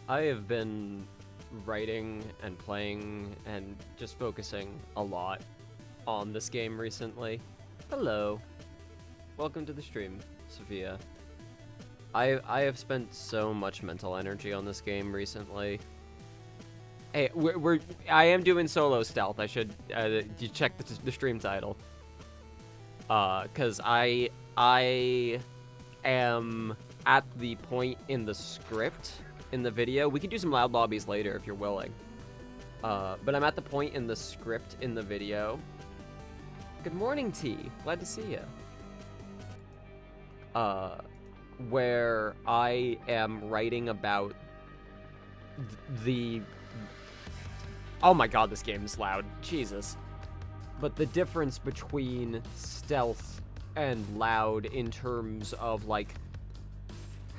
I have been writing and playing and just focusing a lot on this game recently. Hello. Welcome to the stream, Sophia. I have spent so much mental energy on this game recently. Hey, I am doing solo stealth. I should you check the stream title. Cause I am at the point in the script in the video. We can do some loud lobbies later if you're willing. But I'm at the point in the script in the video. Good morning, T. Glad to see you. Where I am writing about the... Oh my god, this game is loud. Jesus. But the difference between stealth and loud in terms of, like,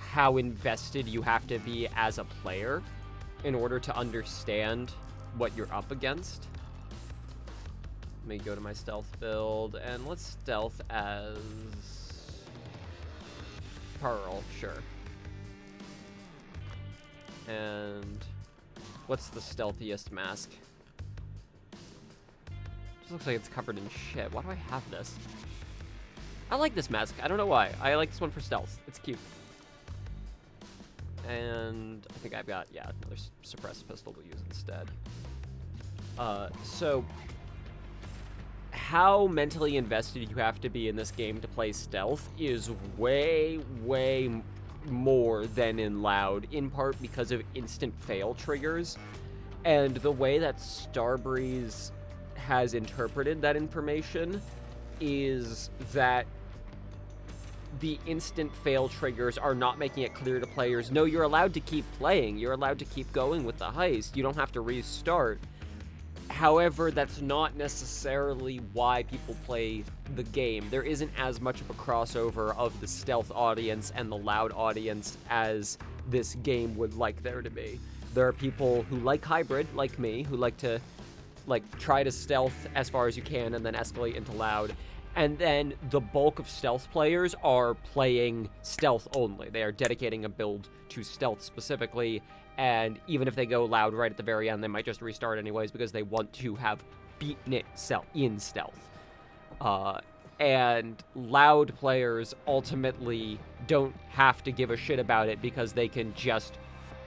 how invested you have to be as a player in order to understand what you're up against. Let me go to my stealth build, and let's stealth as... Pearl, sure. And what's the stealthiest mask? Just looks like it's covered in shit. Why do I have this? I like this mask. I don't know why. I like this one for stealth. It's cute. And I think I've got, yeah, another suppressed pistol to use instead. So how mentally invested you have to be in this game to play stealth is way, way more than in loud, in part because of instant fail triggers. And the way that Starbreeze has interpreted that information is that the instant fail triggers are not making it clear to players, no, you're allowed to keep playing, you're allowed to keep going with the heist, you don't have to restart. However, that's not necessarily why people play the game. There isn't as much of a crossover of the stealth audience and the loud audience as this game would like there to be. There are people who like hybrid, like me, who like to try to stealth as far as you can and then escalate into loud. And then the bulk of stealth players are playing stealth only. They are dedicating a build to stealth specifically, and even if they go loud right at the very end, they might just restart anyways because they want to have beaten it in stealth. And loud players ultimately don't have to give a shit about it because they can just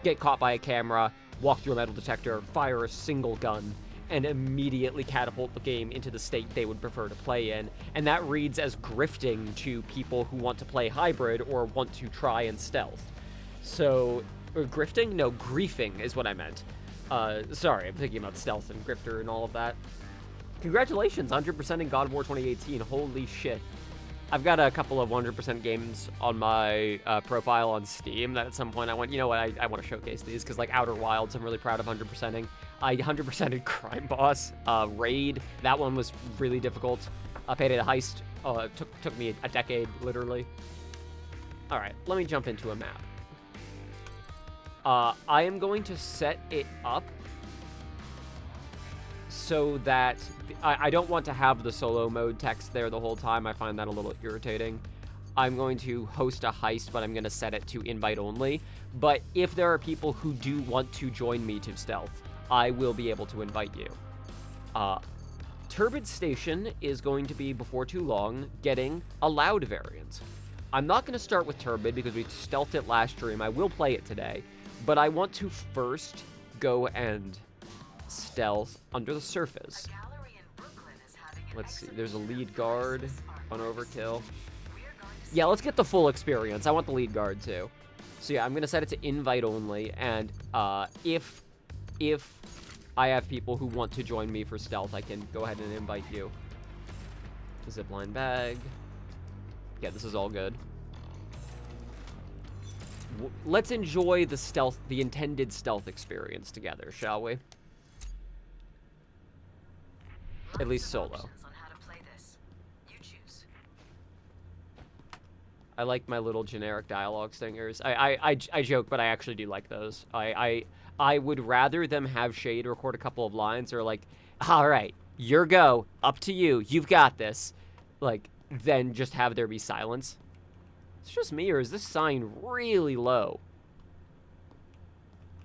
get caught by a camera, walk through a metal detector, fire a single gun, and immediately catapult the game into the state they would prefer to play in. And that reads as grifting to people who want to play hybrid or want to try and stealth. So, or grifting? No, griefing is what I meant. Sorry, I'm thinking about stealth and grifter and all of that. Congratulations, 100% in God of War 2018. Holy shit. I've got a couple of 100% games on my profile on Steam that at some point I went, you know what, I want to showcase these, because like Outer Wilds, I'm really proud of 100%ing. I 100%ed Crime Boss, Raid, that one was really difficult. Payday the Heist, took me a decade, literally. Alright, let me jump into a map. I am going to set it up so that I don't want to have the solo mode text there the whole time. I find that a little irritating. I'm going to host a heist, but I'm going to set it to invite only. But if there are people who do want to join me to stealth, I will be able to invite you. Turbid Station is going to be, before too long, getting a loud variant. I'm not going to start with Turbid because we stealthed it last stream. I will play it today. But I want to first go and stealth under the surface. Let's see. There's a lead guard on Overkill. Yeah, let's get the full experience. I want the lead guard too. So yeah, I'm going to set it to invite only. And if I have people who want to join me for stealth, I can go ahead and invite you. Zipline bag. Yeah, this is all good. Let's enjoy the stealth, the intended stealth experience together, shall we? At least solo. I like my little generic dialogue stingers. I joke, but I actually do like those. I would rather them have Shade record a couple of lines or like, all right, your go, up to you, you've got this, like, than just have there be silence. It's just me, or is this sign really low?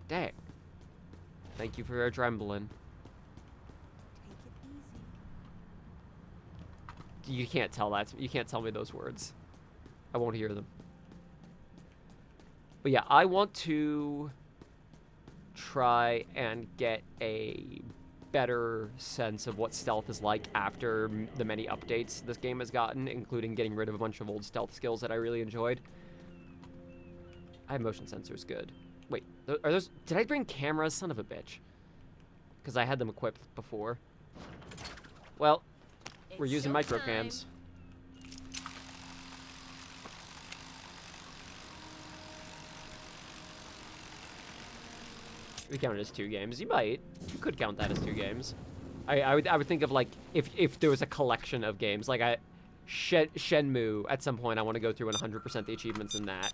Dang. Thank you for your trembling. You can't tell that. You can't tell me those words. I won't hear them. But yeah, I want to try and get a better sense of what stealth is like after the many updates this game has gotten, including getting rid of a bunch of old stealth skills that I really enjoyed. I have motion sensors, good. Wait, are those... Did I bring cameras? Son of a bitch. Because I had them equipped before. Well, we're using microcams. We count it as 2 games. You might. You could count that as 2 games. I would think of, like, if there was a collection of games. Like, Shenmue, at some point, I want to go through and 100% the achievements in that.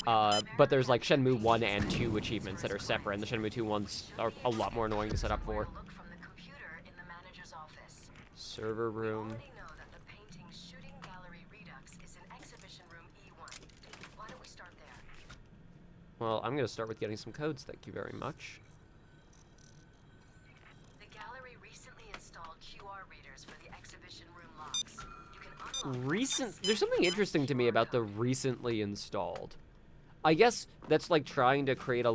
But there's, like, Shenmue 1 and 2 achievements that are separate, and the Shenmue 2 ones are a lot more annoying to set up for. Server room. Well, I'm going to start with getting some codes, thank you very much. The gallery recently installed QR readers for the exhibition room locks. You can unlock There's something interesting to me about the recently installed. I guess that's like trying to create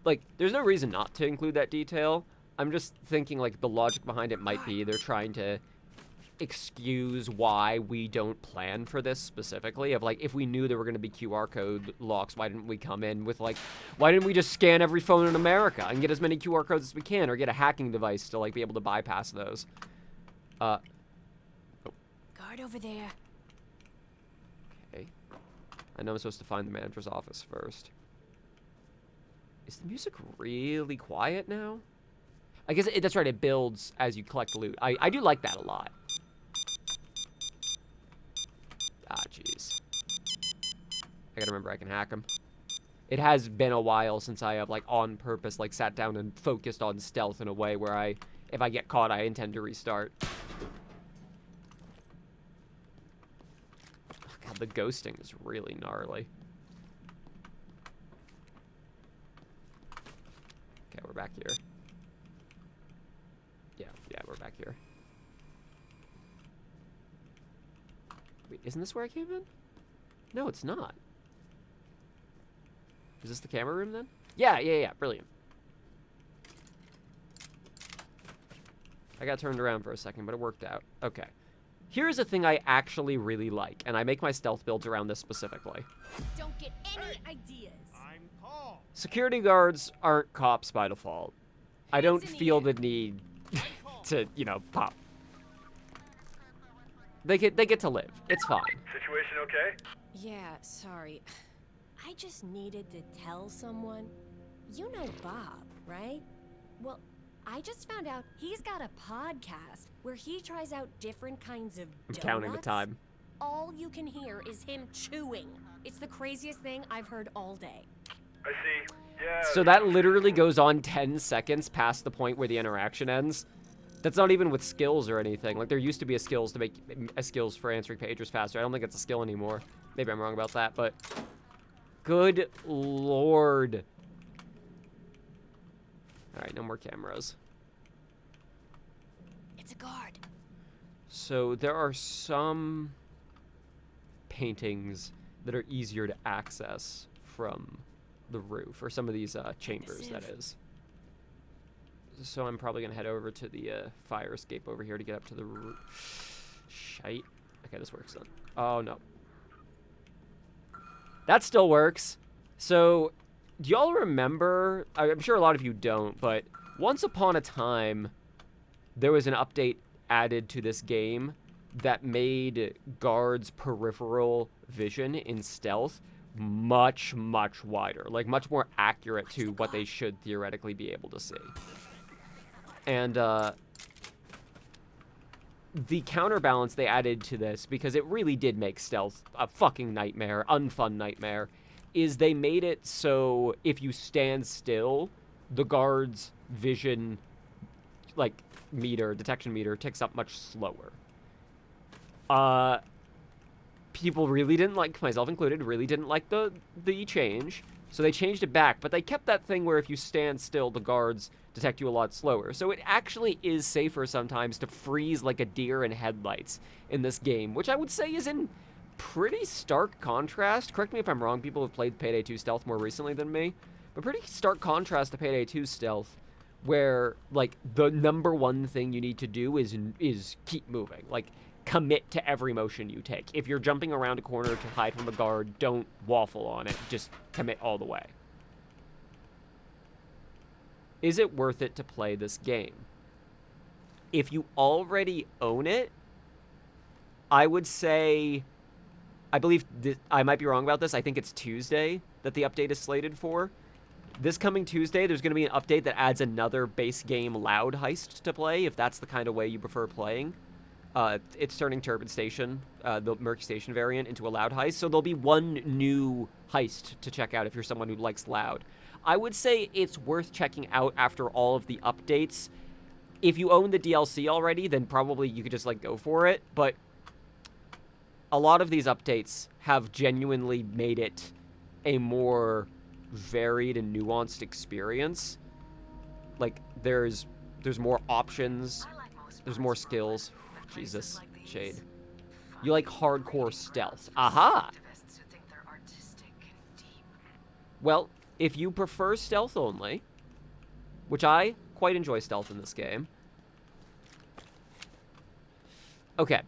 like, there's no reason not to include that detail. I'm just thinking, like, the logic behind it might be they're trying to excuse why we don't plan for this specifically, of like, if we knew there were going to be QR code locks, why didn't we come in with, like, why didn't we just scan every phone in America and get as many QR codes as we can, or get a hacking device to, like, be able to bypass those. Guard over there. Okay. I know I'm supposed to find the manager's office first. Is the music really quiet now? I guess that's right, it builds as you collect loot. I do like that a lot. Ah, jeez. I gotta remember I can hack them. It has been a while since I have, like, on purpose, like, sat down and focused on stealth in a way where if I get caught, I intend to restart. Oh, God, the ghosting is really gnarly. Okay, we're back here. Yeah, we're back here. Wait, isn't this where I came in? No, it's not. Is this the camera room then? Yeah, brilliant. I got turned around for a second, but it worked out. Okay. Here's a thing I actually really like, and I make my stealth builds around this specifically. Don't get any ideas. I'm Paul. Security guards aren't cops by default. I don't feel the need to, you know, pop. They get to live. It's fine. Situation okay? Yeah, sorry. I just needed to tell someone. You know Bob, right? Well, I just found out he's got a podcast where he tries out different kinds of I'm counting the time. all you can hear is him chewing. It's the craziest thing I've heard all day. I see. Yeah. So that literally goes on 10 seconds past the point where the interaction ends. That's not even with skills or anything. Like, there used to be a skills to make skills for answering pagers faster. I don't think it's a skill anymore. Maybe I'm wrong about that, but good lord. All right, no more cameras. It's a guard. So there are some paintings that are easier to access from the roof, or some of these chambers, that is. So I'm probably gonna head over to the fire escape over here to get up to the roof. Shite. Okay, this works then. Oh no. That still works. So, do y'all remember? I'm sure a lot of you don't, but once upon a time, there was an update added to this game that made guards' peripheral vision in stealth much, much wider. Like, much more accurate to what they should theoretically be able to see. And, the counterbalance they added to this, because it really did make stealth a fucking nightmare, unfun nightmare, is they made it so if you stand still, the guard's vision, like, detection meter, ticks up much slower. People really didn't like, myself included, really didn't like the change, so they changed it back, but they kept that thing where if you stand still, the guards detect you a lot slower. So it actually is safer sometimes to freeze like a deer in headlights in this game, which I would say is in pretty stark contrast. Correct me if I'm wrong, people have played Payday 2 Stealth more recently than me, but pretty stark contrast to Payday 2 Stealth, where, like, the number one thing you need to do is keep moving. Like, commit to every motion you take. If you're jumping around a corner to hide from a guard, don't waffle on it. Just commit all the way. Is it worth it to play this game? If you already own it, I would say, I believe, I might be wrong about this, I think it's Tuesday that the update is slated for. This coming Tuesday, there's going to be an update that adds another base game loud heist to play, if that's the kind of way you prefer playing. It's turning Turbid Station, the Murky Station variant, into a loud heist, so there'll be one new heist to check out if you're someone who likes loud. I would say it's worth checking out after all of the updates. If you own the DLC already, then probably you could just, like, go for it, but a lot of these updates have genuinely made it a more varied and nuanced experience. Like, there's more options, there's more skills. Jesus, Shade. You like hardcore stealth. Aha! Well, if you prefer stealth only, which I quite enjoy stealth in this game. Okay,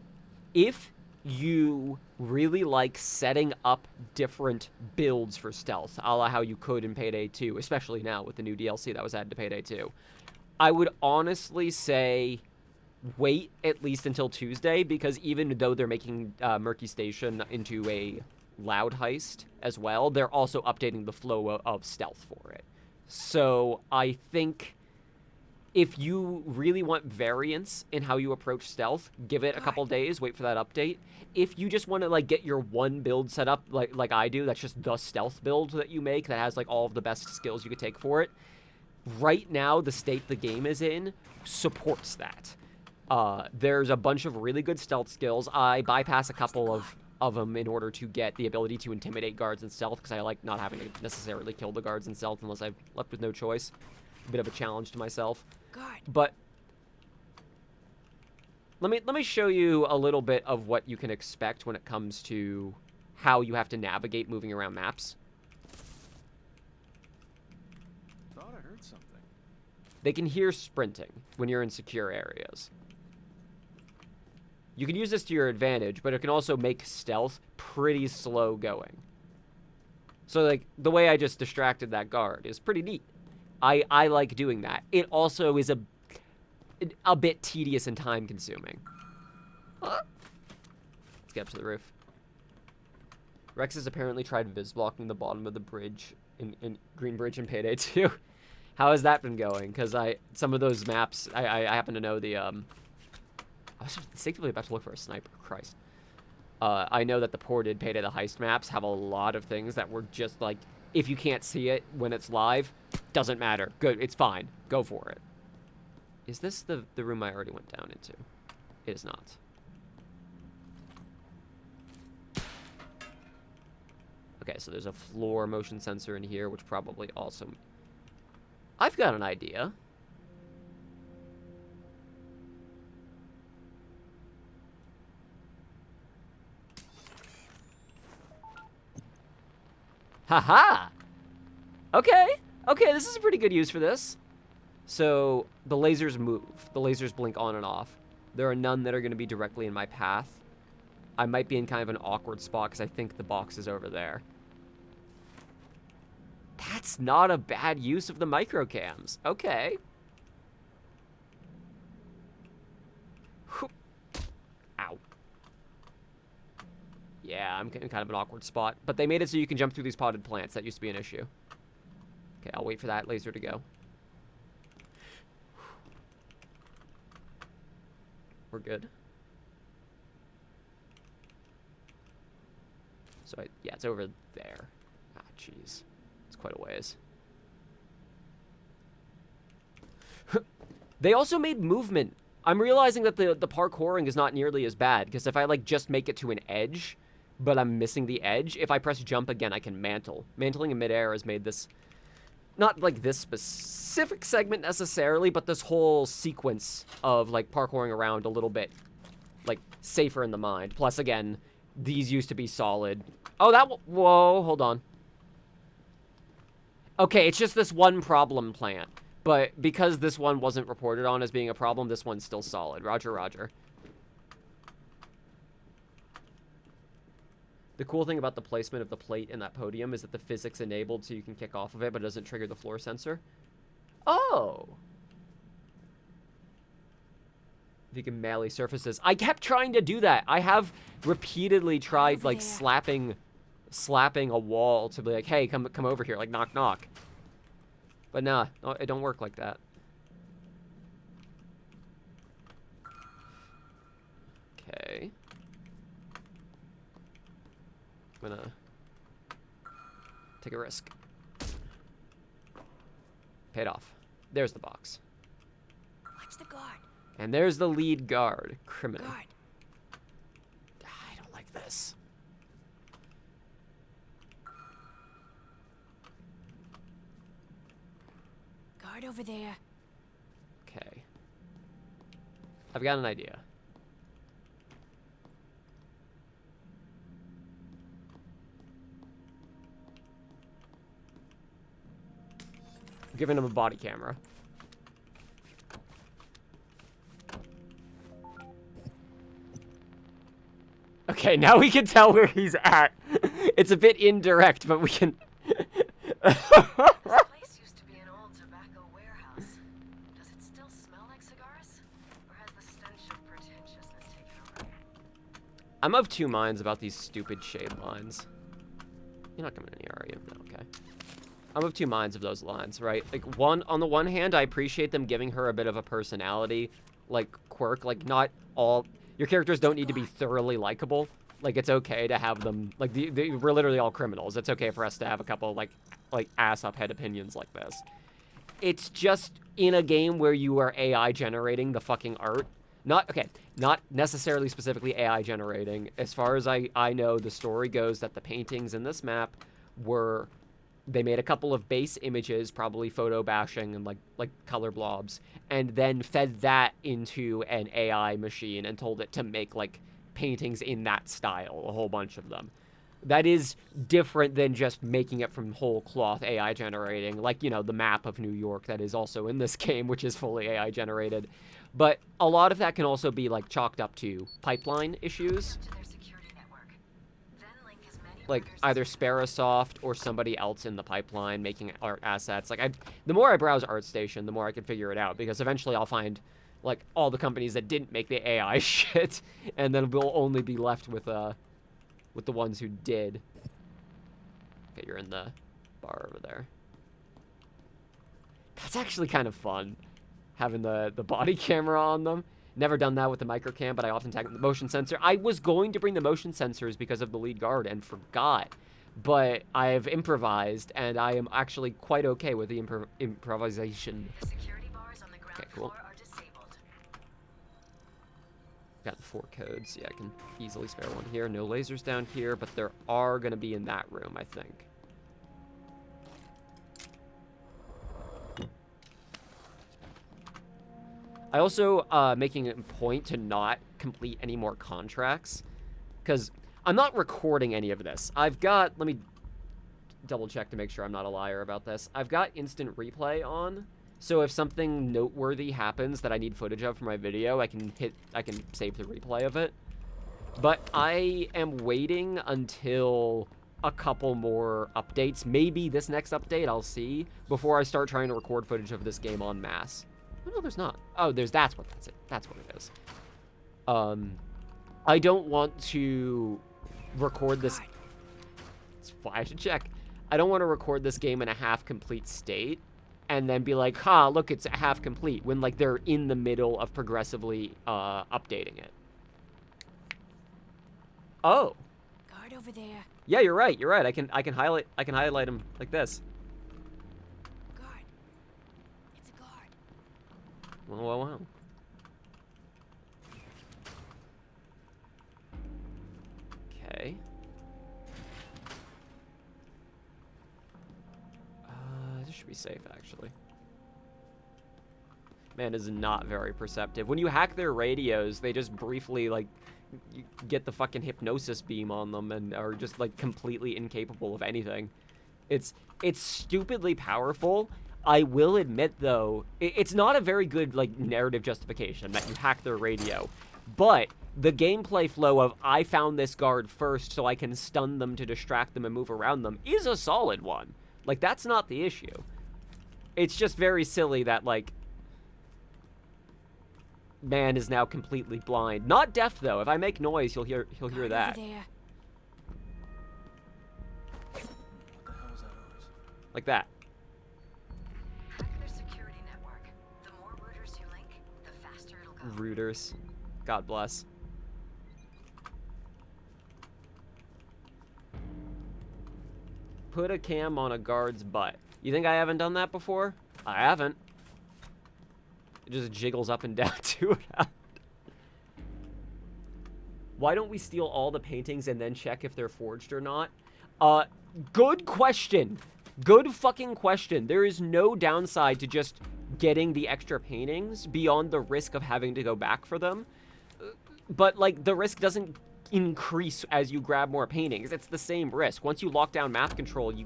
if you really like setting up different builds for stealth, a la how you could in Payday 2, especially now with the new DLC that was added to Payday 2, I would honestly say wait at least until Tuesday, because even though they're making Murky Station into a loud heist as well, they're also updating the flow of stealth for it. So I think if you really want variance in how you approach stealth, give it a couple days, wait for that update. If you just want to, like, get your one build set up like I do, that's just the stealth build that you make that has, like, all of the best skills you could take for it, right now the state the game is in supports that. There's a bunch of really good stealth skills. I bypass a couple of them in order to get the ability to intimidate guards in stealth, because I like not having to necessarily kill the guards in stealth unless I'm left with no choice. A bit of a challenge to myself. Guard. But let me show you a little bit of what you can expect when it comes to how you have to navigate moving around maps. Thought I heard something. They can hear sprinting when you're in secure areas. You can use this to your advantage, but it can also make stealth pretty slow going. So, like, the way I just distracted that guard is pretty neat. I like doing that. It also is a bit tedious and time-consuming. Let's get up to the roof. Rex has apparently tried viz-blocking the bottom of the bridge in Green Bridge in Payday 2. How has that been going? Because some of those maps, I happen to know the, I was instinctively about to look for a sniper. Christ. I know that the ported Payday the Heist maps have a lot of things that were just like, if you can't see it when it's live, doesn't matter. Good, it's fine. Go for it. Is this the room I already went down into? It is not. Okay, so there's a floor motion sensor in here, which probably also... I've got an idea. Haha! Okay, okay, this is a pretty good use for this. So, the lasers move. The lasers blink on and off. There are none that are going to be directly in my path. I might be in kind of an awkward spot because I think the box is over there. That's not a bad use of the microcams. Okay. Ow. Yeah, I'm in kind of an awkward spot. But they made it so you can jump through these potted plants. That used to be an issue. Okay, I'll wait for that laser to go. We're good. So, yeah, it's over there. Ah, jeez. It's quite a ways. They also made movement. I'm realizing that the parkouring is not nearly as bad, because if I, like, just make it to an edge, but I'm missing the edge, if I press jump again, I can mantle. Mantling in midair has made this, not, like, this specific segment necessarily, but this whole sequence of, like, parkouring around a little bit, like, safer in the mind. Plus, again, these used to be solid. Oh, whoa, hold on. Okay, it's just this one problem plant. But because this one wasn't reported on as being a problem, this one's still solid. Roger, roger. The cool thing about the placement of the plate in that podium is that the physics enabled so you can kick off of it, but it doesn't trigger the floor sensor. Oh! If you can melee surfaces. I kept trying to do that. I have repeatedly tried, like, slapping a wall to be like, hey, come over here, like, knock, knock. But nah, it don't work like that. Okay. I'm gonna take a risk. Paid off. There's the box. Watch the guard. And there's the lead guard, criminal. Guard. I don't like this. Guard over there. Okay. I've got an idea. I'm giving him a body camera. Okay, now we can tell where he's at. It's a bit indirect, but we can... This place used to be an old tobacco warehouse. Does it still smell like cigars? Or has the stench of pretentiousness taken over? I'm of two minds about these stupid shade lines. You're not coming in here, are you? No, okay. I'm of two minds of those lines, right? Like, on the one hand, I appreciate them giving her a bit of a personality, like, quirk. Like, not all... Your characters don't need to be thoroughly likable. Like, it's okay to have them... Like, we're literally all criminals. It's okay for us to have a couple, like ass-up head opinions like this. It's just in a game where you are AI generating the fucking art. Not necessarily specifically AI generating. As far as I know, the story goes that the paintings in this map were... They made a couple of base images, probably photo bashing and like color blobs, and then fed that into an AI machine and told it to make like paintings in that style, a whole bunch of them. That is different than just making it from whole cloth AI generating, like, you know, the map of New York that is also in this game, which is fully AI generated. But a lot of that can also be like chalked up to pipeline issues. Like, either Sparasoft or somebody else in the pipeline making art assets. Like, the more I browse ArtStation, the more I can figure it out, because eventually I'll find, like, all the companies that didn't make the AI shit, and then we'll only be left with the ones who did. Okay, you're in the bar over there. That's actually kind of fun, having the body camera on them. Never done that with the microcam, but I often tag the motion sensor. I was going to bring the motion sensors because of the lead guard and forgot. But I've improvised, and I am actually quite okay with the improvisation. The security bars on the ground Okay, cool. floor are disabled. Got the 4 codes. Yeah, I can easily spare one here. No lasers down here, but there are going to be in that room, I think. I also making a point to not complete any more contracts, because I'm not recording any of this. I've got, let me double check to make sure I'm not a liar about this. I've got instant replay on, so if something noteworthy happens that I need footage of for my video, I can save the replay of it. But I am waiting until a couple more updates, maybe this next update, I'll see, before I start trying to record footage of this game en masse. Oh, no, there's not. Oh, that's what it is. I don't want to record this. It's fine, I should check. I don't want to record this game in a half-complete state and then be like, ha, look, it's half complete, when, like, they're in the middle of progressively updating it. Oh. Guard over there. Yeah, you're right. I can highlight them like this. Guard. It's a guard. Wow. Okay. This should be safe, actually. Man, this is not very perceptive. When you hack their radios, they just briefly, like, you get the fucking hypnosis beam on them and are just, like, completely incapable of anything. It's stupidly powerful. I will admit, though, it's not a very good, like, narrative justification that you hack their radio. But the gameplay flow of, I found this guard first so I can stun them to distract them and move around them, is a solid one. Like, that's not the issue. It's just very silly that, like, man is now completely blind. Not deaf, though. If I make noise, he'll hear that. Over there. What the hell is that noise? Like that. Hack their security network. The more routers you link, the faster it'll go. Rooters. God bless. Put a cam on a guard's butt. You think I haven't done that before? I haven't. It just jiggles up and down to it. Why don't we steal all the paintings and then check if they're forged or not? Good question. Good fucking question. There is no downside to just getting the extra paintings beyond the risk of having to go back for them. But, like, the risk doesn't increase as you grab more paintings. It's the same risk. Once you lock down map control, you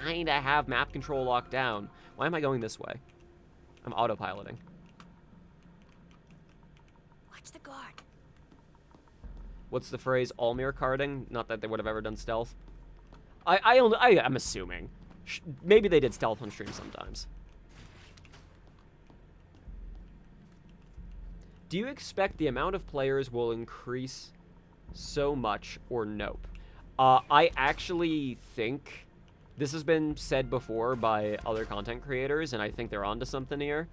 kind of have map control locked down. Why am I going this way? I'm autopiloting. Watch the guard. What's the phrase? All-mirror carding? Not that they would have ever done stealth. I'm assuming. Maybe they did stealth on stream sometimes. Do you expect the amount of players will increase so much or nope? I actually think this has been said before by other content creators, and I think they're onto something here.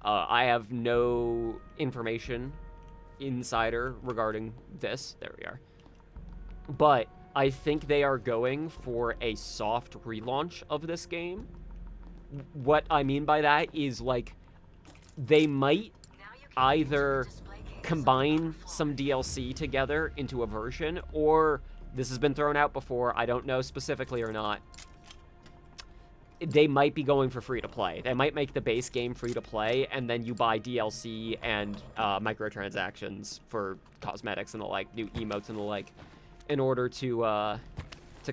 I have no information insider regarding this. There we are. But I think they are going for a soft relaunch of this game. What I mean by that is, like, they might either combine some DLC together into a version, or this has been thrown out before, I don't know specifically or not, they might be going for free-to-play. They might make the base game free-to-play, and then you buy DLC and microtransactions for cosmetics and the like, new emotes and the like, in order to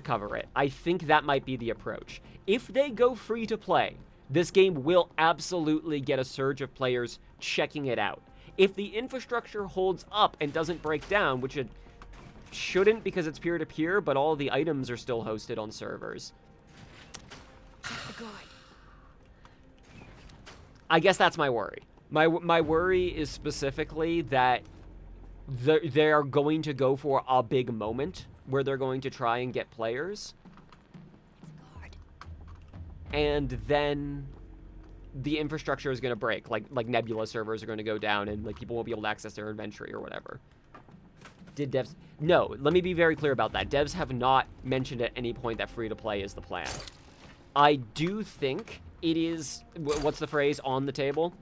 cover it. I think that might be the approach. If they go free-to-play, this game will absolutely get a surge of players checking it out. If the infrastructure holds up and doesn't break down, which it shouldn't because it's peer-to-peer, but all the items are still hosted on servers. Check the guard. I guess that's my worry. My worry is specifically that they are going to go for a big moment where they're going to try and get players. It's a guard. And then the infrastructure is going to break. Like Nebula servers are going to go down and like people won't be able to access their inventory or whatever. Did devs... No, let me be very clear about that. Devs have not mentioned at any point that free-to-play is the plan. I do think it is... What's the phrase? On the table?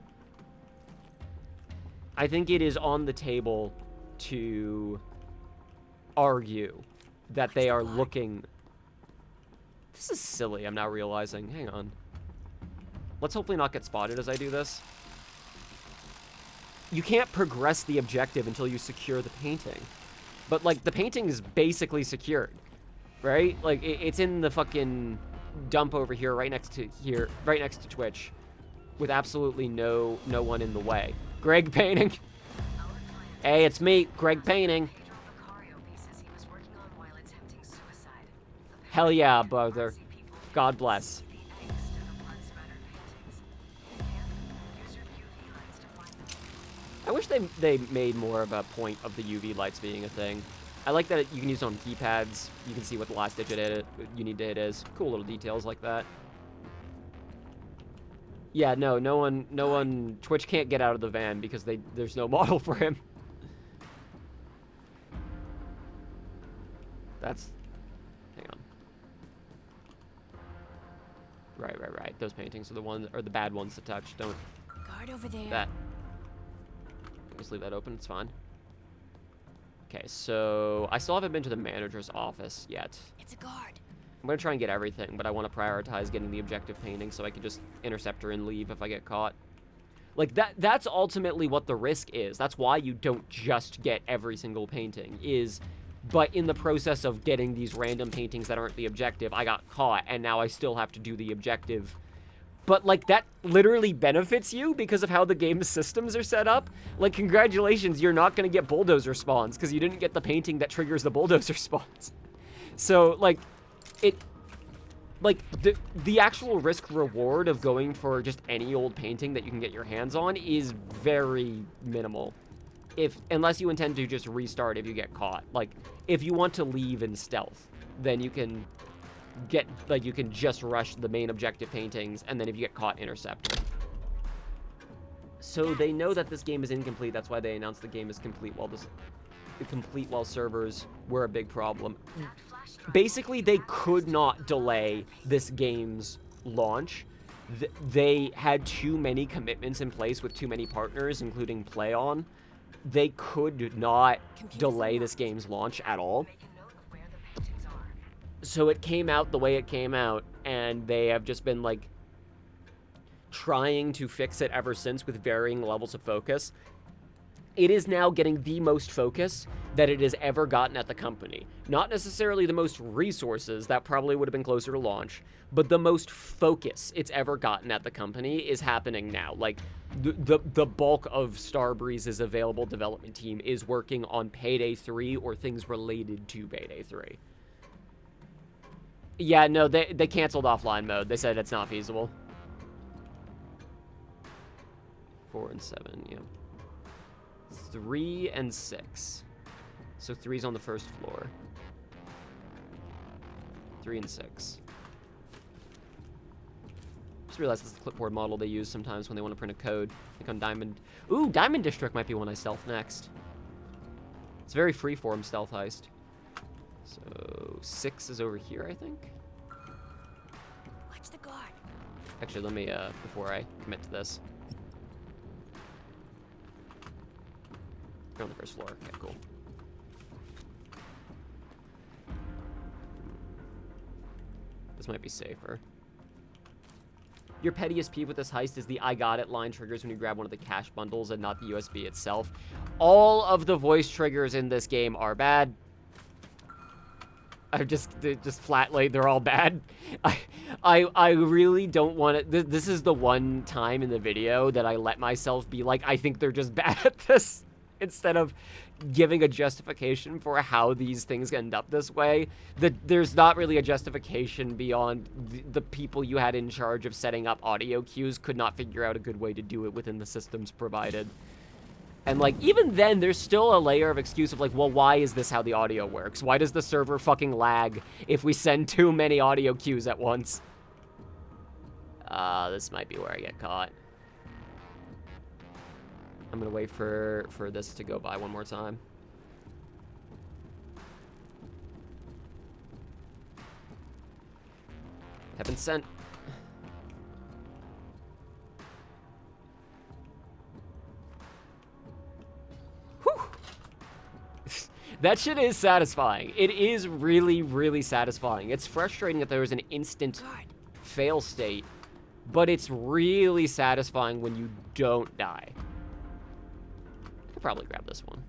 I think it is on the table to argue that they are looking... This is silly, I'm now realizing. Hang on. Let's hopefully not get spotted as I do this. You can't progress the objective until you secure the painting. But, like, the painting is basically secured, right? Like, it's in the fucking dump over here, right next to Twitch, with absolutely no one in the way. Greg painting. Hey, it's me, Greg painting. Hell yeah, brother. God bless. I wish they made more of a point of the UV lights being a thing. I like that you can use it on keypads. You can see what the last digit you need to hit is. Cool little details like that. Yeah, no one. Twitch can't get out of the van because there's no model for him. That's. Hang on. Right. Those paintings are the ones, or the bad ones to touch. Don't. Guard over there. That. Just leave that open. It's fine. Okay, so I still haven't been to the manager's office yet. It's a guard. I'm gonna try and get everything, but I want to prioritize getting the objective painting so I can just intercept her and leave if I get caught. Like, that's ultimately what the risk is. That's why you don't just get every single painting, but in the process of getting these random paintings that aren't the objective, I got caught, and now I still have to do the objective. But, like, that literally benefits you because of how the game's systems are set up. Like, congratulations, you're not gonna get bulldozer spawns because you didn't get the painting that triggers the bulldozer spawns. So, like, the actual risk reward of going for just any old painting that you can get your hands on is very minimal. Unless you intend to just restart if you get caught. Like, if you want to leave in stealth, then you can you can just rush the main objective paintings, and then if you get caught, intercept. So they know that this game is incomplete. That's why they announced the game is complete while servers were a big problem. Basically, they could not delay this game's launch. They had too many commitments in place with too many partners, including PlayOn. They could not delay this game's launch at all. So it came out the way it came out, and they have just been, like, trying to fix it ever since with varying levels of focus. It is now getting the most focus that it has ever gotten at the company. Not necessarily the most resources, that probably would have been closer to launch, but the most focus it's ever gotten at the company is happening now. Like, the bulk of Starbreeze's available development team is working on Payday 3 or things related to Payday 3. Yeah, no, they canceled offline mode. They said it's not feasible. 4 and 7, yeah. 3 and 6. So 3's on the first floor. 3 and 6. Just realized this is the clipboard model they use sometimes when they want to print a code. Like on Diamond. Ooh, Diamond District might be one I stealth next. It's a very freeform stealth heist. So 6 is over here, I think. Watch the guard. Actually, let me, before I commit to this. You're on the first floor. Okay, cool. This might be safer. Your pettiest peeve with this heist is the I got it line triggers when you grab one of the cash bundles and not the USB itself. All of the voice triggers in this game are bad. They're just flatly, they're all bad. I really don't want it. This is the one time in the video that I let myself be like, I think they're just bad at this, instead of giving a justification for how these things end up this way. There's not really a justification beyond the people you had in charge of setting up audio cues could not figure out a good way to do it within the systems provided. And, like, even then, there's still a layer of excuse of, like, well, why is this how the audio works? Why does the server fucking lag if we send too many audio cues at once? This might be where I get caught. I'm gonna wait for this to go by one more time. Have been sent. Whew. That shit is satisfying. It is really, really satisfying. It's frustrating that there was an instant fail state, but it's really satisfying when you don't die. I could probably grab this one.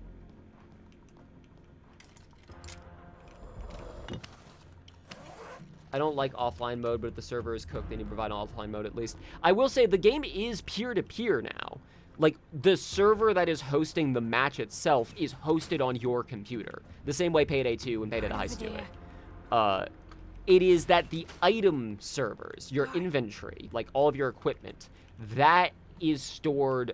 I don't like offline mode, but if the server is cooked, they need to provide an offline mode at least. I will say the game is peer-to-peer now. Like, the server that is hosting the match itself is hosted on your computer. The same way Payday 2 and Payday the Heist do it. It is that the item servers, your inventory, like all of your equipment, that is stored...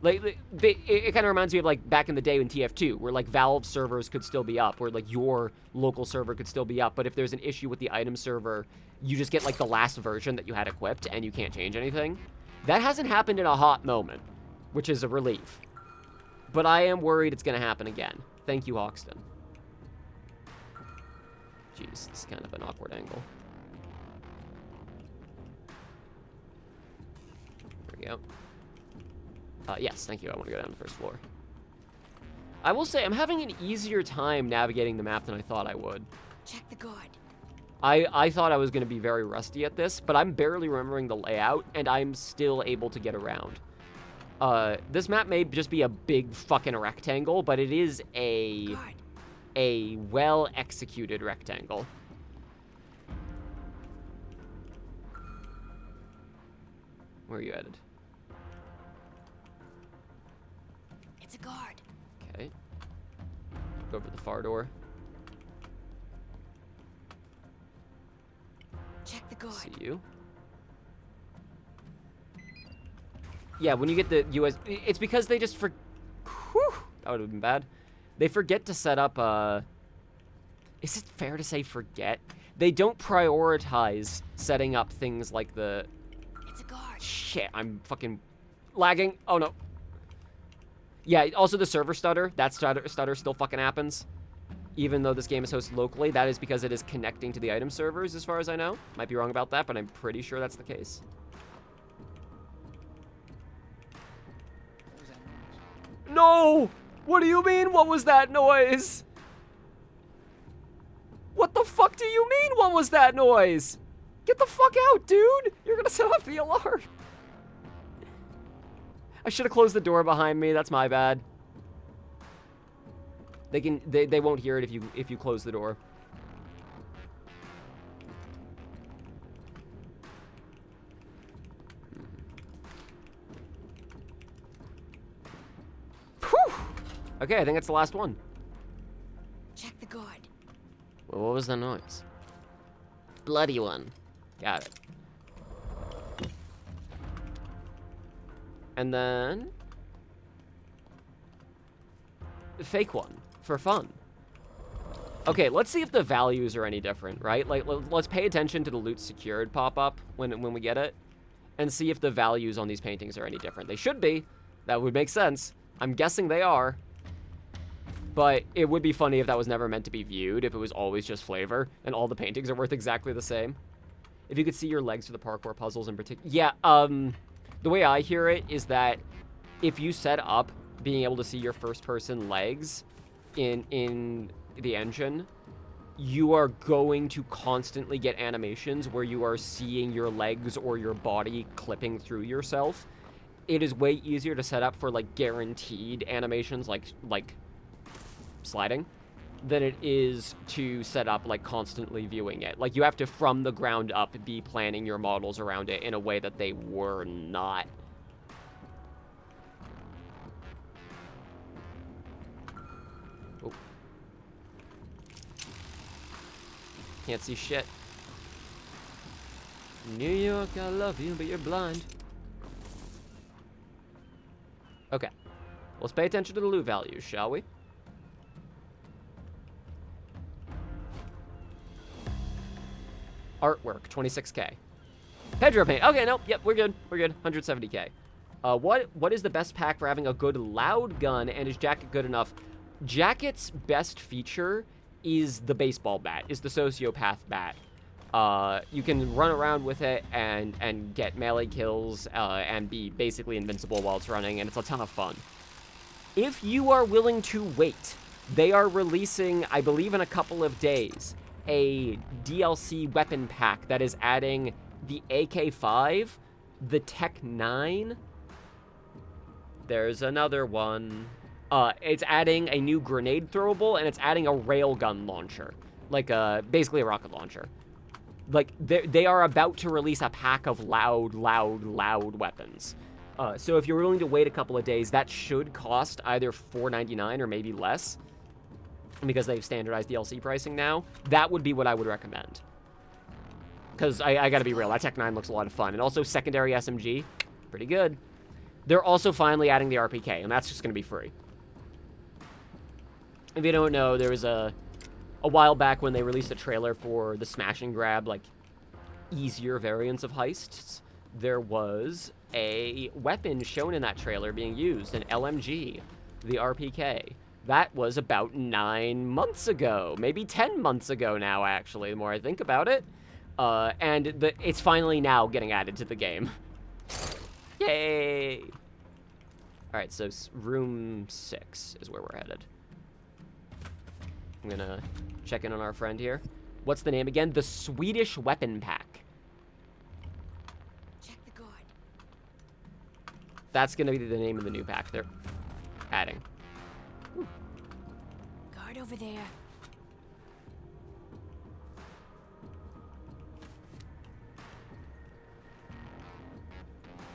Like, it kind of reminds me of, like, back in the day in TF2, where, like, Valve servers could still be up, where, like, your local server could still be up, but if there's an issue with the item server, you just get, like, the last version that you had equipped, and you can't change anything. That hasn't happened in a hot moment, which is a relief. But I am worried it's going to happen again. Thank you, Hoxton. Jeez, this is kind of an awkward angle. There we go. Yes, thank you. I want to go down to the first floor. I will say, I'm having an easier time navigating the map than I thought I would. Check the guard. I thought I was going to be very rusty at this, but I'm barely remembering the layout, and I'm still able to get around. This map may just be a big fucking rectangle, but it is a well-executed rectangle. Where are you headed? It's a guard. Okay. Go over the far door. Check the guard. See you. Yeah, when you get the US... It's because they just Whew, that would have been bad. They forget to set up, Is it fair to say forget? They don't prioritize setting up things like the... It's a guard. Shit, I'm fucking lagging. Oh, no. Yeah, also the server stutter. That stutter still fucking happens. Even though this game is hosted locally, that is because it is connecting to the item servers, as far as I know. Might be wrong about that, but I'm pretty sure that's the case. What was that noise? No! What do you mean, what was that noise? What the fuck do you mean, what was that noise? Get the fuck out, dude! You're gonna set off the alarm. I should have closed the door behind me. That's my bad. They won't hear it if you close the door. Whew. Okay, I think that's the last one. Check the guard. Well, what was the noise? Bloody one. Got it. And then... the fake one, for fun. Okay, let's see if the values are any different, right? Like, let's pay attention to the loot secured pop-up when we get it, and see if the values on these paintings are any different. They should be. That would make sense. I'm guessing they are. But it would be funny if that was never meant to be viewed, if it was always just flavor, and all the paintings are worth exactly the same. If you could see your legs for the parkour puzzles in particular. Yeah, the way I hear it is that if you set up being able to see your first-person legs in the engine, you are going to constantly get animations where you are seeing your legs or your body clipping through yourself. It is way easier to set up for, like, guaranteed animations like sliding than it is to set up, like, constantly viewing it. Like, you have to, from the ground up, be planning your models around it in a way that they were not. Oh. Can't see shit. New York, I love you, but you're blind. Okay. Let's pay attention to the loot values, shall we? Artwork, 26K. Pedro paint. Okay, nope. Yep, we're good. We're good. 170k. What is the best pack for having a good loud gun, and is Jacket good enough? Jacket's best feature is the baseball bat, is the sociopath bat. You can run around with it and get melee kills and be basically invincible while it's running, and it's a ton of fun. If you are willing to wait, they are releasing, I believe in a couple of days, a DLC weapon pack that is adding the AK-5, the Tech-9. There's another one. It's adding a new grenade throwable, and it's adding a railgun launcher. Like, basically a rocket launcher. Like, they are about to release a pack of loud weapons. So if you're willing to wait a couple of days, that should cost either $4.99 or maybe less. Because they've standardized DLC pricing now. That would be what I would recommend. Because I gotta be real, that Tech-9 looks a lot of fun. And also secondary SMG, pretty good. They're also finally adding the RPK, and that's just gonna be free. If you don't know, there was a while back when they released a trailer for the smash and grab, like, easier variants of heists. There was a weapon shown in that trailer being used, an LMG, the RPK. That was about 9 months ago, maybe 10 months ago now, actually, the more I think about it. And it's finally now getting added to the game. Yay! Alright, so room 6 is where we're headed. I'm gonna check in on our friend here. What's the name again? The Swedish Weapon Pack. Check the guard. That's gonna be the name of the new pack they're adding. Guard over there.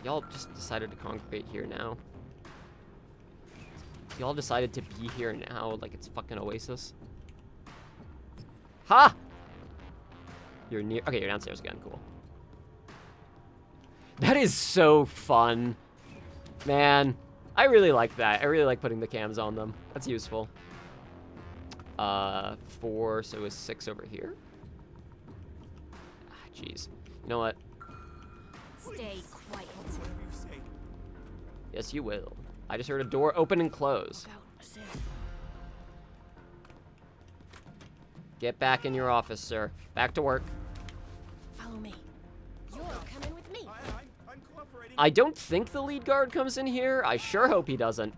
Y'all just decided to congregate here now. Y'all decided to be here now like it's fucking Oasis. Ha! You're near. Okay, you're downstairs again. Cool. That is so fun. Man, I really like that. I really like putting the cams on them. That's useful. 4, so is 6 over here? Ah, jeez. You know what? Stay quiet. Yes, you will. I just heard a door open and close. Look out, assist. Get back in your office, sir. Back to work. Follow me. You're coming with me. I'm cooperating. I don't think the lead guard comes in here. I sure hope he doesn't.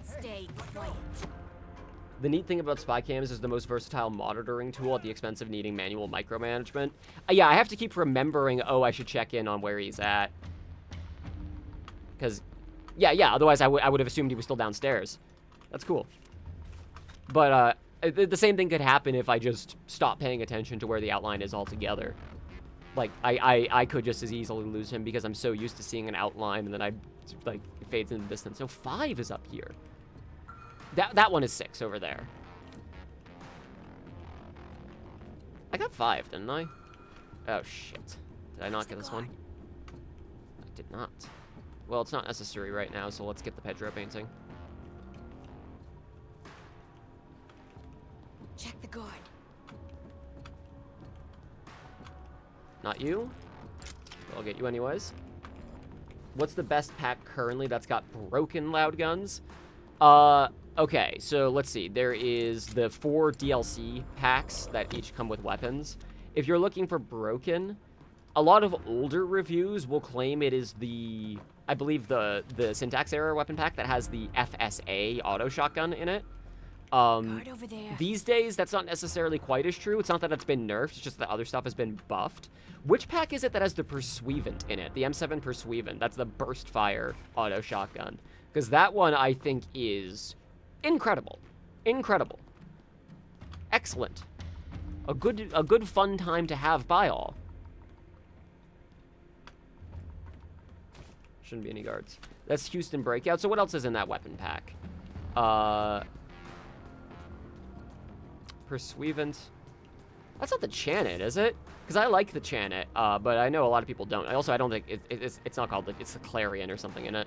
Stay quiet. The neat thing about spy cams is the most versatile monitoring tool at the expense of needing manual micromanagement. Yeah, I have to keep remembering, oh, I should check in on where he's at. Because, yeah, otherwise I would have assumed he was still downstairs. That's cool. But, the same thing could happen if I just stop paying attention to where the outline is altogether. Like, I could just as easily lose him because I'm so used to seeing an outline and then like, it fades into the distance. So 5 is up here. That one is 6 over there. I got 5, didn't I? Oh, shit. Did I not get this one? I did not. Well, it's not necessary right now, so let's get the Pedro painting. Check the guard. Not you? I'll get you anyways. What's the best pack currently that's got broken loud guns? Okay, so let's see. There is the 4 DLC packs that each come with weapons. If you're looking for broken, a lot of older reviews will claim it is the, I believe the Syntax Error weapon pack that has the FSA auto shotgun in it. Guard over there. These days, that's not necessarily quite as true. It's not that it's been nerfed, it's just that other stuff has been buffed. Which pack is it that has the Pursuivant in it? The M7 Pursuivant. That's the burst fire auto shotgun. Because that one, I think, is incredible. Incredible. Excellent. A good fun time to have by all. Shouldn't be any guards. That's Houston Breakout. So what else is in that weapon pack? Pursuivant. That's not the Chanet, is it? Because I like the Chanet, but I know a lot of people don't. I don't think it's not called, it's the Clarion or something in it.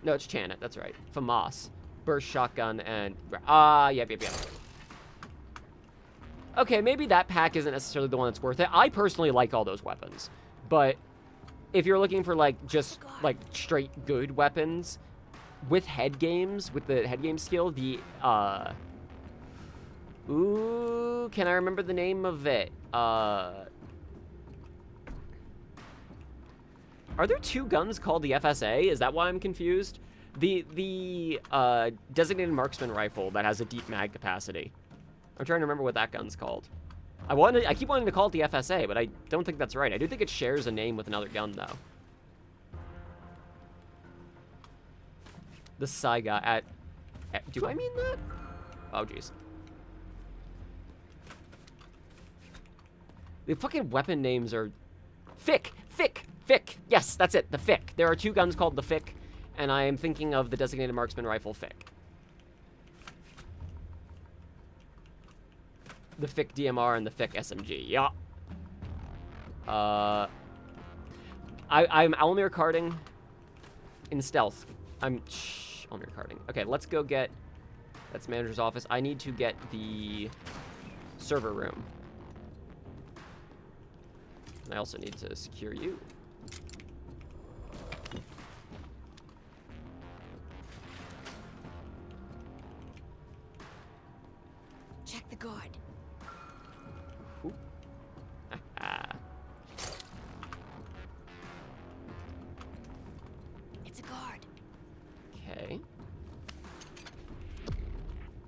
No, it's Chanet, that's right. FAMAS. Burst shotgun and... yep. okay, maybe that pack isn't necessarily the one that's worth it. I personally like all those weapons. But if you're looking for, like, just, like, straight good weapons, with head games, with the head game skill, the, ooh, can I remember the name of it? Are there 2 guns called the FSA? Is that why I'm confused? The designated marksman rifle that has a deep mag capacity. I'm trying to remember what that gun's called. I keep wanting to call it the FSA, but I don't think that's right. I do think it shares a name with another gun, though. The Saiga at do I mean that? Oh, jeez. The fucking weapon names are... Fick! Yes, that's it, the Fick. There are 2 guns called the Fick, and I am thinking of the designated marksman rifle Fick. The Fick DMR and the Fick SMG, yeah. I'm Almir carding in stealth. Almir carding. Okay, let's go get... That's manager's office. I need to get the server room. And I also need to secure you. Check the guard. It's a guard. Okay.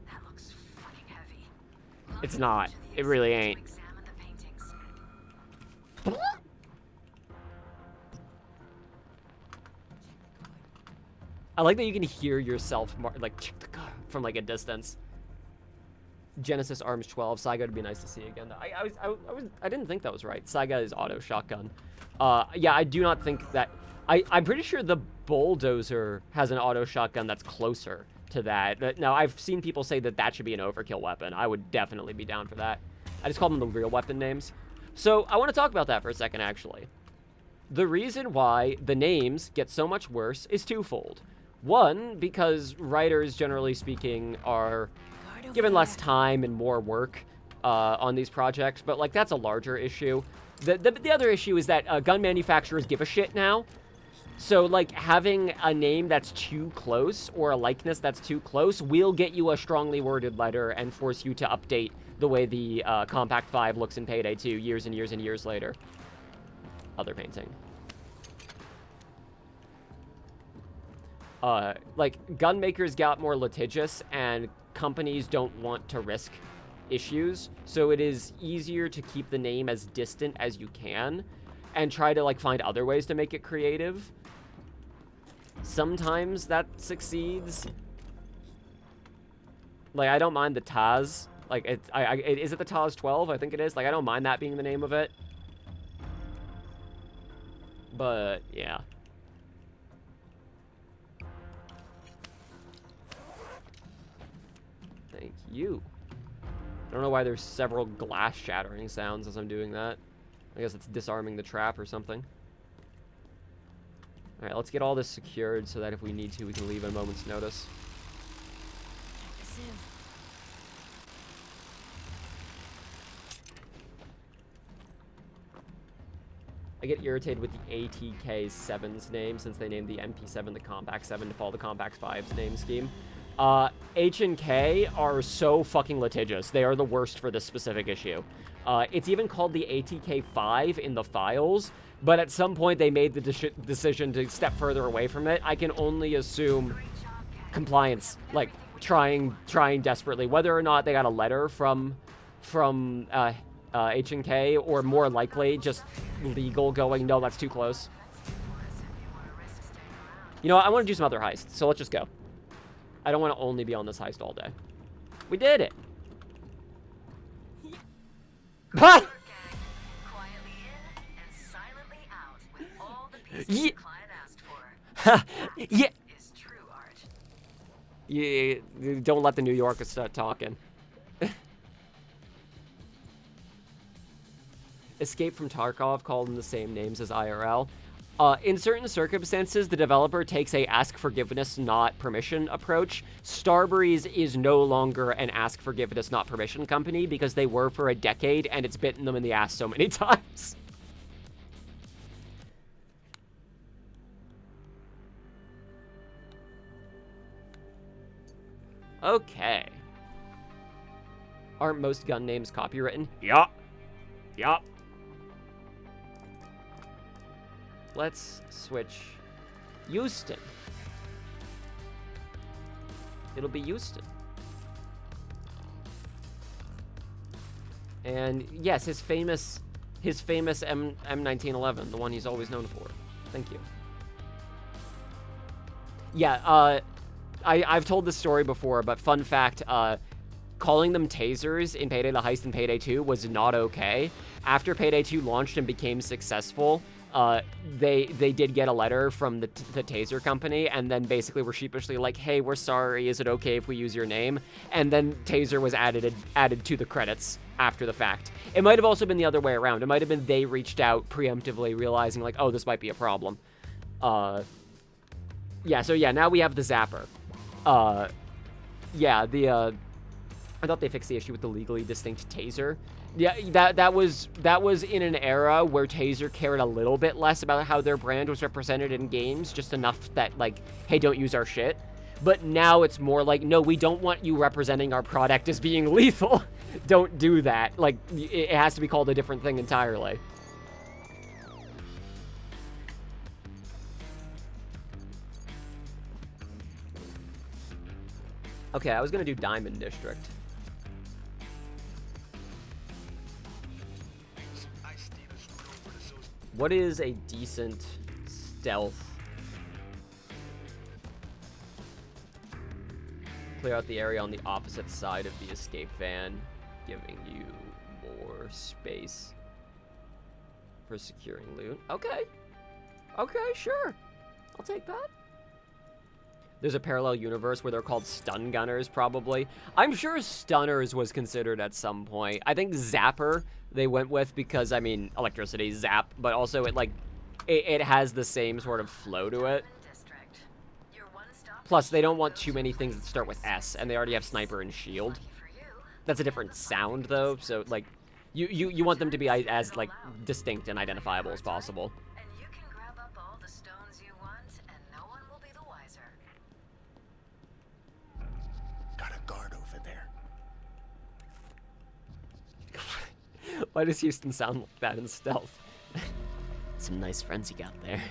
That looks fucking heavy. It's not. It really ain't. Examine the paintings. I like that you can hear yourself, like, from, like, a distance. Genesis Arms 12. Saiga would be nice to see again. I didn't think that was right. Saiga is auto shotgun. Yeah, I do not think that... I'm pretty sure the Bulldozer has an auto shotgun that's closer to that. Now, I've seen people say that that should be an overkill weapon. I would definitely be down for that. I just call them the real weapon names. So, I want to talk about that for a second, actually. The reason why the names get so much worse is twofold. One, because writers, generally speaking, are given less time and more work on these projects, but, like, that's a larger issue. The other issue is that gun manufacturers give a shit now. So, like, having a name that's too close or a likeness that's too close will get you a strongly worded letter and force you to update the way the Compact 5 looks in Payday 2 years and years and years later. Other painting. Like, gun makers got more litigious, and companies don't want to risk issues, so it is easier to keep the name as distant as you can and try to, like, find other ways to make it creative. Sometimes that succeeds. Like, I don't mind the Taz. Like, is it the Taz 12? I think it is. Like, I don't mind that being the name of it. But, yeah. Thank you. I don't know why there's several glass shattering sounds as I'm doing that. I guess it's disarming the trap or something. Alright, let's get all this secured so that if we need to, we can leave at a moment's notice. Check the sieve. I get irritated with the ATK-7's name since they named the MP7 the Compact 7 to follow the Compact 5's name scheme. H and K are so fucking litigious. They are the worst for this specific issue. It's even called the ATK-5 in the files, but at some point they made the decision to step further away from it. I can only assume compliance, like trying desperately, whether or not they got a letter from H and K, or more likely just legal going, no, that's too close. You know what? I want to do some other heists, so let's just go. I don't want to only be on this heist all day. We did it. Ha! Yeah. Yeah. Yeah. Don't let the New Yorkers start talking. Escape from Tarkov called them the same names as IRL. In certain circumstances, the developer takes a ask forgiveness, not permission approach. Starbreeze is no longer an ask forgiveness, not permission company because they were for a decade and it's bitten them in the ass so many times. Okay. Aren't most gun names copywritten? Yup. Yup. Let's switch Houston. It'll be Houston. And yes, his famous M1911, the one he's always known for. Thank you. Yeah, I've told this story before, but fun fact, calling them tasers in Payday the Heist and Payday 2 was not okay. After Payday 2 launched and became successful, they did get a letter from the taser company, and then basically were sheepishly like, hey, we're sorry, is it okay if we use your name? And then taser was added to the credits after the fact. It might have also been the other way around. It might have been they reached out preemptively, realizing like, oh, this might be a problem. Yeah, so yeah, now we have the Zapper. Yeah, I thought they fixed the issue with the legally distinct taser. Yeah, that was in an era where Taser cared a little bit less about how their brand was represented in games, just enough that, like, hey, don't use our shit. But now it's more like, no, we don't want you representing our product as being lethal. Don't do that. Like, it has to be called a different thing entirely. Okay, I was gonna do Diamond District. What is a decent stealth? Clear out the area on the opposite side of the escape van, giving you more space for securing loot. Okay. Okay, sure. I'll take that. There's a parallel universe where they're called stun gunners, probably. I'm sure stunners was considered at some point. I think Zapper they went with because, I mean, electricity, zap, but also it has the same sort of flow to it. Plus, they don't want too many things that start with S, and they already have sniper and shield. That's a different sound, though, so, like, you want them to be as, like, distinct and identifiable as possible. Why does Houston sound like that in stealth? Some nice friends you got there.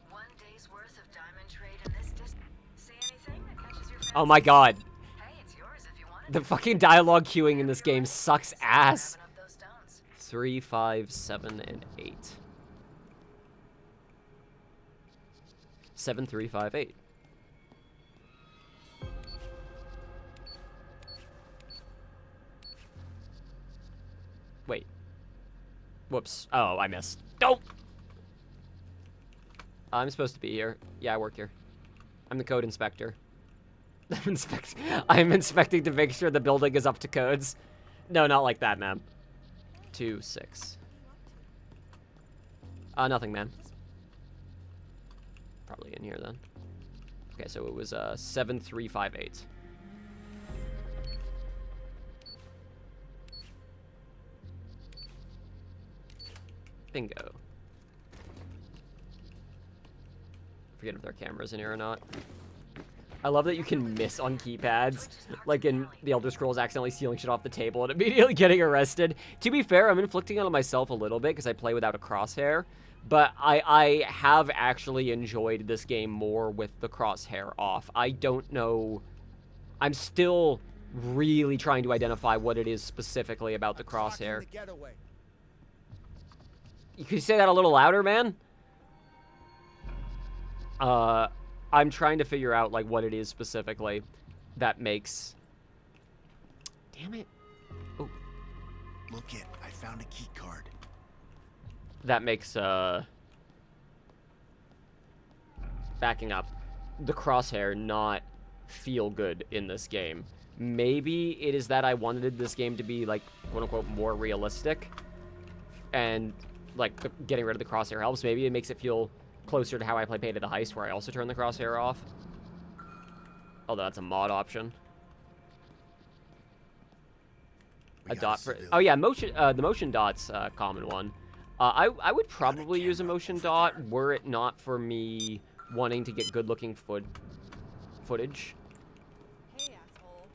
One day's worth of diamond trade in this see anything that catches your fancy? Oh my god. Hey, it's yours if you want it. The fucking dialogue queuing in this game sucks ass. 3, 5, 7, and 8. 7, 3, 5, 8. Wait. Whoops. Oh, I missed. Nope. I'm supposed to be here. Yeah, I work here. I'm the code inspector. I'm inspecting to make sure the building is up to codes. No, not like that, ma'am. 2, 6. Nothing, man. Probably in here then. Okay, so it was 7, 3, 5, 8. Bingo. Forget if there are cameras in here or not. I love that you can miss on keypads, like in The Elder Scrolls, accidentally stealing shit off the table and immediately getting arrested. To be fair, I'm inflicting it on myself a little bit because I play without a crosshair, but I have actually enjoyed this game more with the crosshair off. I don't know. I'm still really trying to identify what it is specifically about the crosshair. You could say that a little louder, man? I'm trying to figure out, like, what it is specifically that makes... Damn it. Oh. Look it, I found a key card. That makes, backing up. The crosshair not feel good in this game. Maybe it is that I wanted this game to be, like, quote-unquote, more realistic. And, like, getting rid of the crosshair helps. Maybe it makes it feel closer to how I play Payday the Heist, where I also turn the crosshair off. Although that's a mod option. We A got dot for... civilian. Oh, yeah, motion. The motion dot's a common one. I would probably use a motion dot were it not for me wanting to get good-looking footage. Hey, asshole.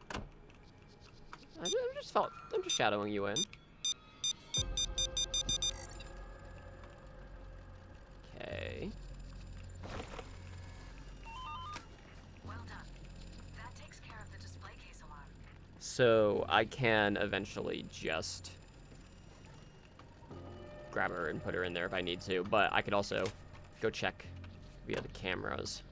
I'm just shadowing you in. Okay. Well done. That takes care of the display case alarm. So I can eventually just grab her and put her in there if I need to, but I could also go check via the cameras.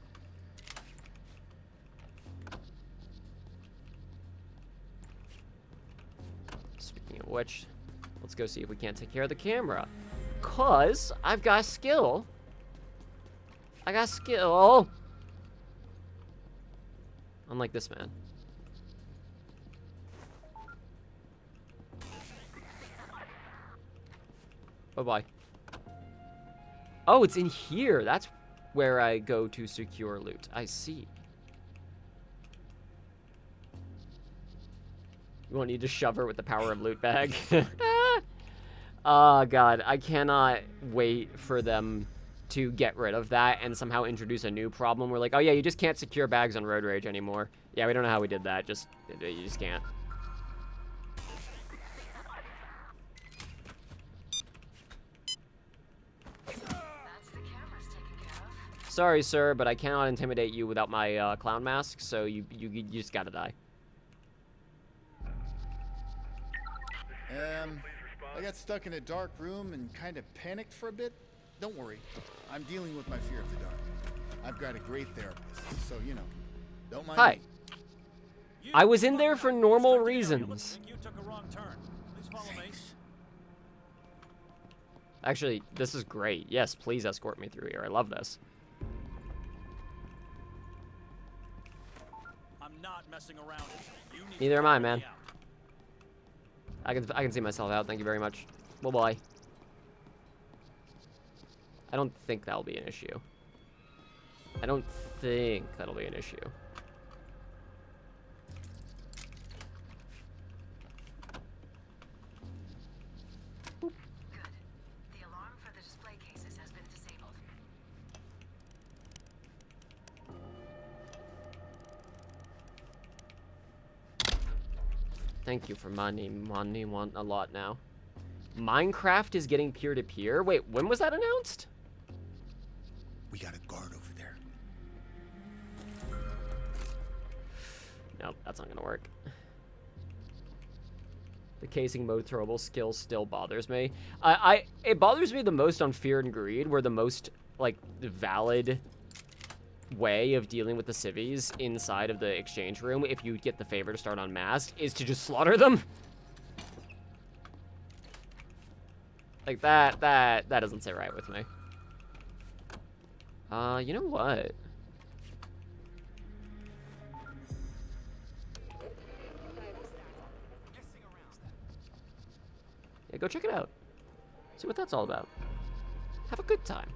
Speaking of which, let's go see if we can't take care of the camera. 'Cause I've got skill. I got skill. Unlike this man. Bye-bye. Oh, it's in here. That's where I go to secure loot. I see. You won't need to shove her with the power of loot bag. Oh, God. I cannot wait for them to get rid of that and somehow introduce a new problem. We're like, oh, yeah, you just can't secure bags on Road Rage anymore. Yeah, we don't know how we did that. You just can't. That's the cameras taken care of. Sorry, sir, but I cannot intimidate you without my clown mask, so you just gotta die. I got stuck in a dark room and kind of panicked for a bit. Don't worry, I'm dealing with my fear of the dark. I've got a great therapist, so you know, don't mind Hi. me. I was in there for normal reasons. You took a wrong turn. Please follow me. Actually, this is great. Yes, please escort me through here. I love this. I'm not messing around. You need Neither to am I, follow man. me out. I can see myself out. Thank you very much. Bye-bye. I don't think that'll be an issue. I don't think that'll be an issue. Good. The alarm for the display cases has been disabled. Thank you for money. Money want a lot now. Minecraft is getting peer-to-peer? Wait, when was that announced? We got a guard over there. Nope, that's not gonna work. The casing mode throwable skill still bothers me. It bothers me the most on Fear and Greed, where the most, like, valid way of dealing with the civvies inside of the exchange room, if you get the favor to start unmasked, is to just slaughter them. Like, that doesn't sit right with me. You know what? Yeah, go check it out. See what that's all about. Have a good time.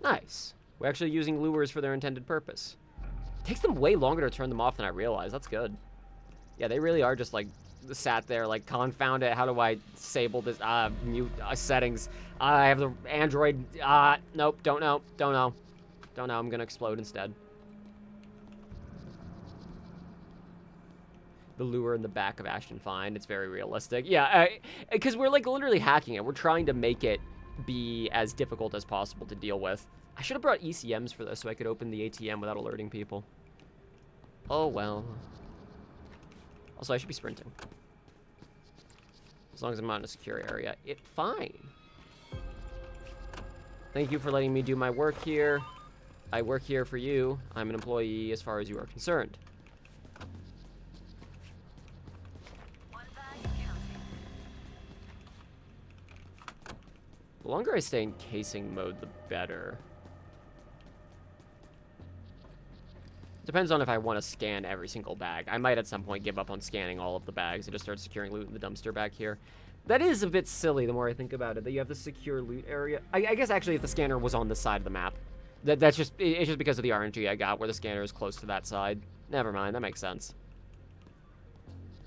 Nice. We're actually using lures for their intended purpose. Takes them way longer to turn them off than I realized. That's good. Yeah, they really are just, like, sat there, like, confound it. How do I disable this? Mute settings. I have the Android. Nope, don't know. Don't know. Don't know. I'm gonna explode instead. The lure in the back of Ashton Fine. It's very realistic. Yeah, because we're, like, literally hacking it. We're trying to make it be as difficult as possible to deal with. I should have brought ECMs for this so I could open the ATM without alerting people. Oh, well. Also, I should be sprinting. As long as I'm not in a secure area. Fine. Thank you for letting me do my work here. I work here for you. I'm an employee as far as you are concerned. One bag counting. The longer I stay in casing mode, the better. Depends on if I want to scan every single bag. I might at some point give up on scanning all of the bags and just start securing loot in the dumpster back here. That is a bit silly the more I think about it, that you have the secure loot area. I guess actually if the scanner was on this side of the map. It's just because of the RNG I got where the scanner is close to that side. Never mind, that makes sense.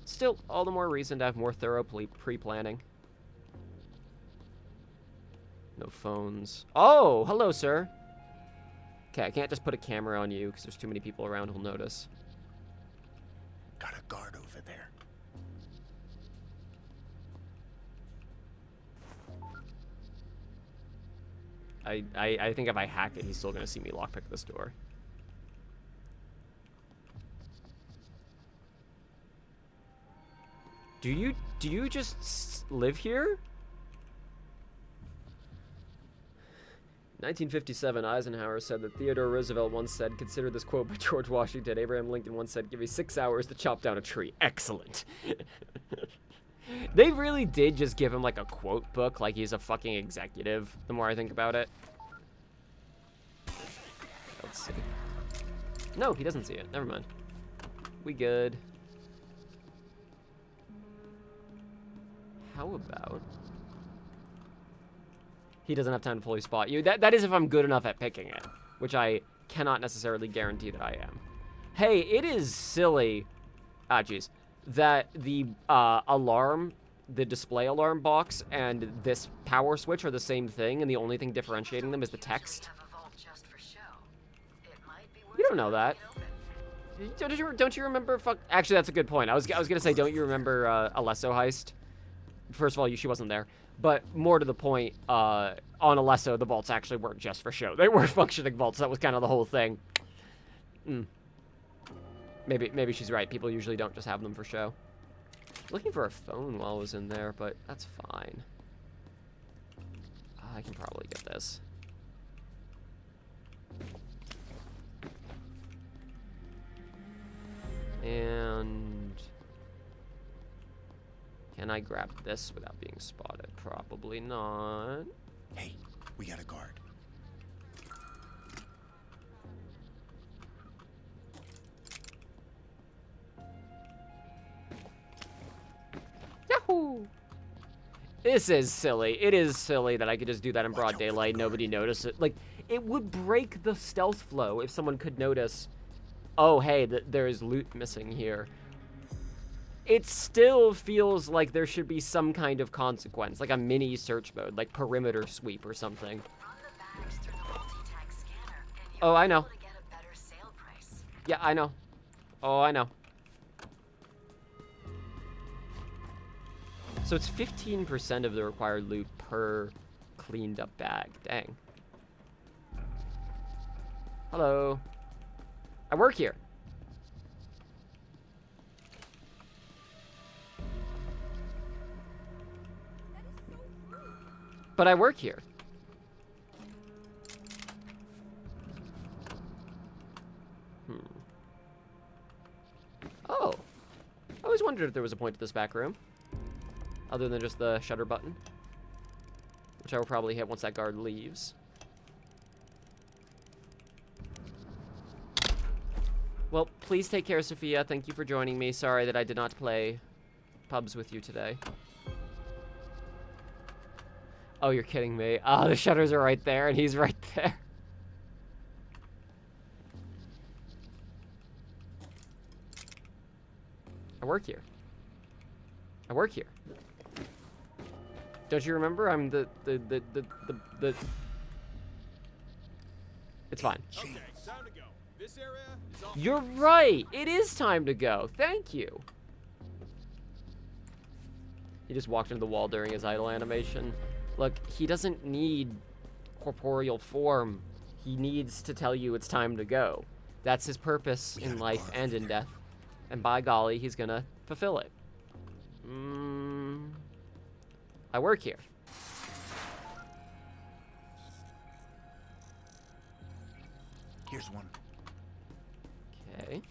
Still, all the more reason to have more thorough pre-planning. No phones. Oh, hello, sir. Okay, I can't just put a camera on you because there's too many people around who'll notice. Got a guard over there. I think if I hack it, he's still gonna see me lockpick this door. Do you just live here? 1957, Eisenhower said that Theodore Roosevelt once said, consider this quote by George Washington. Abraham Lincoln once said, give me 6 hours to chop down a tree. Excellent. They really did just give him like a quote book, like he's a fucking executive, the more I think about it. Let's see. No, he doesn't see it. Never mind. We good. How about... He doesn't have time to fully spot you. That is if I'm good enough at picking it, which I cannot necessarily guarantee that I am. Hey, it is silly, that the alarm, the display alarm box, and this power switch are the same thing, and the only thing differentiating them is the text. You don't know that. Don't you remember? Actually, that's a good point. I was gonna say, don't you remember Alesso heist? First of all, she wasn't there. But more to the point, on Alesso, the vaults actually weren't just for show. They were functioning vaults. That was kind of the whole thing. Maybe she's right. People usually don't just have them for show. Looking for a phone while I was in there, but that's fine. I can probably get this. And... can I grab this without being spotted? Probably not. Hey, we got a guard. Yahoo! This is silly. It is silly that I could just do that in broad daylight, nobody notice it. Like, it would break the stealth flow if someone could notice, oh, hey, there is loot missing here. It still feels like there should be some kind of consequence, like a mini search mode, like perimeter sweep or something. Oh, I know. Yeah, I know. Oh, I know. So it's 15% of the required loot per cleaned up bag. Dang. Hello. I work here. But I work here. Oh. I always wondered if there was a point to this back room. Other than just the shutter button. Which I will probably hit once that guard leaves. Well, please take care, Sophia. Thank you for joining me. Sorry that I did not play pubs with you today. Oh, you're kidding me. Oh, the shutters are right there, and he's right there. I work here. I work here. Don't you remember? I'm the... It's fine. Okay, time to go. This area is off. You're right. It is time to go. Thank you. He just walked into the wall during his idle animation. Look, he doesn't need corporeal form. He needs to tell you it's time to go. That's his purpose in life and in death. And by golly, he's gonna fulfill it. I work here. Here's one. Okay.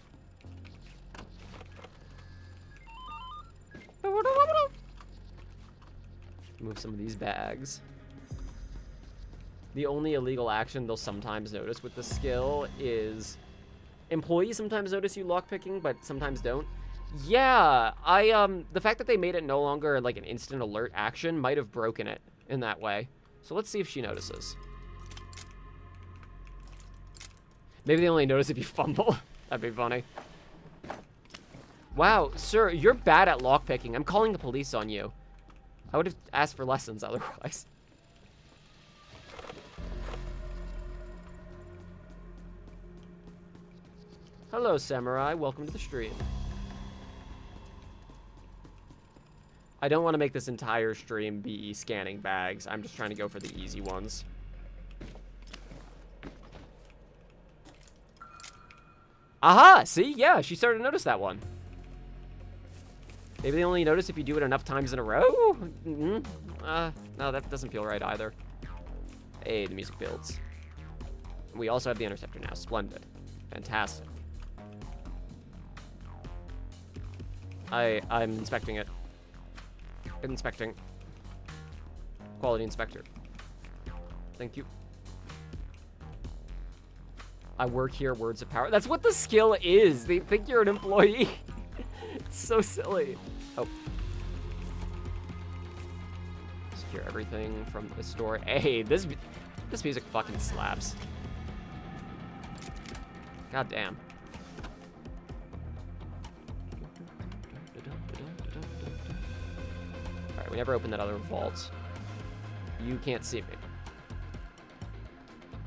Move some of these bags. The only illegal action they'll sometimes notice with the skill is employees sometimes notice you lockpicking, but sometimes don't. Yeah, the fact that they made it no longer like an instant alert action might have broken it in that way. So let's see if she notices. Maybe they only notice if you fumble. That'd be funny. Wow, sir, you're bad at lockpicking. I'm calling the police on you. I would have asked for lessons otherwise. Hello, Samurai. Welcome to the stream. I don't want to make this entire stream be scanning bags. I'm just trying to go for the easy ones. Aha! See? Yeah, she started to notice that one. Maybe they only notice if you do it enough times in a row? No, that doesn't feel right either. Hey, the music builds. We also have the interceptor now. Splendid. Fantastic. I'm inspecting it. Inspecting. Quality inspector. Thank you. I work here, words of power. That's what the skill is. They think you're an employee. It's so silly. Oh. Secure everything from the store. Hey, this music fucking slaps. God damn. Alright, we never opened that other vault. You can't see me.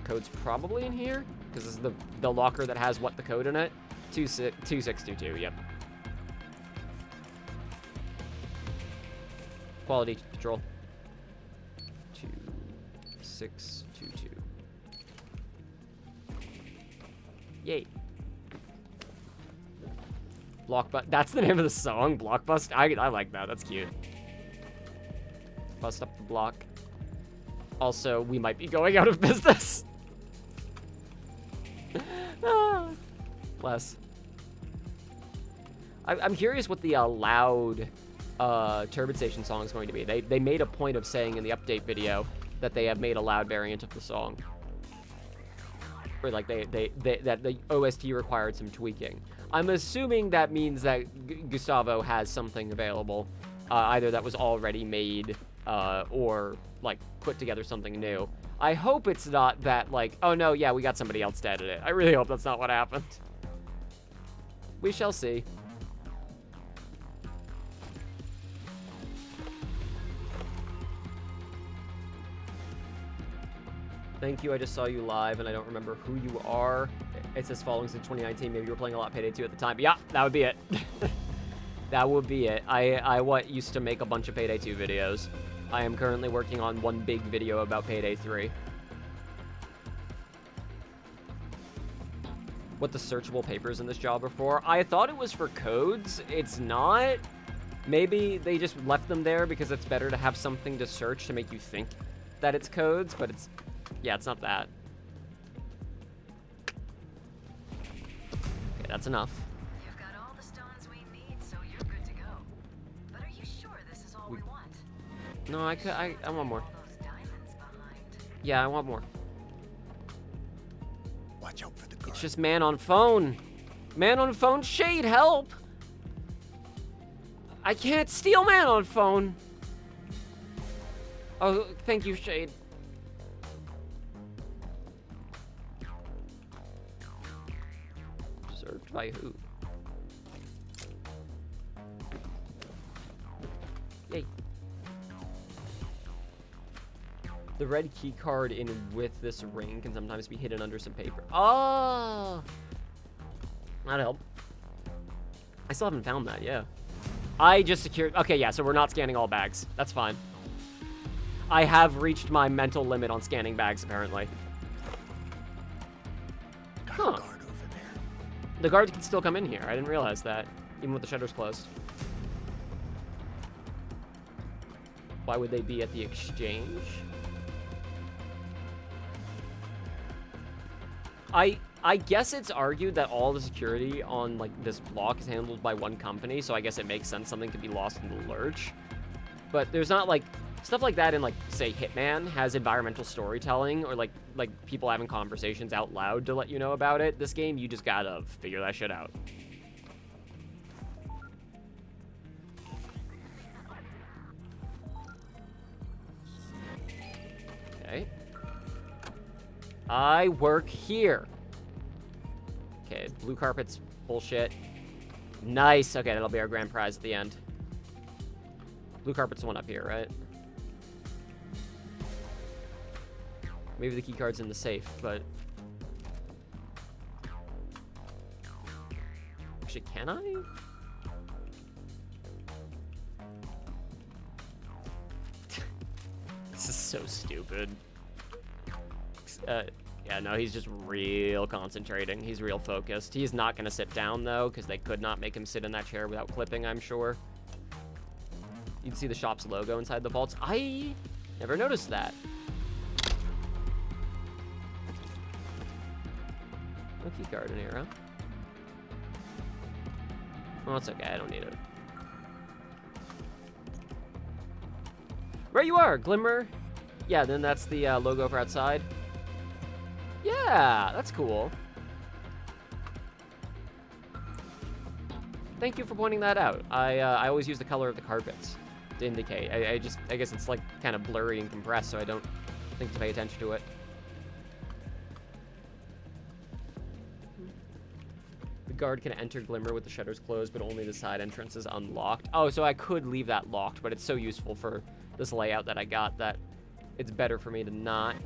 Code's probably in here, because this is the locker that has what the code in it? 2622, yep. Quality control. 2622. Yay. Blockbust. That's the name of the song, Blockbust. I like that. That's cute. Bust up the block. Also, we might be going out of business. Bless. I'm curious what the loud Turbid Station song is going to be. They made a point of saying in the update video that they have made a loud variant of the song. Or like that the OST required some tweaking. I'm assuming that means that Gustavo has something available, either that was already made or like put together something new. I hope it's not that like, oh no, yeah, we got somebody else to edit it. I really hope that's not what happened. We shall see. Thank you, I just saw you live and I don't remember who you are. It says following since 2019. Maybe you were playing a lot Payday 2 at the time. Yeah, that would be it. That would be it. I used to make a bunch of Payday 2 videos. I am currently working on one big video about Payday 3. What the searchable papers in this job are for? I thought it was for codes. It's not. Maybe they just left them there because it's better to have something to search to make you think that it's codes, but it's, yeah, it's not that. Okay, that's enough. You've got all the stones we need, so you're good to go. But are you sure this is all we want? No, I want more. All those diamonds behind. Yeah, I want more. Watch out for the guard. It's just man on phone. Man on phone, Shade, help! I can't steal man on phone. Oh, thank you, Shade. Served by who? Yay. The red key card in with this ring can sometimes be hidden under some paper. Oh! That'd help. I still haven't found that, yeah. I just secured... Okay, yeah, so we're not scanning all bags. That's fine. I have reached my mental limit on scanning bags, apparently. Got a guard over there. The guards can still come in here. I didn't realize that, even with the shutters closed. Why would they be at the exchange? I guess it's argued that all the security on like this block is handled by one company, so I guess it makes sense something could be lost in the lurch. But there's not like Stuff like that in, like, say, Hitman has environmental storytelling, or, like people having conversations out loud to let you know about it. This game, you just gotta figure that shit out. Okay. I work here. Okay, blue carpet's bullshit. Nice. Okay, that'll be our grand prize at the end. Blue carpet's the one up here, right? Maybe the key card's in the safe, but... Actually, can I? This is so stupid. Yeah, no, he's just real concentrating. He's real focused. He's not going to sit down, though, because they could not make him sit in that chair without clipping, I'm sure. You can see the shop's logo inside the vaults. I never noticed that. No key card in here, huh? Well, it's okay. I don't need it. Right you are, Glimmer. Yeah, then that's the logo for outside. Yeah, that's cool. Thank you for pointing that out. I always use the color of the carpets to indicate. I guess it's like kind of blurry and compressed, so I don't think to pay attention to it. The guard can enter Glimmer with the shutters closed, but only the side entrance is unlocked. Oh, so I could leave that locked, but it's so useful for this layout that I got that it's better for me to not.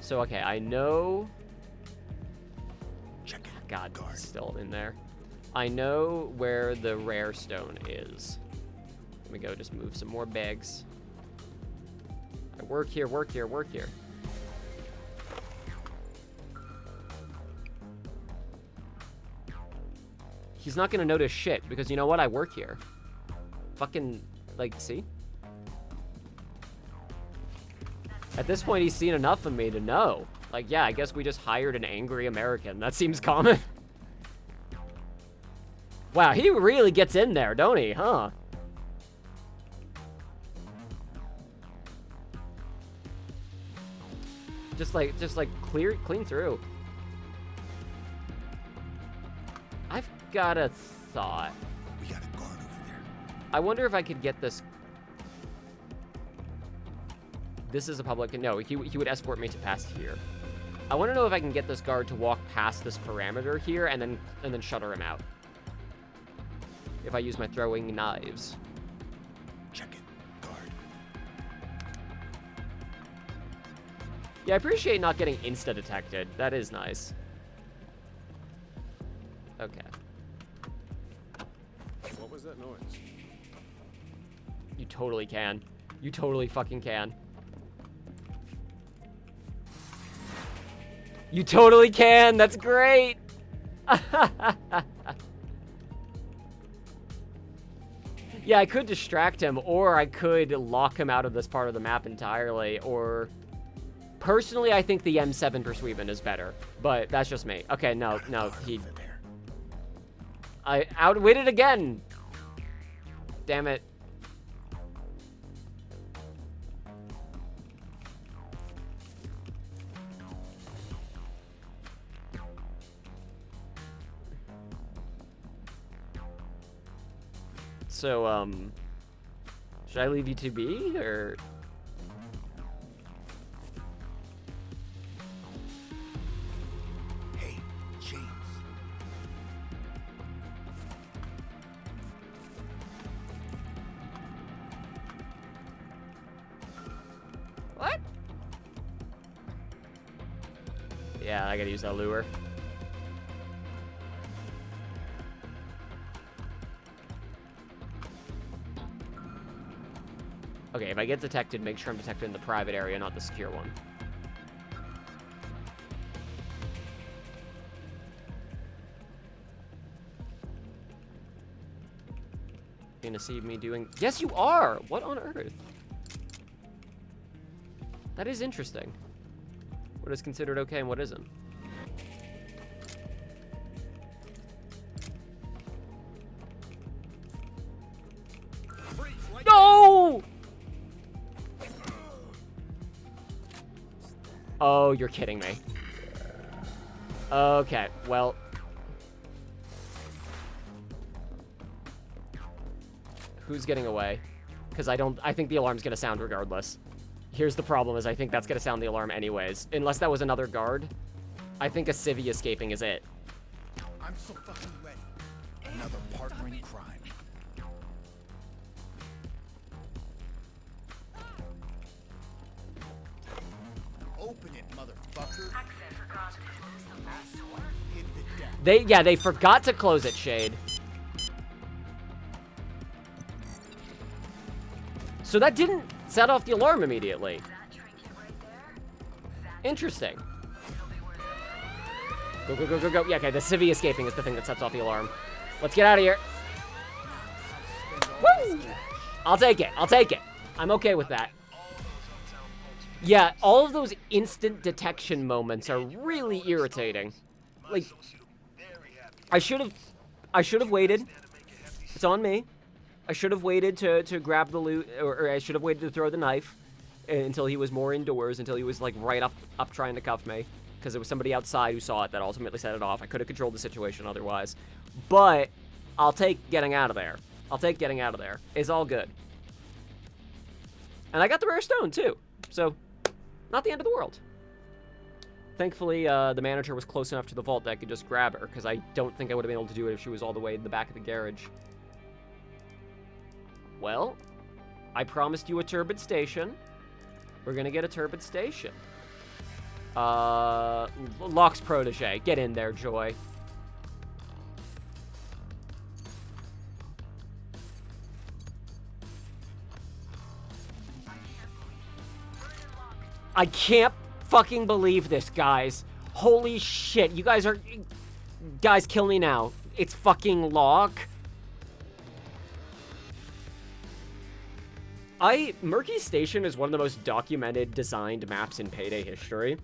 So, okay, I know... Check it. God, Guard. it's still in there. I know where the rare stone is. Let me go just move some more bags. I work here, work here, work here. He's not gonna notice shit, because you know what? I work here. Fucking, like, see? At this point, he's seen enough of me to know. Like, yeah, I guess we just hired an angry American. That seems common. Wow, he really gets in there, don't he, huh? Just like clean through. I've got a thought. We got a guard over there. I wonder if I could get this. This is a public. No, he would escort me to past here. I want to know if I can get this guard to walk past this parameter here and then shutter him out. If I use my throwing knives. Check it, guard. Yeah, I appreciate not getting insta-detected. That is nice. Okay. What was that noise? You totally can. You totally fucking can. You totally can! That's great! Yeah, I could distract him, or I could lock him out of this part of the map entirely, or... Personally, I think the M7 Persuasion is better, but that's just me. Okay, no, he... I outwitted again! Damn it. So, should I leave you to be, or? Hey, James. What? Yeah, I gotta use that lure. Okay, if I get detected, make sure I'm detected in the private area, not the secure one. You gonna see me doing... Yes, you are! What on earth? That is interesting. What is considered okay and what isn't. Freeze, right No! Oh, you're kidding me. Okay, well. Who's getting away? Because I think the alarm's gonna sound regardless. Here's the problem, is I think that's gonna sound the alarm anyways. Unless that was another guard. I think a civvy escaping is it. I'm so fucking ready. Another partner in crime. Open it, motherfucker. Hit the deck. They forgot to close it, Shade. So that didn't set off the alarm immediately. Interesting. Go, go, go, go, go. Yeah, okay, the civvy escaping is the thing that sets off the alarm. Let's get out of here. Woo! I'll take it. I'll take it. I'm okay with that. Yeah, all of those instant detection moments are really irritating. Like, I should have waited. It's on me. I should have waited to grab the loot, or I should have waited to throw the knife until he was more indoors, until he was like right up trying to cuff me, because there was somebody outside who saw it that ultimately set it off. I could have controlled the situation otherwise, but I'll take getting out of there. I'll take getting out of there. It's all good. And I got the rare stone too, so not the end of the world. Thankfully, the manager was close enough to the vault that I could just grab her, because I don't think I would have been able to do it if she was all the way in the back of the garage. Well, I promised you a turbid station. We're gonna get a turbid station. Locke's protege. Get in there, Joy. I can't fucking believe this, guys. Holy shit. You guys are... Guys, kill me now. It's fucking Locke. Murky Station is one of the most documented, designed maps in Payday history,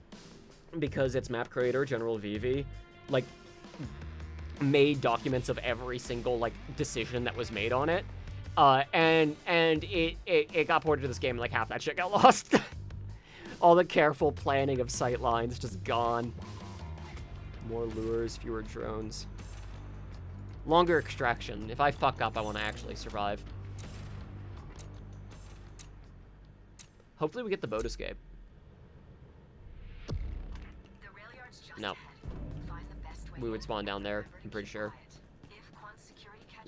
because its map creator, General Vivi, like, made documents of every single, like, decision that was made on it, and it got ported to this game, and, like, half that shit got lost. All the careful planning of sight lines just gone. More lures, fewer drones. Longer extraction. If I fuck up, I want to actually survive. Hopefully we get the boat escape. No. We would spawn down there, I'm pretty sure.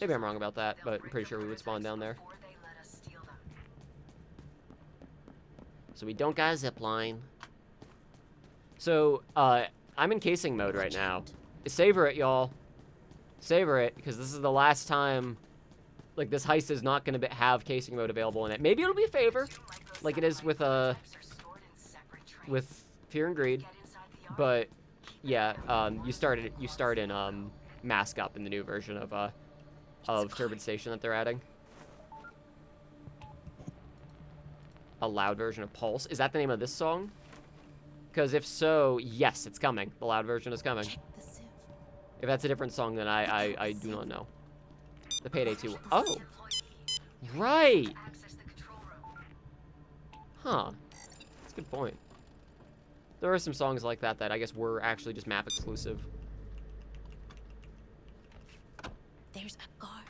Maybe I'm wrong about that, but I'm pretty sure we would spawn down there. So we don't got a zip line. So, I'm in casing mode right now. Savor it, y'all. Savor it, because this is the last time, like, this heist is not going to have casing mode available in it. Maybe it'll be a favor, like it is with Fear and Greed. But, yeah, you start in, Mask Up in the new version of Turbid Station that they're adding. A loud version of Pulse. Is that the name of this song? Because if so, yes, it's coming. The loud version is coming. If that's a different song, then I do not know. The Payday 2. Oh. Right. Huh. That's a good point. There are some songs like that that I guess were actually just map exclusive. There's a guard.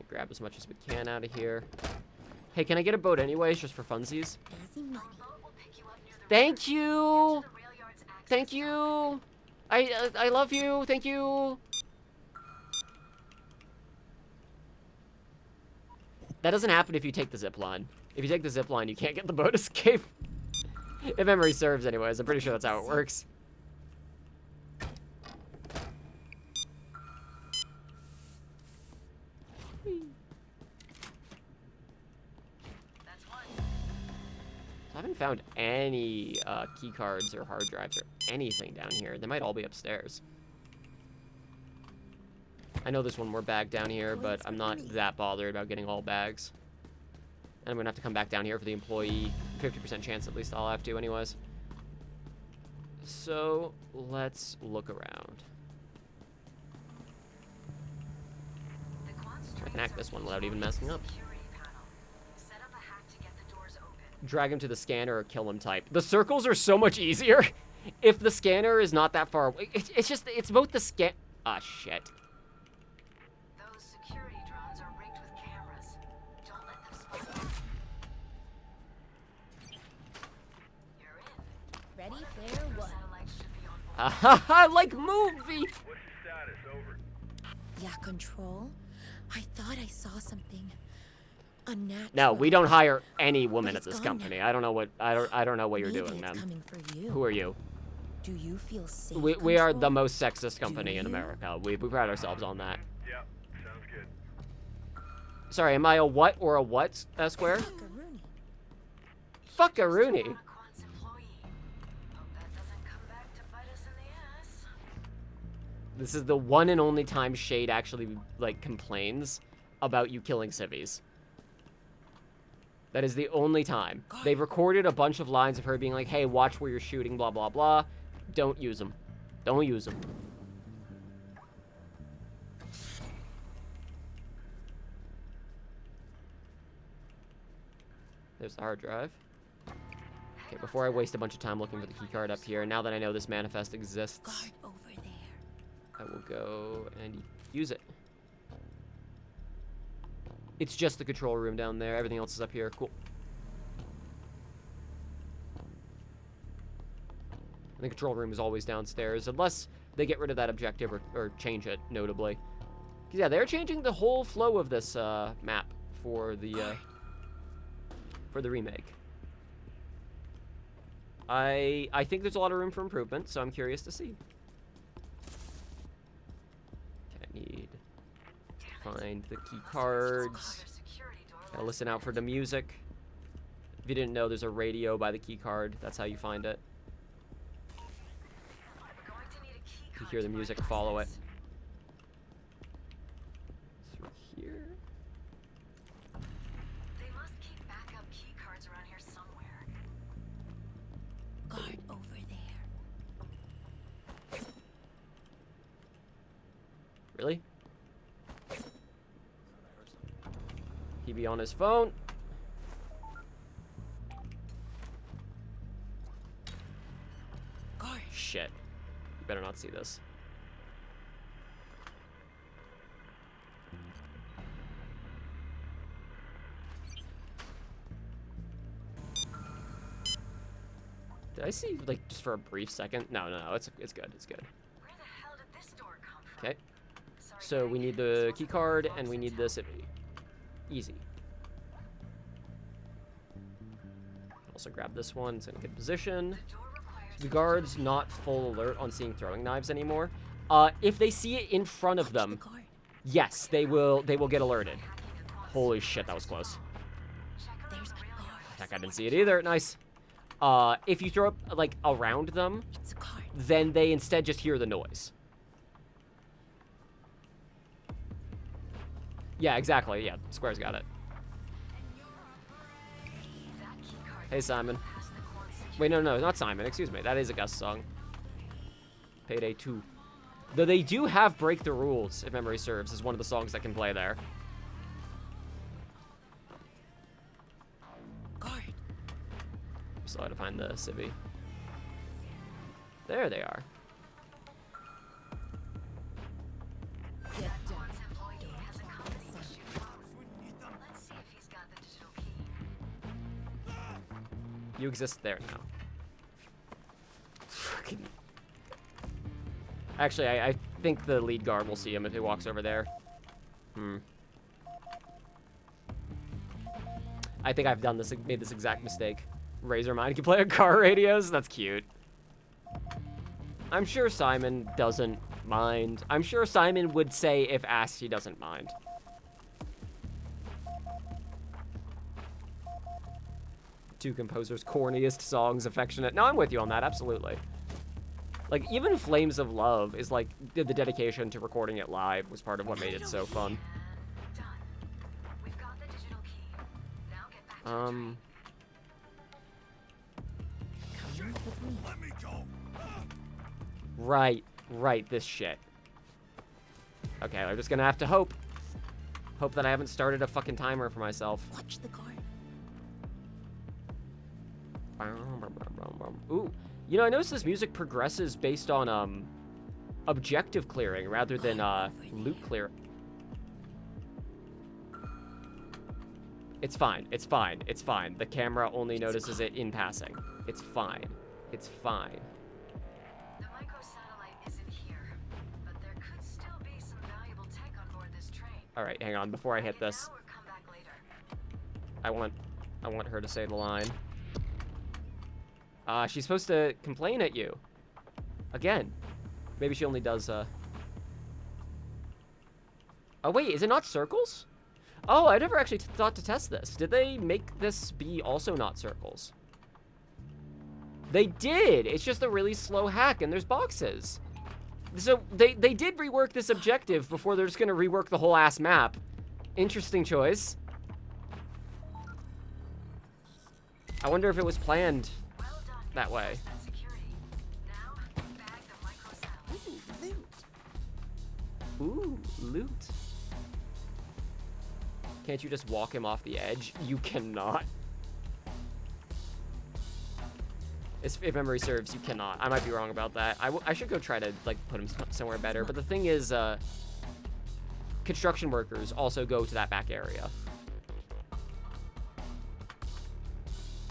Grab as much as we can out of here. Hey, can I get a boat anyways, just for funsies? Easy money. Thank you! Thank you! I love you! Thank you! That doesn't happen if you take the zip line. If you take the zip line, you can't get the boat escape. If memory serves anyways, I'm pretty sure that's how it works. I haven't found any key cards or hard drives or anything down here. They might all be upstairs. I know there's one more bag down here, but I'm not that bothered about getting all bags. And I'm gonna have to come back down here for the employee. 50% chance at least I'll have to anyways. So let's look around. I can hack this one without even messing up. drag him to the scanner or kill him type. The circles are so much easier if the scanner is not that far away. It's just, it's both the scan. Ah, shit. Those security drones are rigged with cameras. Don't let them spot you. You're in. Ready, player one. Satellites should be on board. Haha, like movie. What's the status? Over. Yeah, Control. I thought I saw something unnatural. No, we don't hire any woman But at it's this gone company. now. I don't know what you're Maybe doing, it's man. coming for you. Who are you? Do you feel safe? We are the Control? most sexist company in you? America. We pride ourselves on that. Yeah, sounds good. Sorry, am I a what or a what, Square? Macaroni. Fuckaroony. Quant's employee. Hope that doesn't come back to bite us in the ass. This is the one and only time Shade actually, like, complains about you killing civvies. That is the only time. They've recorded a bunch of lines of her being like, hey, watch where you're shooting, blah, blah, blah. Don't use them. Don't use them. There's the hard drive. Okay, before I waste a bunch of time looking for the keycard up here, now that I know this manifest exists, Guard over there. I will go and use it. It's just the control room down there. Everything else is up here. Cool. And the control room is always downstairs, unless they get rid of that objective or change it, notably. 'Cause yeah, they're changing the whole flow of this map for the remake. I think there's a lot of room for improvement, so I'm curious to see. Okay, I need to find the key cards. Gotta listen out for the music. If you didn't know, there's a radio by the key card. That's how you find it. If you hear the music, follow it. Through here. They must keep backup key cards around here somewhere. Guard over there. Really? He be on his phone. Guard. Shit. You better not see this. Did I see, like, just for a brief second? No, it's good, it's good. Where the hell did this door come from? Okay, Sorry, so we need the key card and we need the civvy. Easy. Also grab this one, it's in a good position. The door requires The guard's not full alert on seeing throwing knives anymore. If they see it in front of them, Guard. yes, they will get alerted. Holy shit, that was close. There's a guard. Heck, I didn't see it either. Nice. If you throw up, like, around them, It's a guard. then they instead just hear the noise. Yeah, exactly. Yeah, Square's got it. Hey, Simon. Wait, no, not Simon. Excuse me. That is a Gus song. Payday 2. Though they do have Break the Rules, if memory serves, as one of the songs that can play there. Guard. Still had to find the civvy. There they are. Get down. Quant's employee has a company issue. Let's see if he's got the digital key. You exist there now. Fucking. Actually, I think the lead guard will see him if he walks over there. I think I've made this exact mistake. Razormine can play on car radios? That's cute. I'm sure Simon doesn't mind. I'm sure Simon would say if asked he doesn't mind. Two composers' corniest songs, affectionate. No, I'm with you on that, absolutely. Like, even Flames of Love is like, the dedication to recording it live was part of what made it so fun. Done. We've got the digital key. Now get back to the train. Come with me. Let me go. Right, this shit. Okay, I'm just gonna have to hope that I haven't started a fucking timer for myself. Watch the guard. Ooh, you know, I noticed this music progresses based on objective clearing rather than loot clear. It's fine. It's fine. It's fine. The camera only notices it in passing. It's fine. It's fine. The microsatellite isn't here, but there could still be some valuable tech on board this train. All right, hang on. Before I hit Now this, or come back later. I want her to say the line. She's supposed to complain at you. Again. Maybe she only does, Oh, wait, is it not circles? Oh, I never actually thought to test this. Did they make this be also not circles? They did! It's just a really slow hack, and there's boxes. So, they did rework this objective before they're just gonna rework the whole ass map. Interesting choice. I wonder if it was planned Well done. that way. That security. Now, bag the microsatellite. Ooh, loot. Can't you just walk him off the edge? You cannot. If memory serves, you cannot. I might be wrong about that. I should go try to, like, put him somewhere better. But the thing is, construction workers also go to that back area.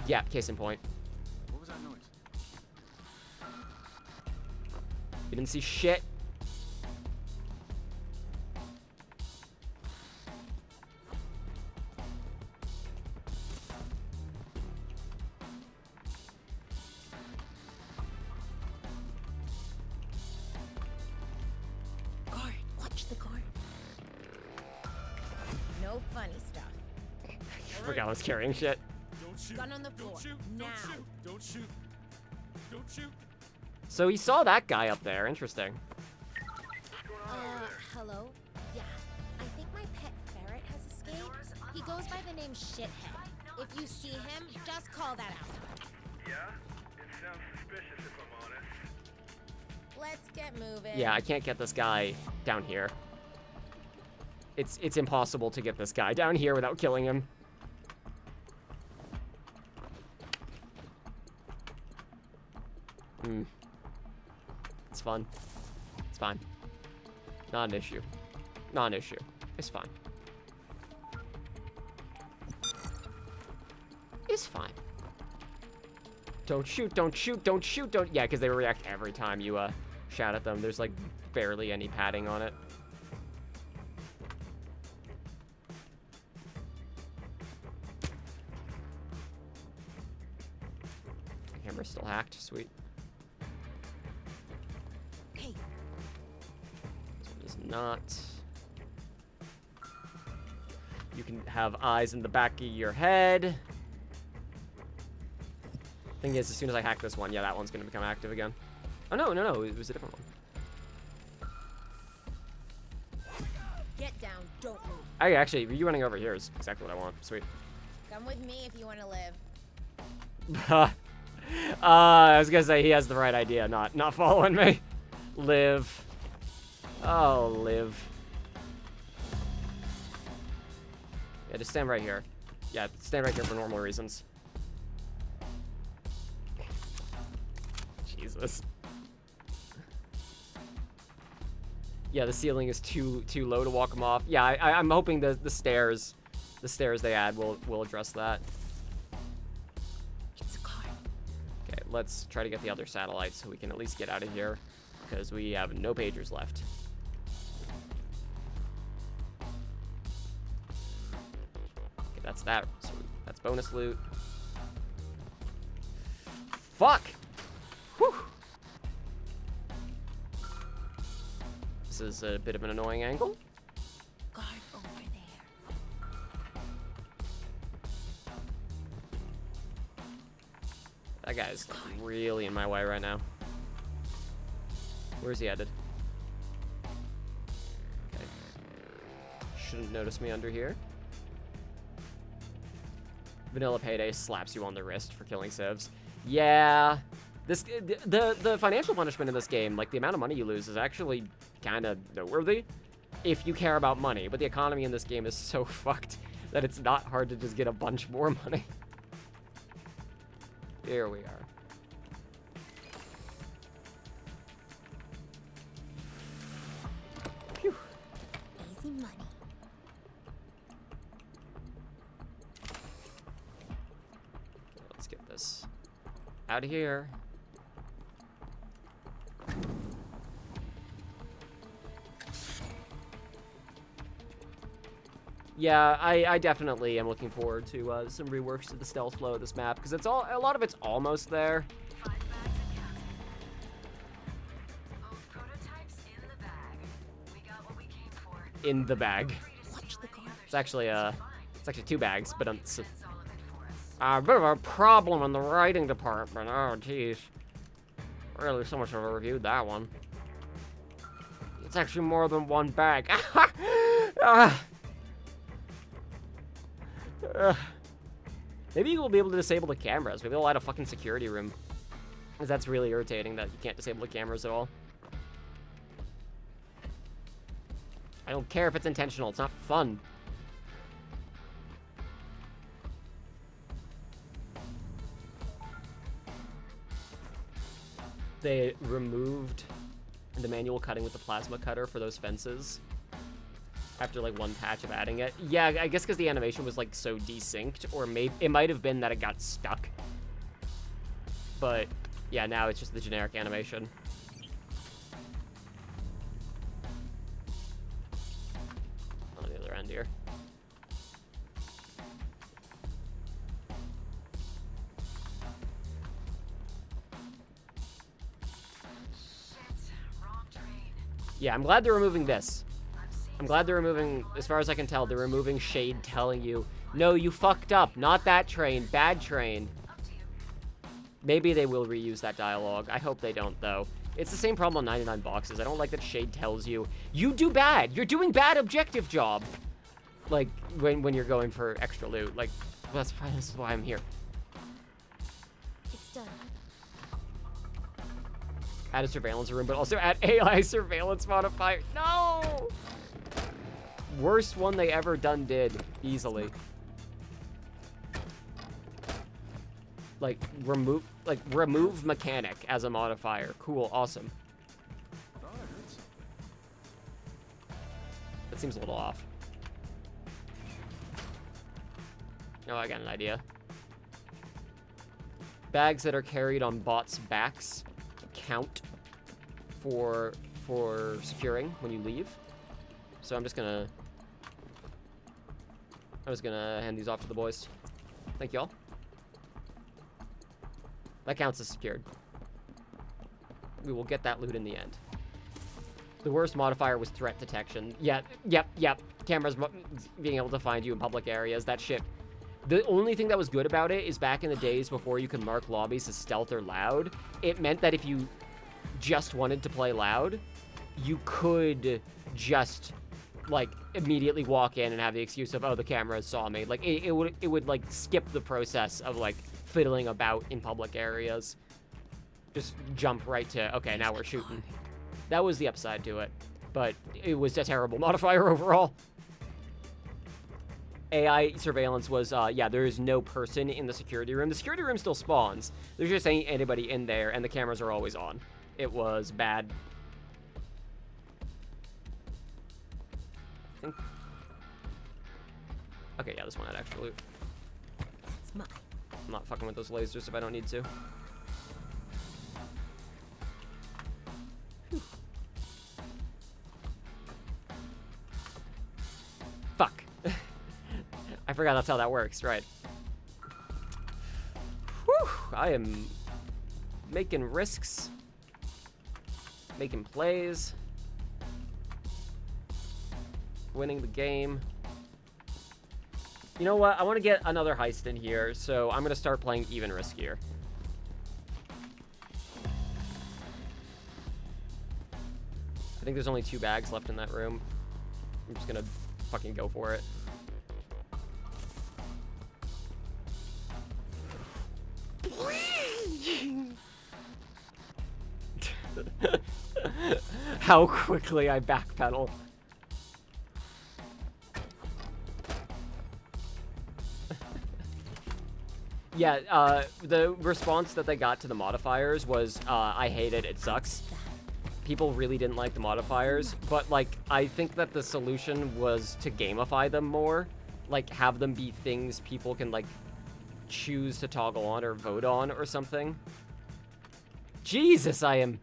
Yeah, case in point. What was that noise? You didn't see shit. Guard, watch the guard. No funny stuff. I forgot I was carrying shit. Don't shoot. Gun on the floor. Don't shoot. Now. Don't shoot. Don't shoot. Don't shoot. So he saw that guy up there. Interesting. Hello? Yeah, I think my pet ferret has escaped. He goes by the name Shithead. If you see him, just call that out. Yeah? It sounds suspicious if I'm honest. Let's get moving. Yeah, I can't get this guy down here. It's impossible to get this guy down here without killing him. It's fun. It's fine. Not an issue. Not an issue. It's fine. It's fine. Don't shoot, don't shoot, don't shoot, don't... Yeah, because they react every time you, shout at them. There's, like, barely any padding on it. The camera's still hacked. Sweet. Hey, This one is not. You can have eyes in the back of your head. Thing is, as soon as I hack this one, yeah, that one's gonna become active again. Oh, no, it was a different one. get down, don't move. Hey, actually, you running over here is exactly what I want. Sweet. Come with me if you want to live. I was gonna say he has the right idea, not following me. Live. Oh, live. Yeah, just stand right here. Yeah, stand right here for normal reasons. Jesus. Yeah, the ceiling is too low to walk him off. Yeah, I'm hoping the stairs they add will address that. It's a car. Okay, let's try to get the other satellites so we can at least get out of here, because we have no pagers left. Okay, that's that. So that's bonus loot. Fuck! Whew! This is a bit of an annoying angle. Guard over there. That guy's really in my way right now. Where's he headed? Okay. Shouldn't notice me under here. Vanilla Payday slaps you on the wrist for killing civs. Yeah. The financial punishment in this game, like the amount of money you lose, is actually kind of noteworthy if you care about money. But the economy in this game is so fucked that it's not hard to just get a bunch more money. Here we are. Phew. Easy money. Let's get this out of here. Yeah, I definitely am looking forward to some reworks to the stealth flow of this map, because a lot of it's almost there. 5 bags and counting. Both prototypes in the bag. We got what we came for. In the bag. Watch the car. It's actually 2 bags, but it's That's all of it for us. a bit of a problem in the writing department. Oh, jeez. Really, so much of a reviewed that one. It's actually more than 1 bag. Maybe you will be able to disable the cameras. Maybe they'll add a fucking security room. Because that's really irritating that you can't disable the cameras at all. I don't care if it's intentional. It's not fun. They removed the manual cutting with the plasma cutter for those fences after like 1 patch of adding it. Yeah, I guess because the animation was like so desynced, or it might have been that it got stuck. But yeah, now it's just the generic animation. On the other end here. Shit, wrong train. Yeah, I'm glad they're removing this. I'm seeing I'm glad they're removing, as far as I can tell, they're removing Shade telling you, no, you fucked up, not that train, bad train. up to you. Maybe they will reuse that dialogue. I hope they don't, though. It's the same problem on 99 boxes. I don't like that Shade tells you, you do bad, you're doing bad objective job. Like, when you're going for extra loot. Like, that's why I'm here. It's done. Add a surveillance room, but also add AI surveillance modifier. No! Worst one they ever did, easily. Like remove mechanic as a modifier. Cool, awesome. Thought I heard something. That seems a little off. No, I got an idea. Bags that are carried on bots' backs count for securing when you leave. So I'm just gonna hand these off to the boys. Thank y'all. That counts as secured. We will get that loot in the end. The worst modifier was threat detection. Yeah, yep. Cameras being able to find you in public areas. That shit. The only thing that was good about it is back in the days before you could mark lobbies as stealth or loud, it meant that if you just wanted to play loud, you could just like immediately walk in and have the excuse of, oh, the cameras saw me. Like it would like skip the process of like fiddling about in public areas. Just jump right to, okay, now we're shooting. That was the upside to it, but it was a terrible modifier overall. AI surveillance was, yeah, there is no person in the security room. The security room still spawns. There's just ain't anybody in there, and the cameras are always on. It was bad. I think... Okay, yeah, this one had extra loot. That's mine. I'm not fucking with those lasers if I don't need to. Whew. Fuck. I forgot that's how that works, right. Whew, I am making risks, making plays, winning the game. You know what? I want to get another heist in here, so I'm going to start playing even riskier. I think there's only 2 bags left in that room. I'm just going to fucking go for it. How quickly I backpedal. Yeah, the response that they got to the modifiers was, I hate it, it sucks. People really didn't like the modifiers, but, like, I think that the solution was to gamify them more. Like, have them be things people can, like, choose to toggle on or vote on or something. Jesus, I am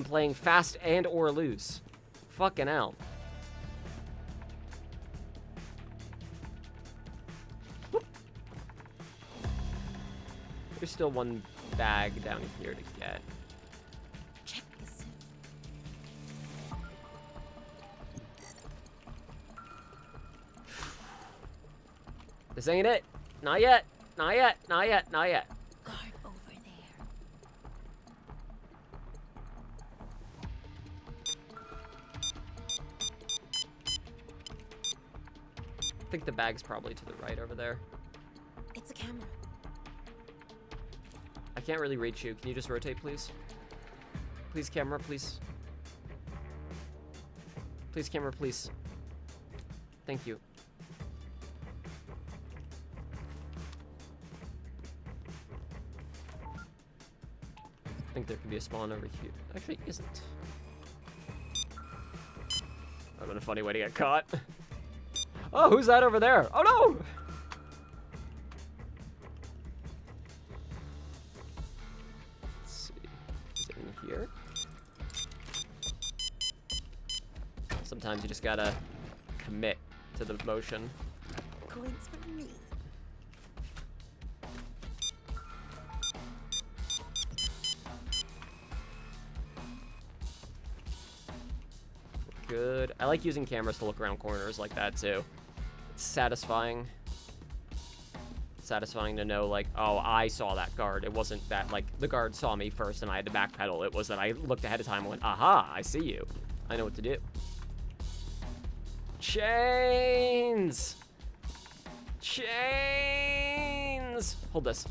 playing fast and or loose. Fucking hell. There's still one bag down here to get. Check this. This ain't it. Not yet. Not yet. Not yet. Not yet. Guard over there. I think the bag's probably to the right over there. It's a camera. I can't really reach you. Can you just rotate, please? Please, camera, please. Please, camera, please. Thank you. I think there could be a spawn over here. Actually, isn't. That would have been a funny way to get caught. Oh, who's that over there? Oh, no! Let's see. Is it in here? Sometimes you just gotta commit to the motion. Coins for me. Good. I like using cameras to look around corners like that too. It's satisfying. Satisfying to know, like, oh, I saw that guard. It wasn't that, like, the guard saw me first and I had to backpedal. It was that I looked ahead of time and went, aha, I see you. I know what to do. Chains! Chains! Hold this.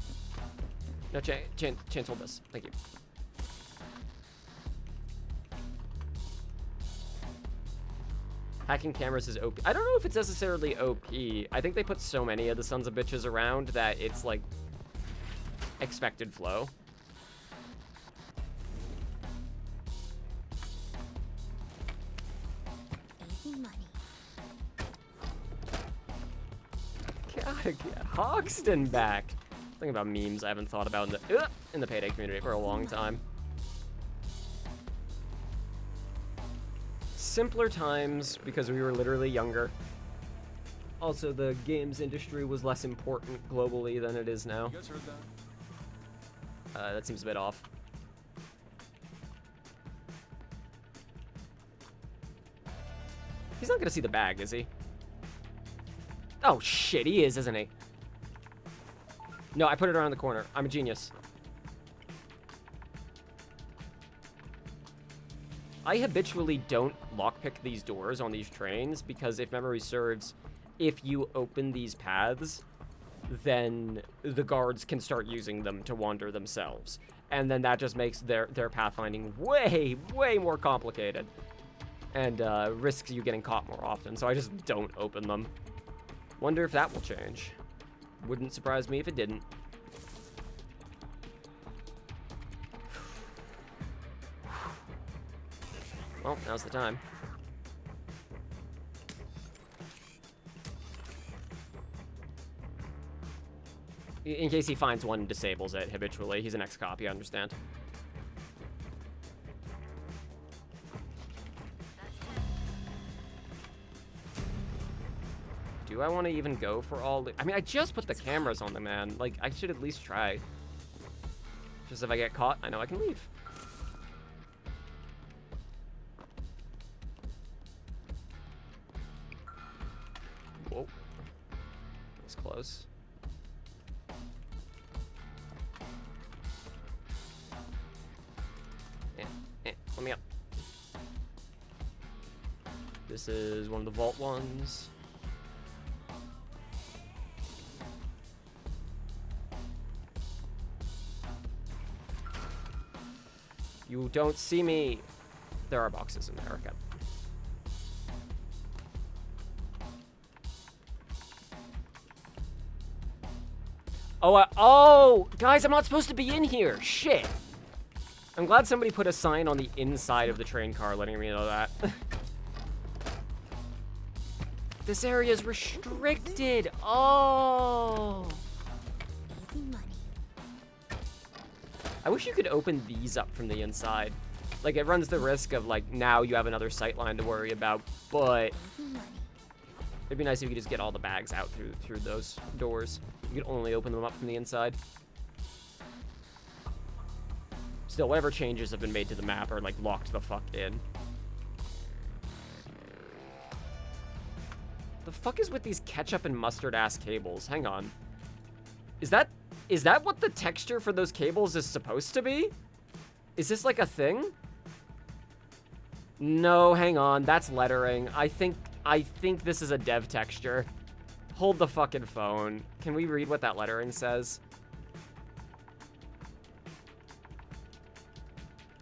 No, chains, hold this. Thank you. Hacking cameras is OP. I don't know if it's necessarily OP. I think they put so many of the sons of bitches around that it's like expected flow. Easy money. Gotta get Hoxton back. Think about memes I haven't thought about in the Payday community for a long time. Simpler times because we were literally younger. Also, the games industry was less important globally than it is now. You guys heard that? That seems a bit off. He's not gonna see the bag, is he? Oh shit, he is, isn't he? No, I put it around the corner. I'm a genius. I habitually don't lockpick these doors on these trains because if memory serves, if you open these paths, then the guards can start using them to wander themselves. And then that just makes their pathfinding way, way more complicated. And risks you getting caught more often, so I just don't open them. Wonder if that will change. Wouldn't surprise me if it didn't. Well, now's the time. In case he finds one and disables it habitually. He's an ex-cop, you understand. Do I want to even go for all the... I mean, I just put the cameras on the man. Like, I should at least try. Just if I get caught, I know I can leave. Whoa. That's close. Let me up. This is one of the vault ones. You don't see me. There are boxes in there, okay. Oh, guys, I'm not supposed to be in here. Shit. I'm glad somebody put a sign on the inside of the train car letting me know that. This area is restricted. Oh. Easy money. I wish you could open these up from the inside. Like, it runs the risk of, like, now you have another sight line to worry about, but Easy money. it'd be nice if you could just get all the bags out through those doors. You could only open them up from the inside. Still, whatever changes have been made to the map are, like, locked the fuck in. The fuck is with these ketchup and mustard ass cables? Hang on. Is that what the texture for those cables is supposed to be? Is this like a thing? No, hang on. That's lettering. I think this is a dev texture. Hold the fucking phone. Can we read what that lettering says? I'm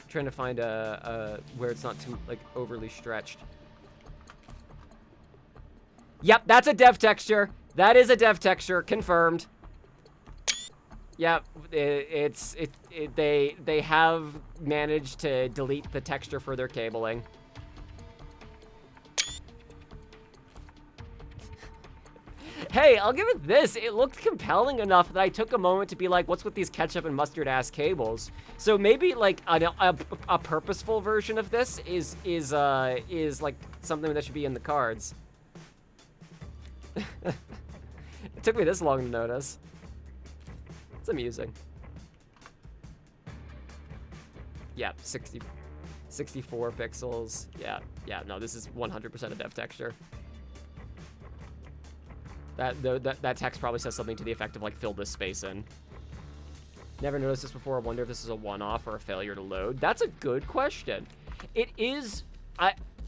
trying to find a where it's not too, like, overly stretched. Yep, that's a dev texture. That is a dev texture. Confirmed. Yep, they have managed to delete the texture for their cabling. Hey, I'll give it this. It looked compelling enough that I took a moment to be like, what's with these ketchup and mustard ass cables? So maybe like a purposeful version of this is like something that should be in the cards. It took me this long to notice. It's amusing. Yeah, 64 pixels. Yeah, no, this is 100% a dev texture. That text probably says something to the effect of, like, fill this space in. Never noticed this before. I wonder if this is a one-off or a failure to load. That's a good question. It is,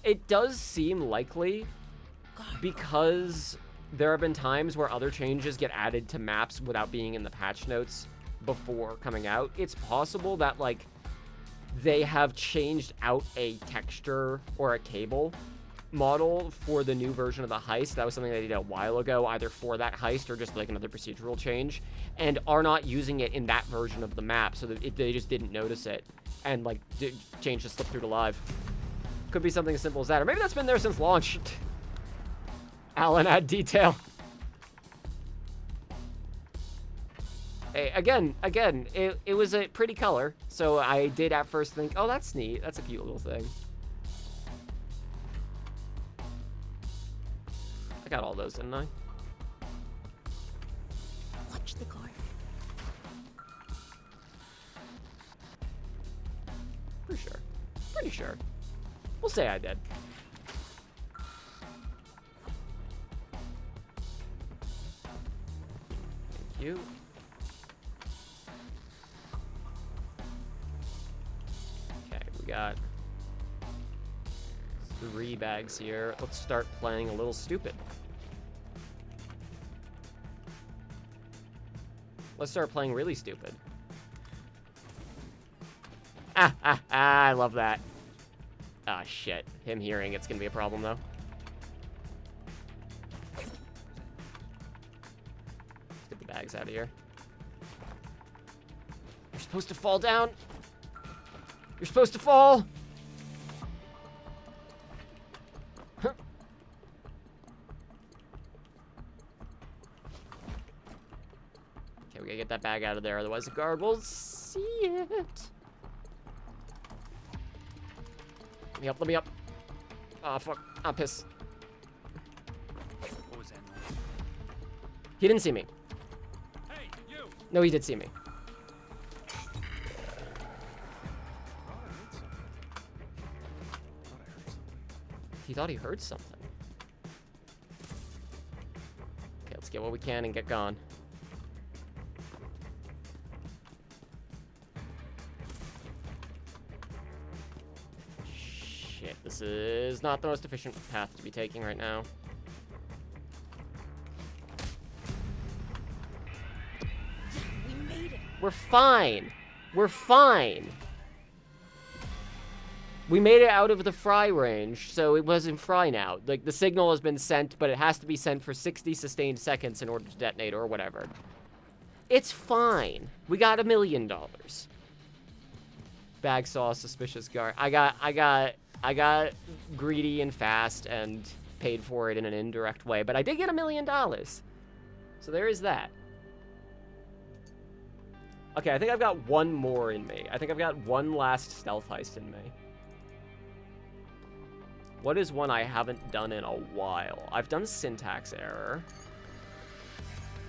it does seem likely because there have been times where other changes get added to maps without being in the patch notes before coming out. It's possible that, like, they have changed out a texture or a cable model for the new version of the heist. That was something they did a while ago, either for that heist or just like another procedural change, and are not using it in that version of the map, so that they just didn't notice it and, like, changed the slip through to live. Could be something as simple as that, or maybe that's been there since launch. Alan, add detail. Hey, again, it was a pretty color, so I did at first think, oh, that's neat. That's a cute little thing. I got all those, didn't I? Watch the car. Pretty sure. We'll say I did. Thank you. Okay, we got 3 bags here. Let's start playing a little stupid. Let's start playing really stupid. I love that. Ah, shit. Him hearing it's gonna be a problem, though. Let's get the bags out of here. You're supposed to fall down. You're supposed to fall. Okay, we gotta get that bag out of there, otherwise the guard will see it. Let me up. Oh, fuck. I'm pissed. What was that noise? He didn't see me. Hey, you! No, he did see me. He thought he heard something. Okay, let's get what we can and get gone. Shit, this is not the most efficient path to be taking right now. We made it. We're fine. We're fine. We made it out of the fry range, so it wasn't fry now. Like, the signal has been sent, but it has to be sent for 60 sustained seconds in order to detonate or whatever. It's fine. We got $1 million. Bag saw suspicious guard. I got greedy and fast and paid for it in an indirect way, but I did get $1 million. So there is that. Okay, I think I've got one more in me. I think I've got one last stealth heist in me. What is one I haven't done in a while? I've done syntax error.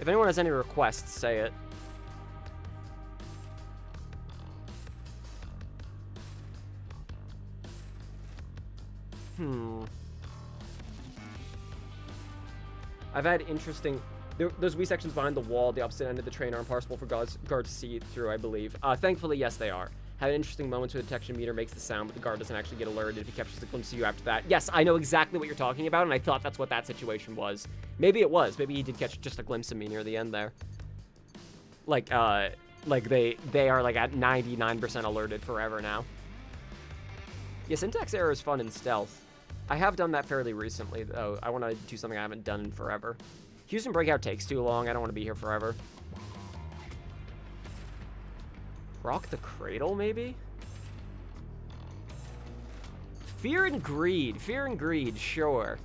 If anyone has any requests, say it. I've had interesting... those wee sections behind the wall, the opposite end of the train, are impossible for guards to see through, I believe. Thankfully, yes, they are. Had interesting moments where the detection meter makes the sound, but the guard doesn't actually get alerted if he captures a glimpse of you after that. Yes, I know exactly what you're talking about, and I thought that's what that situation was. Maybe it was. Maybe he did catch just a glimpse of me near the end there. Like they are, like, at 99% alerted forever now. Yeah, syntax error is fun in stealth. I have done that fairly recently, though. I want to do something I haven't done in forever. Houston Breakout takes too long. I don't want to be here forever. Rock the Cradle, maybe? Fear and Greed. Fear and Greed, sure.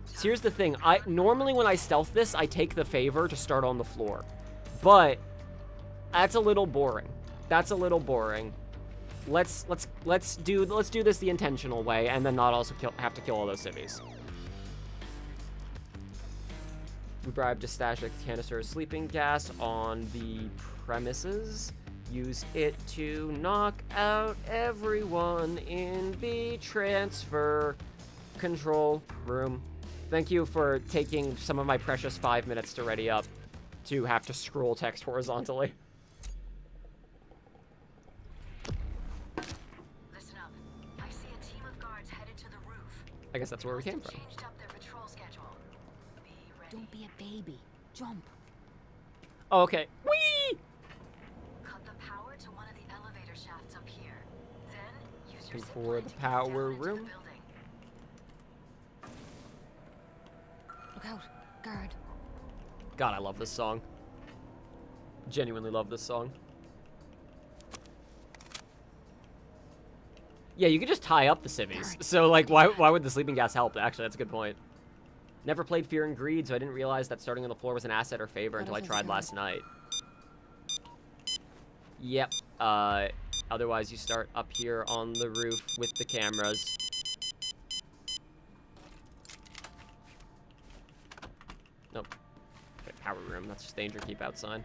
So here's the thing. Normally when I stealth this, I take the favor to start on the floor. But that's a little boring. That's a little boring. Let's do this the intentional way, and then not also have to kill all those civvies. We bribed to stash a canister of sleeping gas on the premises. Use it to knock out everyone in the transfer control room. Thank you for taking some of my precious 5 minutes to ready up to have to scroll text horizontally. Listen up. I see a team of guards headed to the roof. I guess that's where we came from. Changed up their patrol schedule. Be ready. Don't be a baby. Jump. Oh, okay. Whee! Cut the power to one of the elevator shafts up here. Then use your And zip for line the to get power down into the room. building. Look out. Guard. God, I love this song. Genuinely love this song. Yeah, you could just tie up the civvies. So, like, why would the sleeping gas help? Actually, that's a good point. Never played Fear and Greed, so I didn't realize that starting on the floor was an asset or favor until I tried last night. Yep. Otherwise, you start up here on the roof with the cameras. Nope. Okay, power room. That's just danger. Keep outside.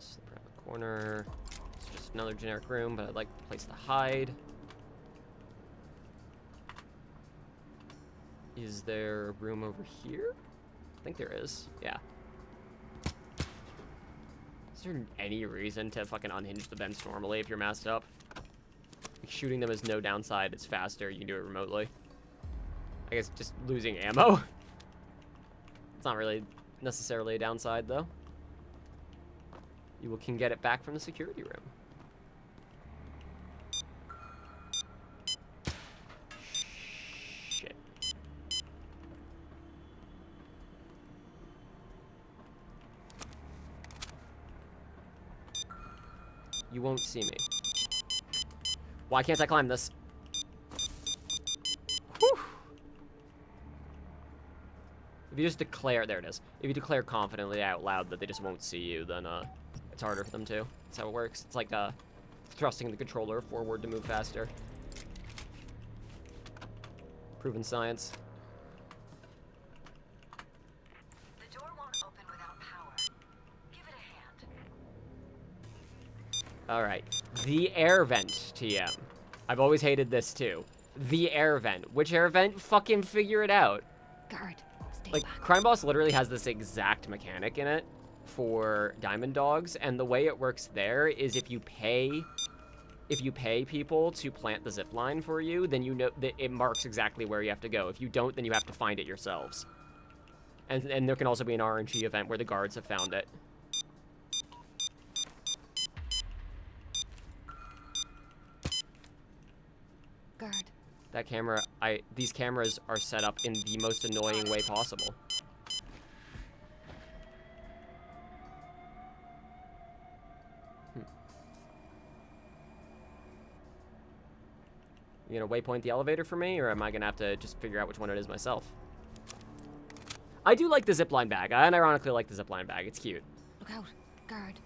Slip around the corner. It's just another generic room, but I'd like a place to hide. Is there room over here? I think there is. Yeah. Is there any reason to fucking unhinge the vents normally if you're masked up? Like, shooting them is no downside. It's faster. You can do it remotely. I guess just losing ammo. It's not really necessarily a downside, though. You can get it back from the security room. Shit. You won't see me. Why can't I climb this? Whew. If you just declare, there it is. If you declare confidently out loud that they just won't see you, then it's harder for them to. That's how it works. It's like thrusting the controller forward to move faster. Proven science. The door won't open without power. Give it a hand. All right, the air vent, TM. I've always hated this too. The air vent. Which air vent? Fucking figure it out. Guard. Stay Like, back. Crime Boss literally has this exact mechanic in it for Diamond Dogs, and the way it works there is if you pay people to plant the zip line for you, then you know that it marks exactly where you have to go. If you don't, then you have to find it yourselves. And there can also be an RNG event where the guards have found it. Guard. That camera, these cameras are set up in the most annoying way possible. You gonna waypoint the elevator for me, or am I gonna have to just figure out which one it is myself? I do like the zipline bag. I unironically like the zipline bag. It's cute. Look out. Guard.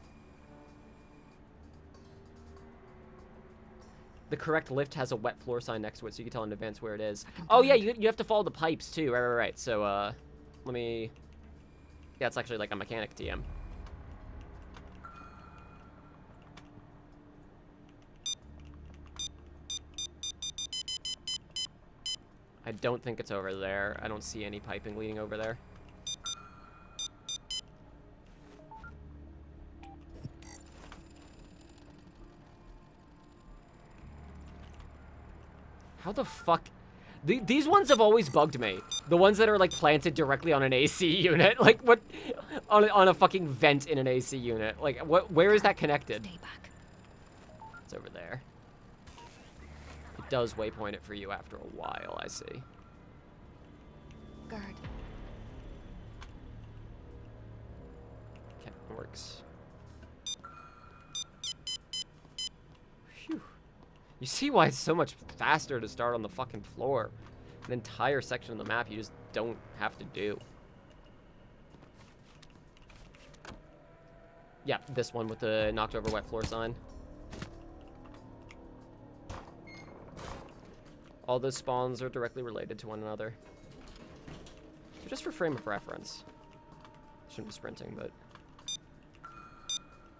The correct lift has a wet floor sign next to it, so you can tell in advance where it is. Oh, yeah, you have to follow the pipes, too. Right. So, let me... Yeah, it's actually like a mechanic TM. I don't think it's over there. I don't see any piping leading over there. How the fuck? These ones have always bugged me. The ones that are like planted directly on an AC unit. Like what? On a fucking vent in an AC unit. Like what? Where is that connected? Stay back. It's over there. It does waypoint it for you after a while, I see. Guard. Okay, works. Phew. You see why it's so much faster to start on the fucking floor. An entire section of the map you just don't have to do. Yeah, this one with the knocked over wet floor sign. All those spawns are directly related to one another. So just for frame of reference. Shouldn't be sprinting, but...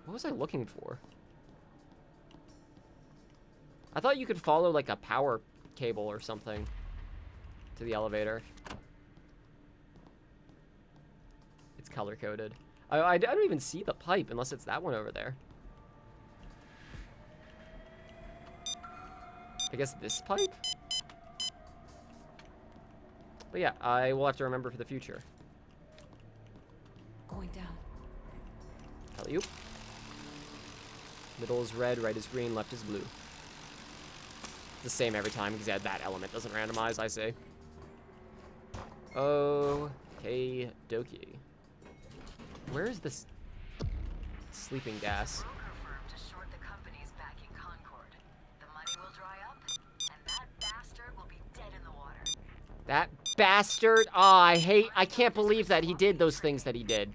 What was I looking for? I thought you could follow like a power cable or something to the elevator. It's color coded. I don't even see the pipe unless it's that one over there. I guess this pipe? But yeah, I will have to remember for the future. Going down. Tell you. Middle is red, right is green, left is blue. It's the same every time because that element doesn't randomize, I say. Okay, dokie. Where is this sleeping gas? Broker firm to short the companies backing Concord. The money will dry up, and that bastard will be dead in the water. That bastard! Oh, I can't believe that he did those things that he did.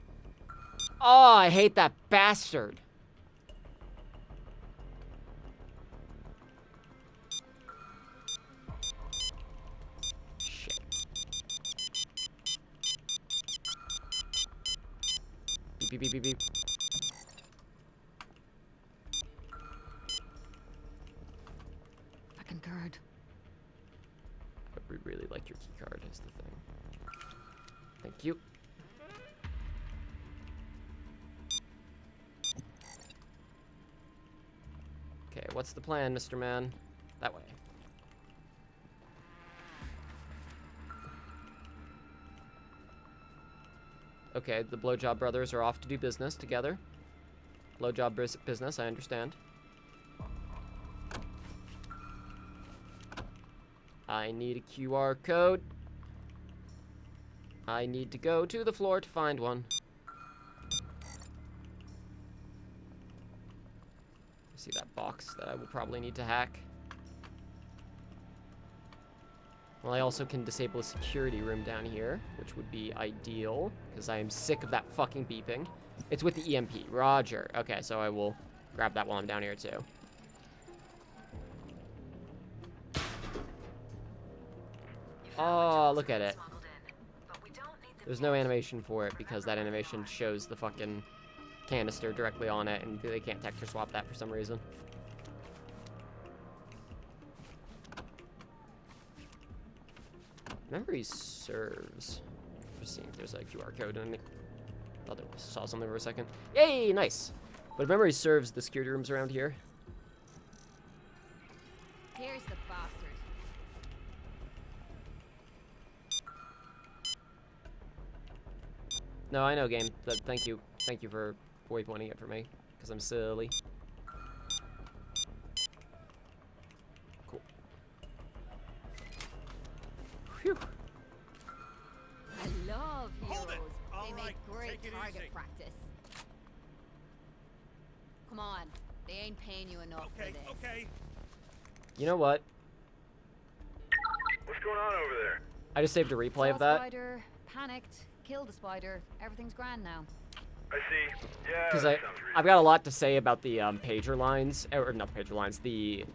Oh, I hate that bastard. Shit. Beep, beep, beep, beep, beep. Fucking guard. I would really like your keycard is the thing. Thank you. Okay, what's the plan, Mr. Man? That way. Okay, the Blowjob brothers are off to do business together. Blowjob business, I understand. I need a QR code. I need to go to the floor to find one. See that box that I will probably need to hack. Well, I also can disable a security room down here, which would be ideal, because I am sick of that fucking beeping. It's with the EMP. Roger. Okay, so I will grab that while I'm down here, too. Oh, look at it. There's no animation for it, because that animation shows the fucking canister directly on it, and they can't texture swap that for some reason. Memory serves. Just seeing if there's a QR code in it. Thought I saw something for a second. Yay, nice. But if memory serves, the security rooms around here. Here's the bastard. No, I know, game. Thank you. Thank you for waypointing it for me, because I'm silly. Cool. Phew. I love Hold it! heroes. All They right, make great take it target easy. practice. Come on, they ain't paying you enough Okay, for this. okay. You know what? What's going on over there? I just saved a replay of Saw that. Spider, panicked, killed the spider. Everything's grand now. I see. Yeah, Because that sounds I've reasonable. got a lot to say about the pager lines, or not the pager lines, the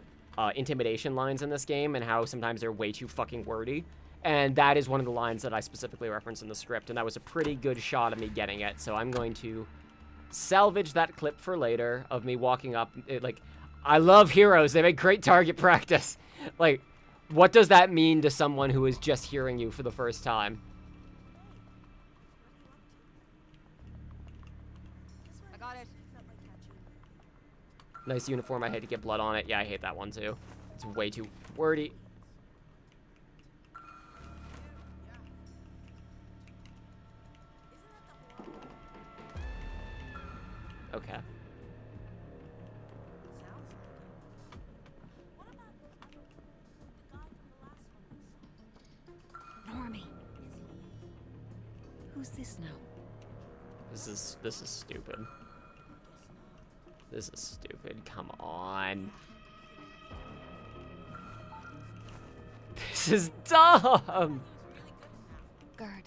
intimidation lines in this game, and how sometimes they're way too fucking wordy. And that is one of the lines that I specifically referenced in the script, and that was a pretty good shot of me getting it. So I'm going to salvage that clip for later of me walking up, like, I love heroes. They make great target practice. Like, what does that mean to someone who is just hearing you for the first time? I got it. Nice uniform. I hate to get blood on it. Yeah, I hate that one too. It's way too wordy. Okay. Normie. Who's this now? This is stupid. This is stupid. Come on. This is dumb. Guard.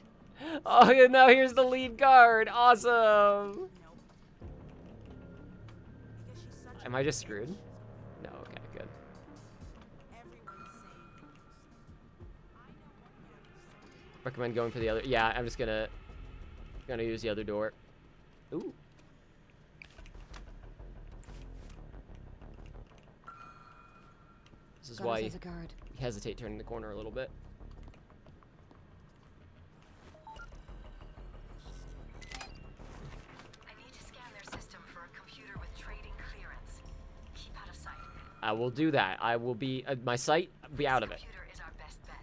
Oh, and now here's the lead guard. Awesome. Am I just screwed? No, okay, good. Recommend going for the other. Yeah, I'm just gonna use the other door. Ooh. This is Got why us you as a guard. hesitate turning the corner a little bit. I need to scan their system for a computer with trading clearance. Keep out of sight. I will do that. I will be my sight. Be out of it. Computer is our best bet.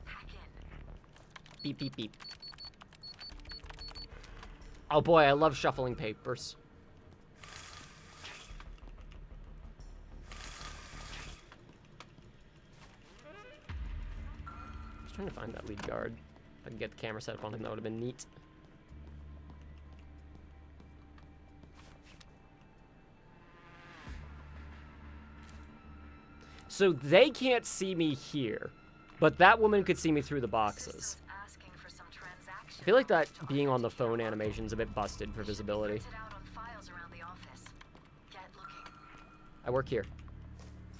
Hack in. Beep beep beep. Oh boy, I love shuffling papers. I was trying to find that lead guard. If I could get the camera set up on him, that would have been neat. So they can't see me here, but that woman could see me through the boxes. System's asking for some transaction I feel like that numbers to being on the authenticate your phone login. animation's a bit busted for visibility. Printed out on files around the office. Get looking. I work here.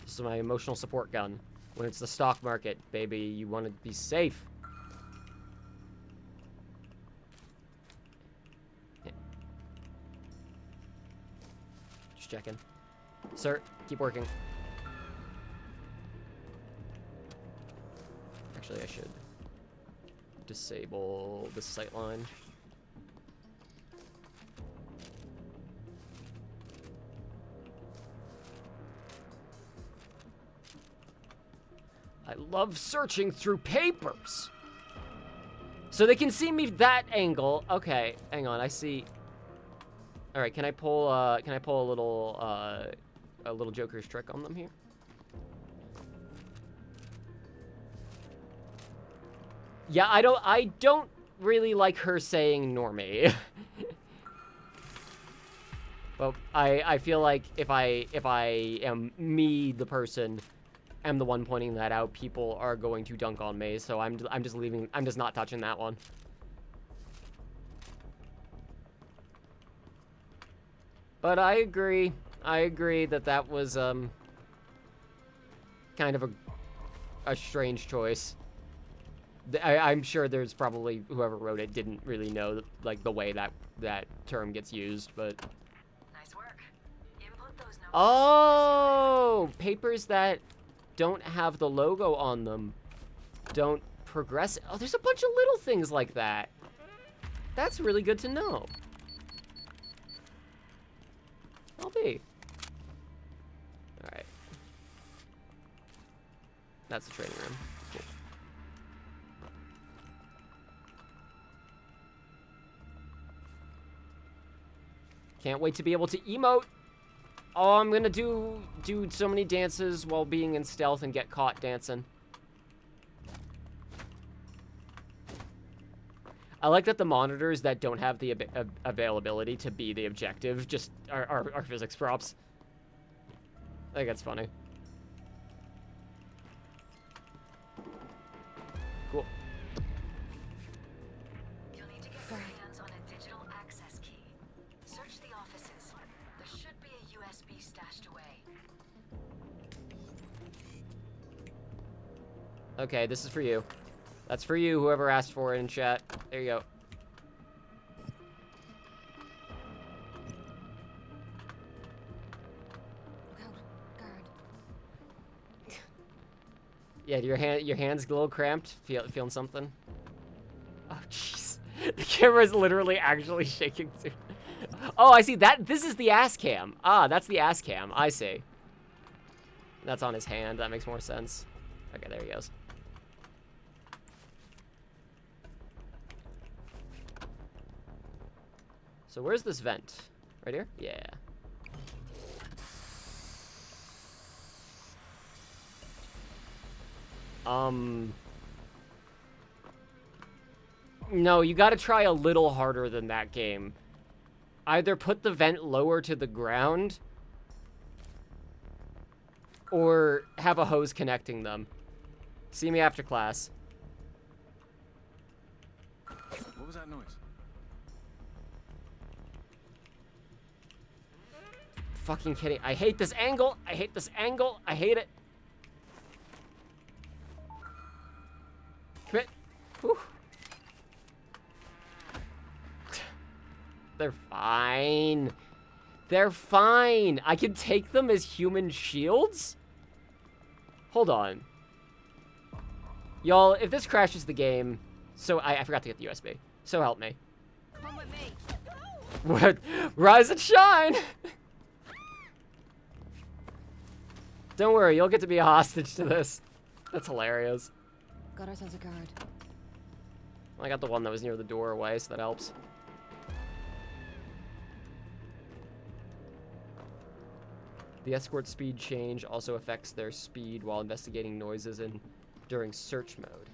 This is my emotional support gun. When it's the stock market, baby, you want to be safe. Yeah. Just checking. Sir, keep working. Actually, I should disable the sight line. I love searching through papers. So they can see me that angle. Okay, hang on. I see. All right, can I pull a little Joker's trick on them here? Yeah, I don't really like her saying normie. But I feel like if I am me, the person, am the one pointing that out, people are going to dunk on me. So I'm just not touching that one. But I agree that was kind of a strange choice. I'm sure there's probably whoever wrote it didn't really know like the way that term gets used, but Nice work. Input those numbers. oh, papers that don't have the logo on them don't progress. Oh, there's a bunch of little things like that. That's really good to know. I'll be. All right. That's the training room. Cool. Can't wait to be able to emote. Oh, I'm gonna do so many dances while being in stealth and get caught dancing. I like that the monitors that don't have the availability to be the objective just are physics props. I think that's funny. Cool. You'll need to get your hands on a digital access key. Search the offices. There should be a USB stashed away. Okay, this is for you. That's for you, whoever asked for it in chat. There you go. Look out, guard. Yeah, your hand's a little cramped. Feeling something? Oh, jeez. The camera is literally actually shaking too. Oh, I see that. This is the ass cam. Ah, that's the ass cam. I see. That's on his hand. That makes more sense. Okay, there he goes. So where's this vent? Right here? Yeah. No, you gotta try a little harder than that game. Either put the vent lower to the ground, or have a hose connecting them. See me after class. What was that noise? Fucking kidding. I hate this angle. I hate this angle. I hate it. Commit. Whew. They're fine. They're fine. I can take them as human shields? Hold on. Y'all, if this crashes the game... So, I forgot to get the USB. So help me. Come with me. What? Rise and shine! Don't worry, you'll get to be a hostage to this. That's hilarious. Got ourselves a guard. I got the one that was near the doorway, so that helps. The escort speed change also affects their speed while investigating noises and during search mode.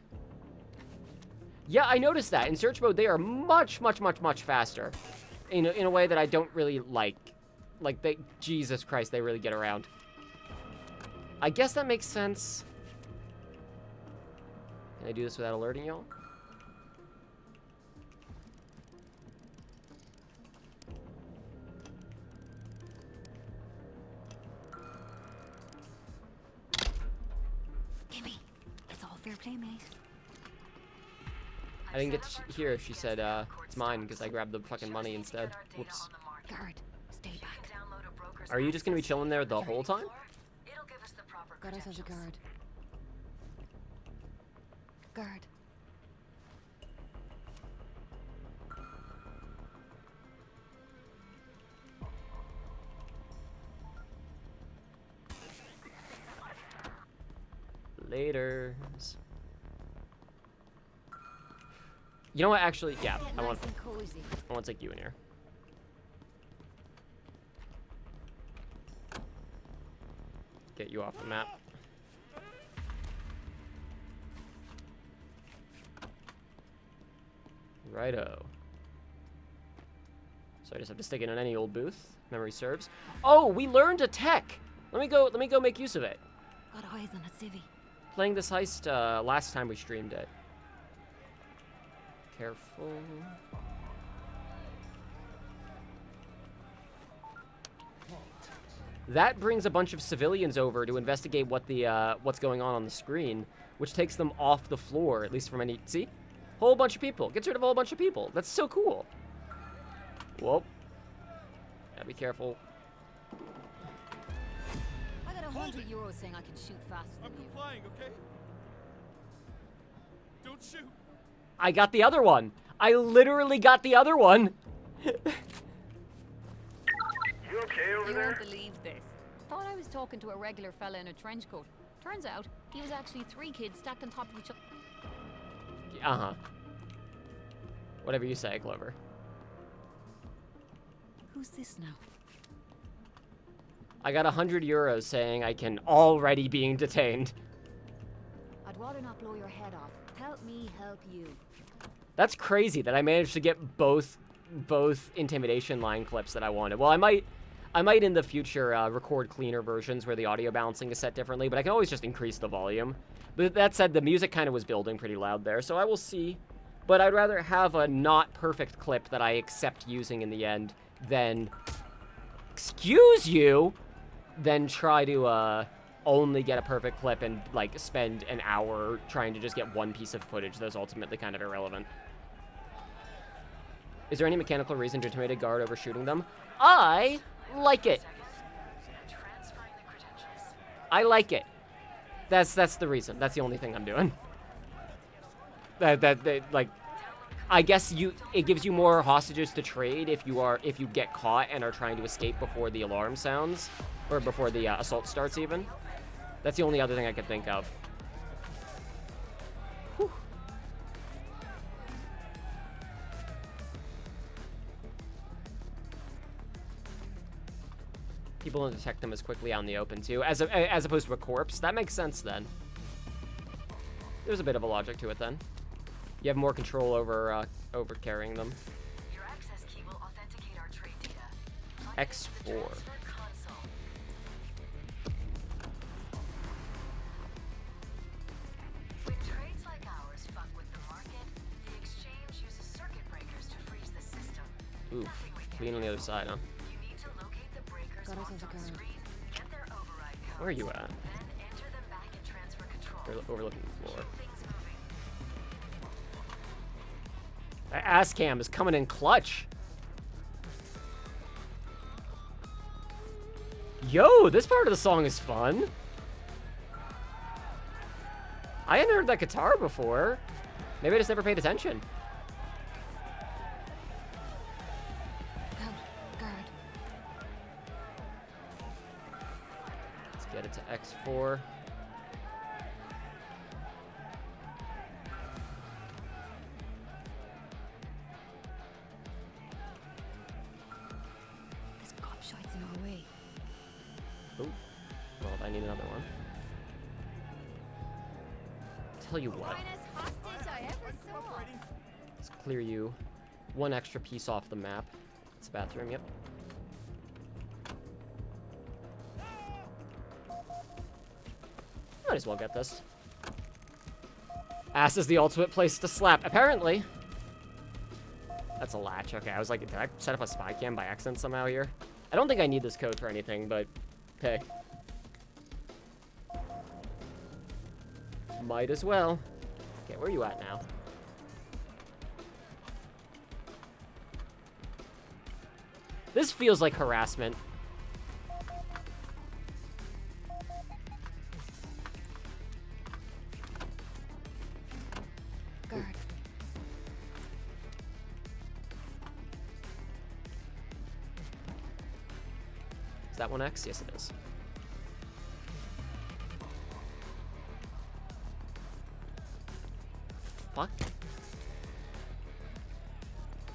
Yeah, I noticed that. In search mode, they are much, much, much, much faster. In a way that I don't really like. Like, they... Jesus Christ, they really get around. I guess that makes sense. Can I do this without alerting y'all? Gimme. It's all fair play, mate. I didn't get to hear if she said, it's mine, because I grabbed the fucking money instead. Whoops. Guard, stay back. Are you just gonna be chilling there the whole time? Got ourselves a guard. Guard. Laters. You know what, actually, yeah, Get I want nice and cozy. to take you in here. Get you off the map. Righto. So I just have to stick it in any old booth. Memory serves. Oh, we learned a tech. Let me go make use of it. Got eyes on a civvy. Playing this heist last time we streamed it. Careful. That brings a bunch of civilians over to investigate what the what's going on the screen, which takes them off the floor, at least from any... See? Whole bunch of people. Gets rid of a whole bunch of people. That's so cool. Whoa. Gotta be careful. I got €100 saying I can shoot faster I'm than you. complying, okay? Don't shoot. I got the other one. I literally got the other one. You okay over You there? won't believe this. Thought I was talking to a regular fella in a trench coat. Turns out, he was actually 3 kids stacked on top of each other. Uh-huh. Whatever you say, Clover. Who's this now? I got €100 saying I can already being detained. I'd rather not blow your head off. Help me help you. That's crazy that I managed to get both intimidation line clips that I wanted. Well, I might in the future record cleaner versions where the audio balancing is set differently, but I can always just increase the volume. But that said, the music kind of was building pretty loud there, so I will see. But I'd rather have a not perfect clip that I accept using in the end than, excuse you, than try to only get a perfect clip and like spend an hour trying to just get one piece of footage that's ultimately kind of irrelevant. Is there any mechanical reason to intimidate a guard over shooting them? I like it. I like it. That's the reason. That's the only thing I'm doing. Like, I guess it gives you more hostages to trade if you get caught and are trying to escape before the alarm sounds or before the assault starts even. That's the only other thing I could think of. Whew. People don't detect them as quickly out in the open too, as opposed to a corpse. That makes sense then. There's a bit of a logic to it then. You have more control over carrying them. Your access key will authenticate our trade data. X4. When trades like ours fuck with the market, the exchange uses circuit breakers to freeze the system. Oof. Clean on the other side, huh? You need to locate the breakers marked on screen, get their override codes, Where are you at? then enter them back and transfer control. Overlooking the floor. Keep things moving. That ass cam is coming in clutch. Yo, this part of the song is fun. I hadn't heard that guitar before. Maybe I just never paid attention. Guard. Let's get it to X4. This gobshite's in our way. Oh, well, I need another one. Tell you what, let's clear you one extra piece off the map. It's a bathroom, yep. Might as well get this. Ass is the ultimate place to slap, apparently. That's a latch. Okay, I was like, did I set up a spy cam by accident somehow here? I don't think I need this code for anything, but hey. Might as well. Okay, where are you at now? This feels like harassment. Guard. Is that one X? Yes, it is. Fuck.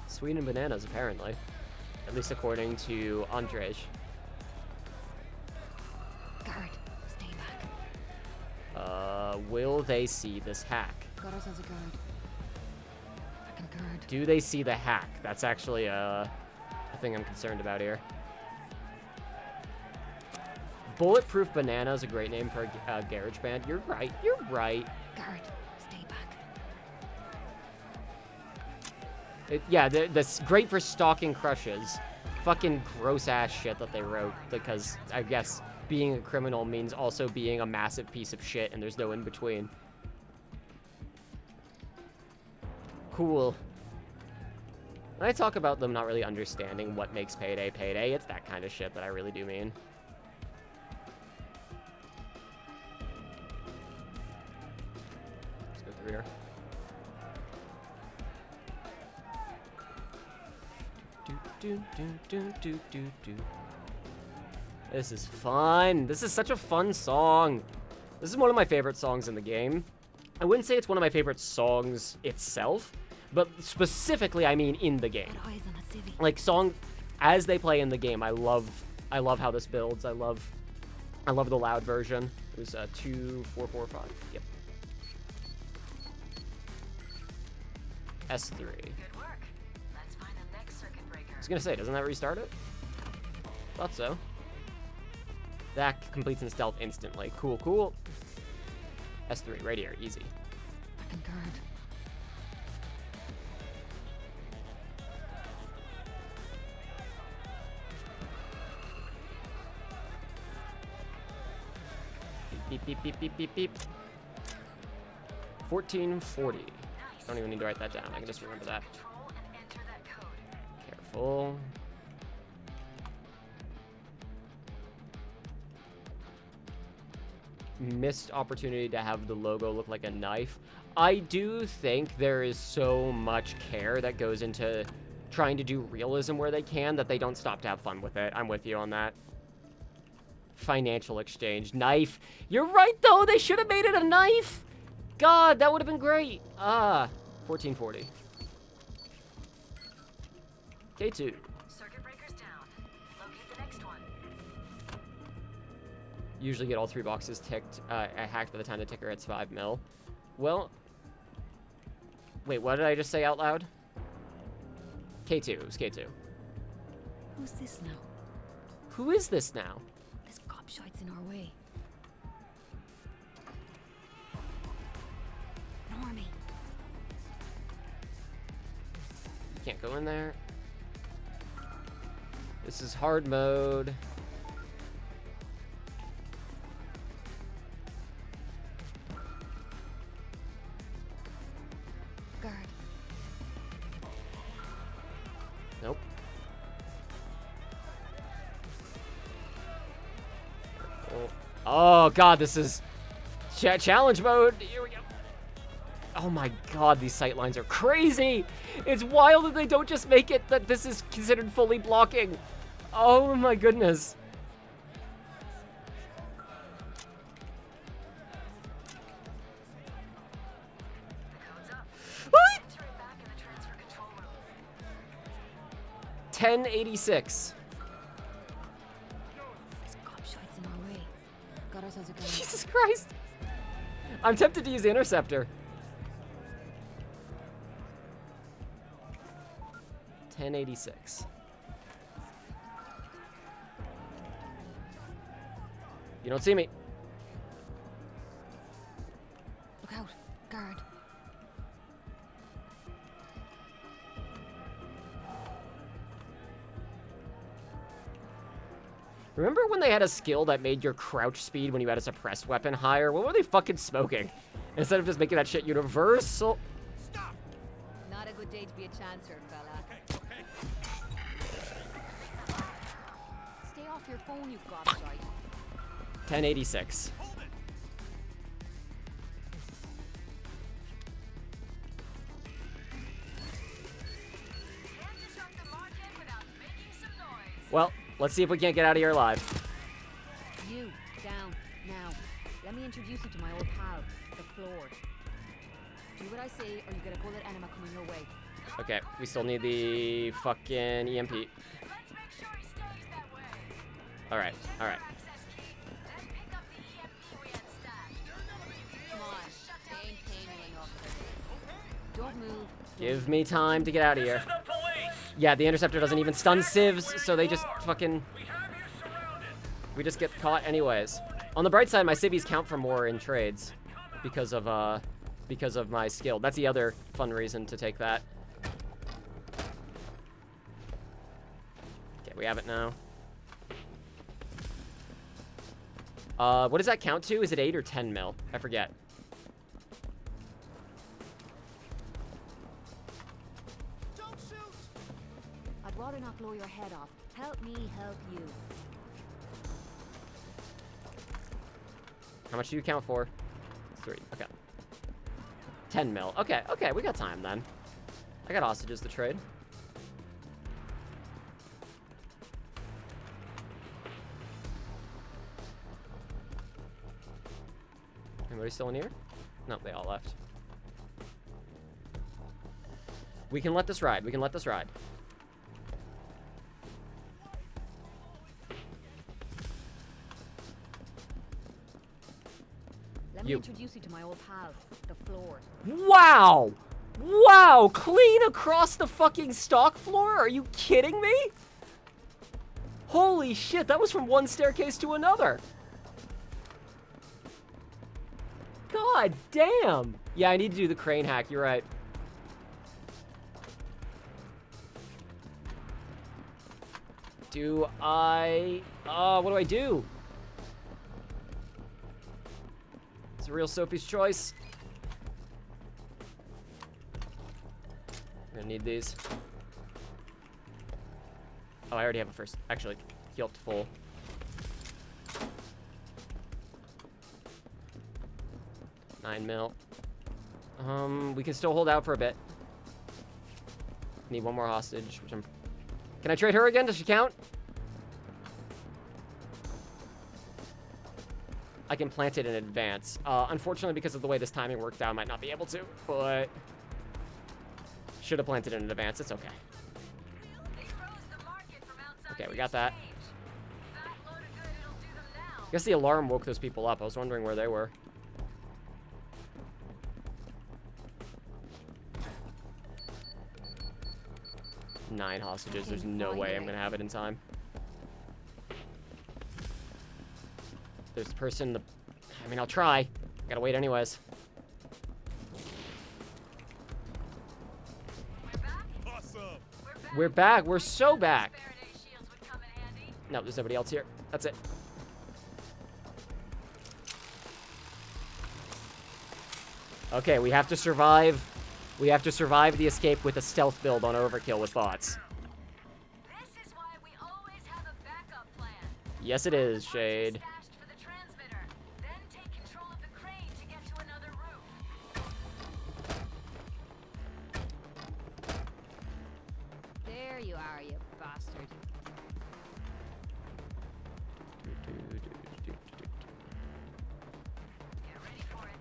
Sweet and bananas, apparently. At least according to Andrej. Guard. Stay back. Will they see this hack? Got ourselves a guard. Fucking guard. Do they see the hack? That's actually a thing I'm concerned about here. Bulletproof Banana is a great name for a garage band. You're right. You're right. Guard. Stay back. Yeah, that's great for stalking crushes. Fucking gross ass shit that they wrote, because I guess being a criminal means also being a massive piece of shit and there's no in between. Cool. When I talk about them not really understanding what makes Payday Payday, it's that kind of shit that I really do mean. Let's go through here. This is fun. This is such a fun song. This is one of my favorite songs in the game. I wouldn't say it's one of my favorite songs itself, but specifically I mean in the game. Got eyes on that civvy. Like song as they play in the game, I love how this builds. I love the loud version. It was 2445. Yep. S3. Good work. Let's find the next circuit breaker. I was gonna say, doesn't that restart it? Thought so. That completes in stealth instantly. Cool, cool. S3, right here, easy. Fucking guard. Beep, beep, beep, beep, beep, beep. 1440. Don't even need to write that down. I can just remember that. Control and enter that code. Careful. Missed opportunity to have the logo look like a knife. I do think there is so much care that goes into trying to do realism where they can that they don't stop to have fun with it. I'm with you on that. Financial exchange. Knife. You're right, though. They should have made it a knife. God, that would have been great. 1440. K2. Circuit breaker's down. Locate the next one. Usually get all 3 boxes ticked, hacked by the time the ticker hits 5 mil. Well, wait, what did I just say out loud? K2, it was K2. Who's this now? Who is this now? This gobshite's in our way. Normie. You can't go in there. This is hard mode. Guard. Nope. Oh god, this is challenge mode. Here we go. Oh my god, these sight lines are crazy. It's wild that they don't just make it that this is considered fully blocking. Oh my goodness. The code's up. What? Enter it back in the transfer control room. 1086. This gobshite's in our way. Got ourselves a gun. Jesus Christ. I'm tempted to use the interceptor. 1086. You don't see me. Look out. Guard. Remember when they had a skill that made your crouch speed when you had a suppressed weapon higher? What were they fucking smoking? Instead of just making that shit universal. Not a good day to be a chancer, fella. Stay off your phone, you gobshite. 1086. Can't disrupt the market without making some noise. Well, let's see if we can't get out of here alive. You, down, now. Let me introduce you to my old pal, the Floor. Do what I say, or you get a bullet enema coming your way. Okay, we still need the fucking EMP. Let's make sure he stays that way. Alright, alright. Access key. Then pick up the EMP we had stashed. Come on, they ain't paying me enough. Don't move. Give me time to get out of here. Yeah, the interceptor doesn't even stun civs, so they just fucking... We just get caught anyways. On the bright side, my civvies count for more in trades because of my skill. That's the other fun reason to take that. Okay, we have it now. What does that count to? Is it 8 or 10 mil? I forget. I'd rather not blow your head off. Help me help you. How much do you count for? 3. Okay. 10 mil. Okay, okay, we got time then. I got hostages to trade. Anybody still in here? No, they all left. We can let this ride. We can let this ride. Let me You. introduce you to my old pal, the Floor. Wow! Wow, clean across the fucking stock floor? Are you kidding me? Holy shit, that was from one staircase to another. God damn. Yeah, I need to do the crane hack, you're right. Do I... what do I do? It's a real Sophie's choice. I'm gonna need these. Oh, I already have a first. Actually, heal up to full. $9 mil. We can still hold out for a bit. Need one more hostage, which I'm... Can I trade her again? Does she count? I can plant it in advance. Unfortunately, because of the way this timing worked out, I might not be able to, but... Should have planted it in advance. It's okay. Okay, we got that. I guess the alarm woke those people up. I was wondering where they were. Nine hostages. There's no way I'm gonna have it in time. There's the person. I mean, I'll try. Gotta wait anyways. We're back. We're so back. No, there's nobody else here. That's it. Okay, we have to survive. We have to survive the escape with a stealth build on overkill with bots. This is why we always have a backup plan. Yes, it is, Shade. Stashed for the transmitter. Then take control of the crane to get to another room. There you are, you bastard. Get ready for it.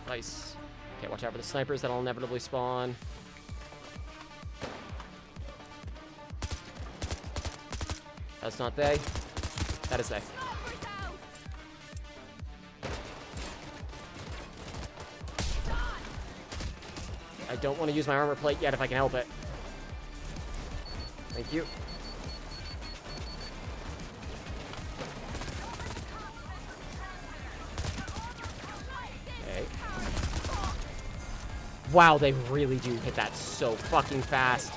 Nice. Okay, watch out for the snipers that'll inevitably spawn. That's not they. That is they. I don't want to use my armor plate yet if I can help it. Thank you. Okay. Wow, they really do hit that so fucking fast.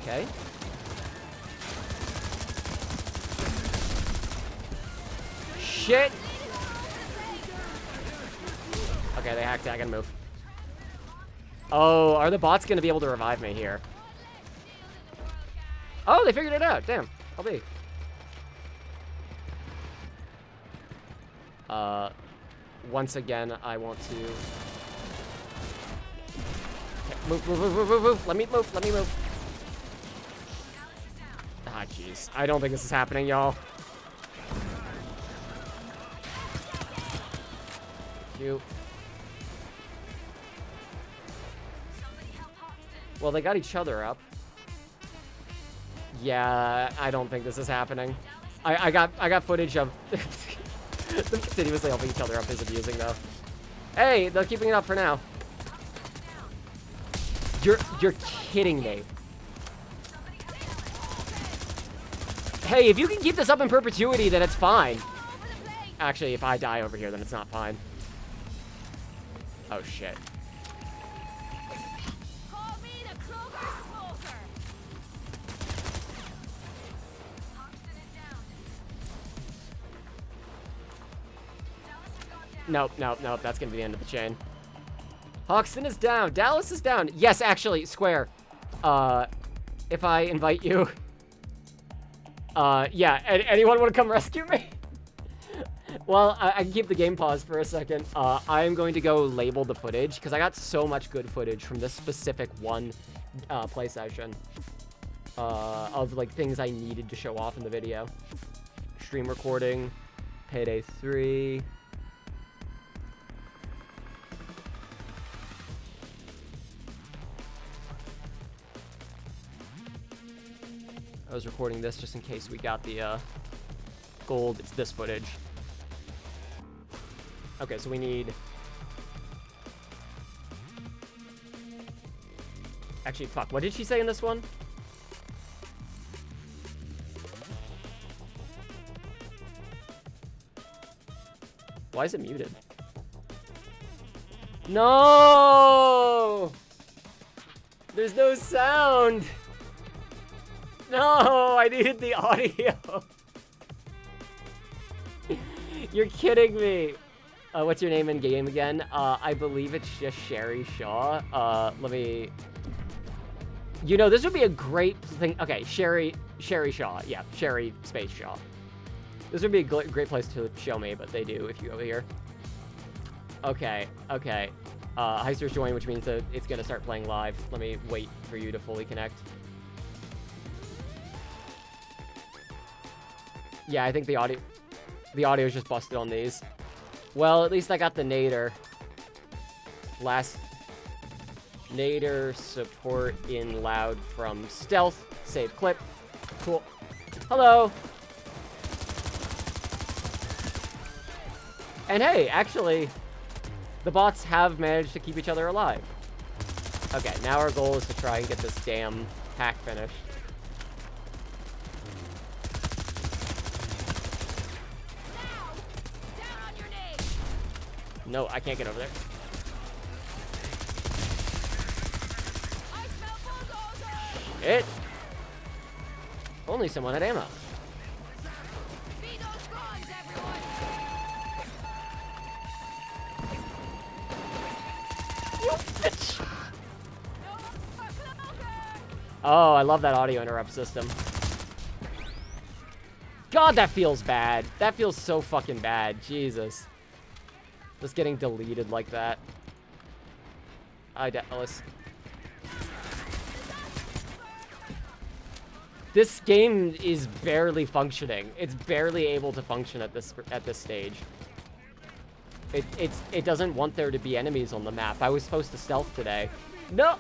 Okay. Shit! Okay, they hacked it. I gotta move. Oh, are the bots gonna be able to revive me here? Oh, they figured it out. Damn. I'll be. Once again, I want to... Okay, move. Let me move. Ah, jeez. I don't think this is happening, y'all. Cute. Well, they got each other up. Yeah, I don't think this is happening. I got footage of them continuously helping each other up is abusing though. Hey, they're keeping it up for now. You're kidding me. Hey, if you can keep this up in perpetuity, then it's fine. Actually, if I die over here, then it's not fine. Oh shit. Nope. That's gonna be the end of the chain. Hoxton is down. Dallas is down. Yes, actually, Square. If I invite you. Yeah, anyone want to come rescue me? Well, I can keep the game paused for a second. I am going to go label the footage, because I got so much good footage from this specific one play session. Of, like, things I needed to show off in the video. Stream recording. Payday 3. I was recording this just in case we got the gold. It's this footage. Okay, so we need... Actually, fuck, what did she say in this one? Why is it muted? No! There's no sound! No, I needed the audio. You're kidding me. What's your name in game again? I believe it's just Sheri Shaw. Let me... You know, this would be a great thing. Okay, Sheri Shaw. Yeah, Sheri space Shaw. This would be a great place to show me, but they do if you go here. Okay, okay. Heister's joined, which means that it's gonna start playing live. Let me wait for you to fully connect. Yeah, I think the audio is just busted on these. Well, at least I got the nader. Last nader support in loud from stealth. Save clip. Cool. Hello. And hey, actually, the bots have managed to keep each other alive. Okay, now our goal is to try and get this damn hack finished. No, I can't get over there. Shit. Only someone had ammo. You bitch. Oh, I love that audio interrupt system. God, that feels bad. That feels so fucking bad. Jesus. Just getting deleted like that. This game is barely functioning. It's barely able to function at this stage. It doesn't want there to be enemies on the map. I was supposed to stealth today. No.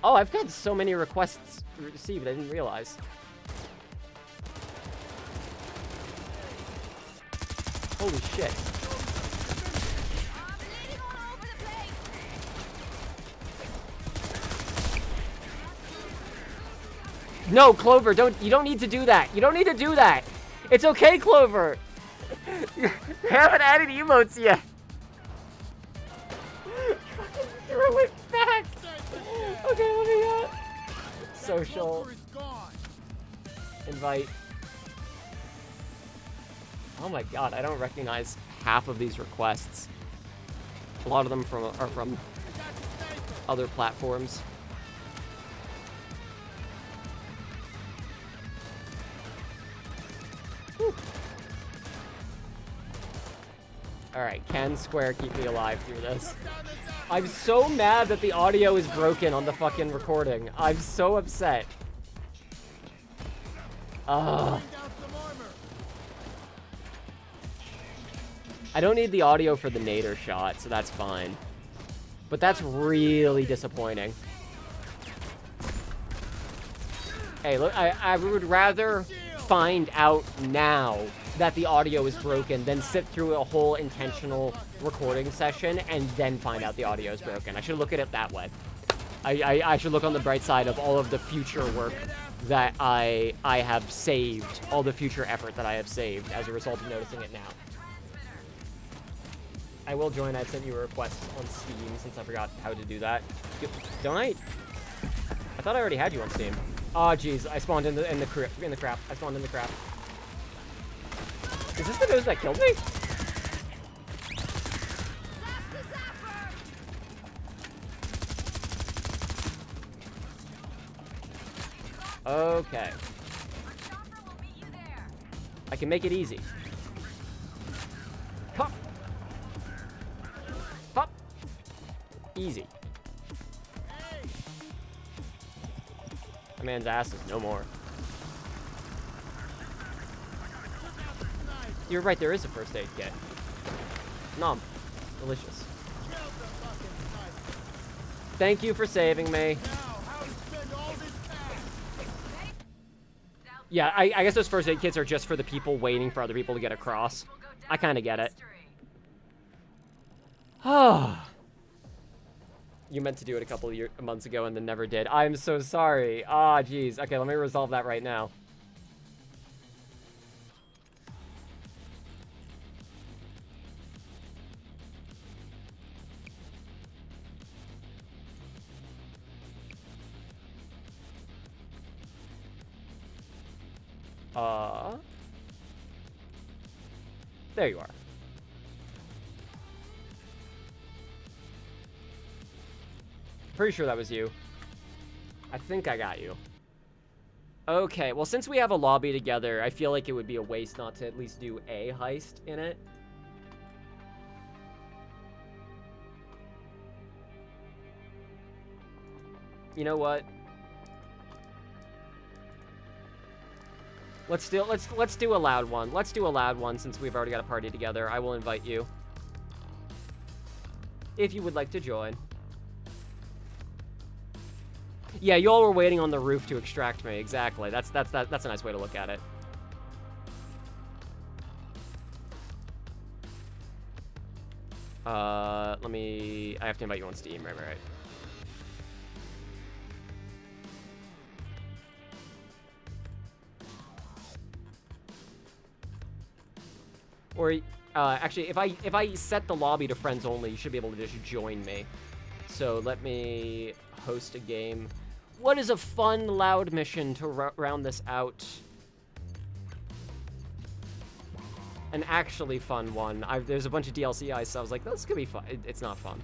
Oh, I've got so many requests received. I didn't realize. Holy shit. No, Clover, you don't need to do that. You don't need to do that. It's okay, Clover. You haven't added emotes yet. Fucking threw it back. Okay, let me go. Social. Invite. Oh my god, I don't recognize half of these requests. A lot of them are from other platforms. Alright, can Square keep me alive through this? I'm so mad that the audio is broken on the fucking recording. I'm so upset. Ugh. I don't need the audio for the nader shot, so that's fine. But that's really disappointing. Hey, look, I would rather find out now that the audio is broken than sit through a whole intentional recording session and then find out the audio is broken. I should look at it that way. I should look on the bright side of all of the future work that I have saved, all the future effort that I have saved as a result of noticing it now. I will join. I sent you a request on Steam since I forgot how to do that. Don't I? I thought I already had you on Steam. Oh, jeez. I spawned in the crap. I spawned in the crap. Is this the ghost that killed me? Okay. I can make it easy. Pop. Pop. Easy. That man's ass is no more. You're right, there is a first aid kit. Nom. Delicious. Thank you for saving me. Yeah, I guess those first aid kits are just for the people waiting for other people to get across. I kind of get it. Oh. You meant to do it a couple of months ago and then never did. I'm so sorry. Ah, jeez. Okay, let me resolve that right now. There you are. Pretty sure that was you. I think I got you. Okay, well, since we have a lobby together, I feel like it would be a waste not to at least do a heist in it. You know what? Let's do a loud one. Let's do a loud one since we've already got a party together. I will invite you if you would like to join. Yeah, y'all were waiting on the roof to extract me. Exactly. That's a nice way to look at it. I have to invite you on Steam, right. Or, actually, if I set the lobby to friends only, you should be able to just join me. So let me host a game. What is a fun, loud mission to round this out? An actually fun one. There's a bunch of DLC heists, so I was like, this could be fun. It's not fun.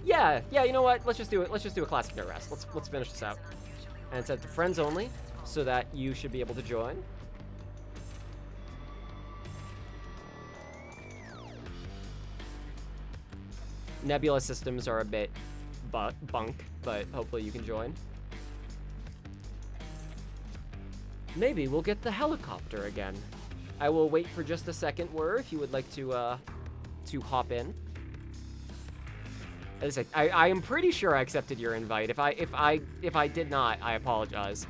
Yeah, you know what? Let's just do it. Let's just do a classic no rest. Let's finish this out. And it's set to friends only, so that you should be able to join. Nebula systems are a bit bunk, but hopefully you can join. Maybe we'll get the helicopter again. I will wait for just a second, if you would like to hop in. As I said, I am pretty sure I accepted your invite. If I did not, I apologize.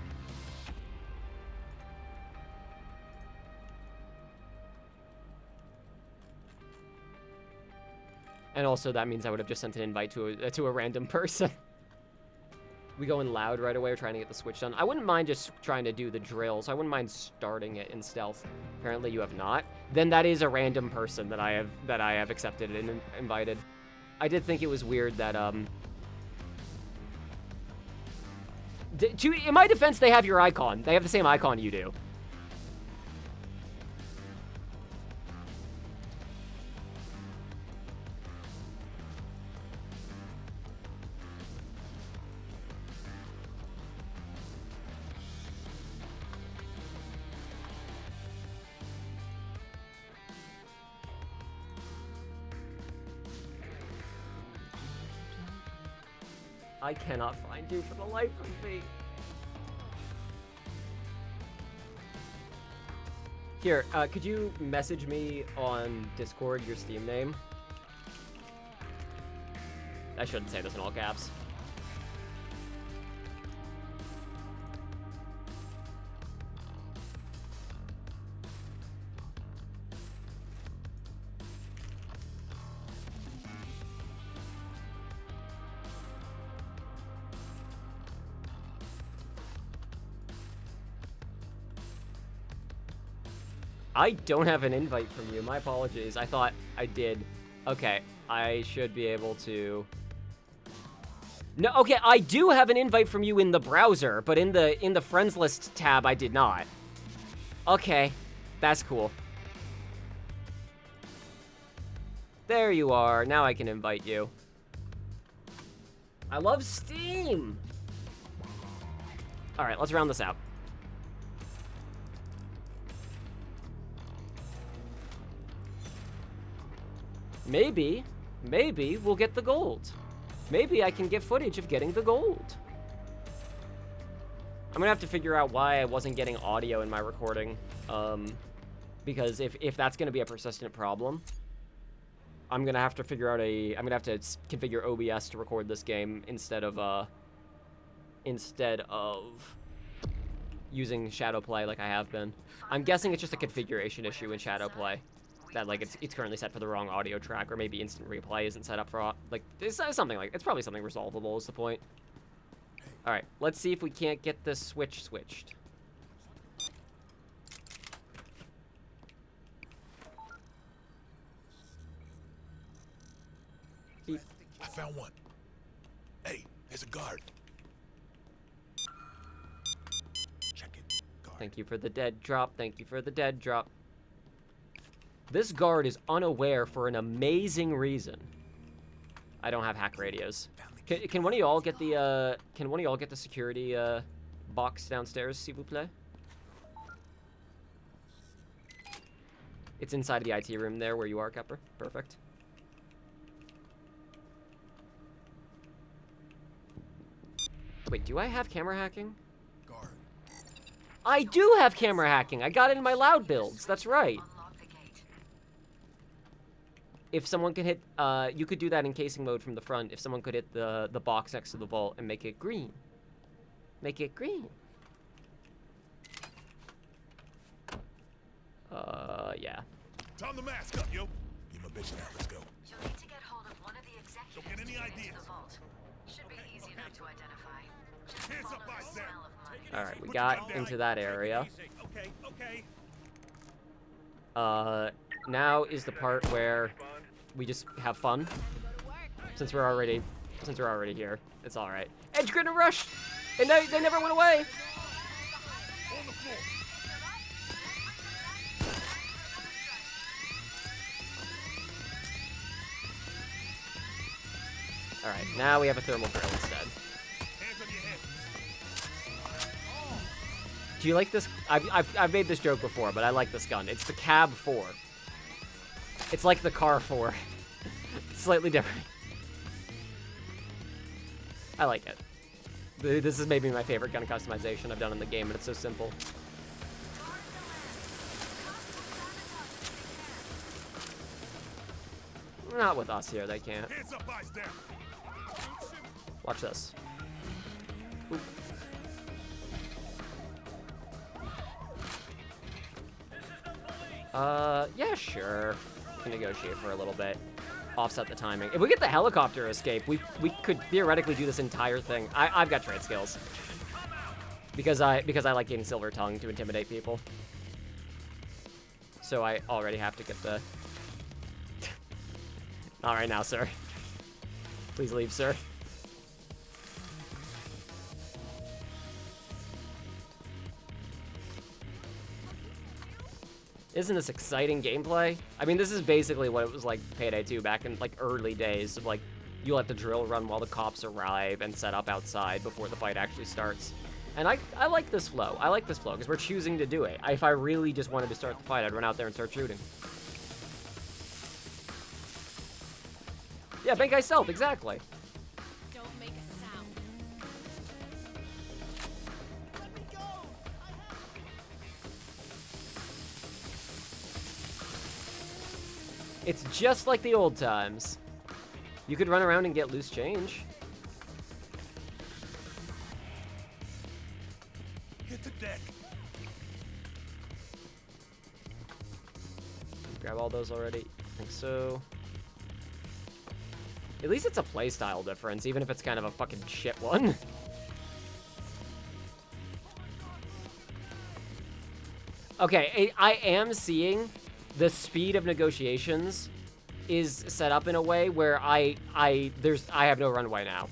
And also, that means I would have just sent an invite to a random person. We go in loud right away. We're trying to get the switch done. I wouldn't mind just trying to do the drills. I wouldn't mind starting it in stealth. Apparently, you have not. Then that is a random person that I have accepted and invited. I did think it was weird that in my defense, they have your icon. They have the same icon you do. I cannot find you for the life of me. Here, could you message me on Discord your Steam name? I shouldn't say this in all caps. I don't have an invite from you. My apologies. I thought I did. Okay, I should be able to... No, okay, I do have an invite from you in the browser, but in the friends list tab, I did not. Okay, that's cool. There you are. Now I can invite you. I love Steam! Alright, let's round this out. Maybe we'll get the gold. Maybe I can get footage of getting the gold. I'm gonna have to figure out why I wasn't getting audio in my recording. Because if that's gonna be a persistent problem. I'm gonna have to figure out I'm gonna have to configure OBS to record this game instead of using Shadowplay like I have been. I'm guessing it's just a configuration issue in Shadowplay. That, like, it's currently set for the wrong audio track, or maybe instant replay isn't set up for, like, it's something like, it's probably something resolvable is the point. Alright, let's see if we can't get this switch switched. Beep. I found one. Hey, there's a guard. Check it. Guard. Thank you for the dead drop, thank you for the dead drop. This guard is unaware for an amazing reason. I don't have hack radios. Can one of y'all get the security box downstairs, s'il vous plaît? It's inside of the IT room there where you are, Kepper. Perfect. Wait, do I have camera hacking? Guard. I do have camera hacking. I got it in my loud builds. That's right. If someone could hit, you could do that in casing mode from the front. If someone could hit the box next to the vault and make it green. Make it green. Yeah. Time the mask up, yo. Get my bitch now. Let's go. You'll need to get hold of one of the executives Don't get any to get into ideas. the vault. Should be easy enough to identify. Just Hands follow up, the I said. smell of money. All right, we got into that area. Okay, okay. Now is the part where we just have fun. Since we're already here, it's all right. Edge grid and rush, and they never went away. On the floor. All right, now we have a thermal drill instead. Hands on your head. Do you like this? I've made this joke before, but I like this gun. It's the Cab 4. It's like the Car 4. It's slightly different. I like it. This is maybe my favorite gun customization I've done in the game, and it's so simple. Not with us here, they can't. Hands up, eyes down. Watch this. Oop. Yeah, sure. We can negotiate for a little bit. Offset the timing. If we get the helicopter escape, we could theoretically do this entire thing. I've got trade skills. Because I like getting Silver Tongue to intimidate people. So I already have to get the... Not right now, sir. Please leave, sir. Isn't this exciting gameplay? I mean, this is basically what it was like Payday 2 back in, like, early days of, like, you let the drill run while the cops arrive and set up outside before the fight actually starts. And I like this flow. I like this flow, because we're choosing to do it. If I really just wanted to start the fight, I'd run out there and start shooting. Yeah, bank guy stealth, exactly. Don't make a sound. It's just like the old times. You could run around and get loose change. Hit the deck. Grab all those already. I think so. At least it's a playstyle difference, even if it's kind of a fucking shit one. Okay, I am seeing the speed of negotiations is set up in a way where I have no runway now.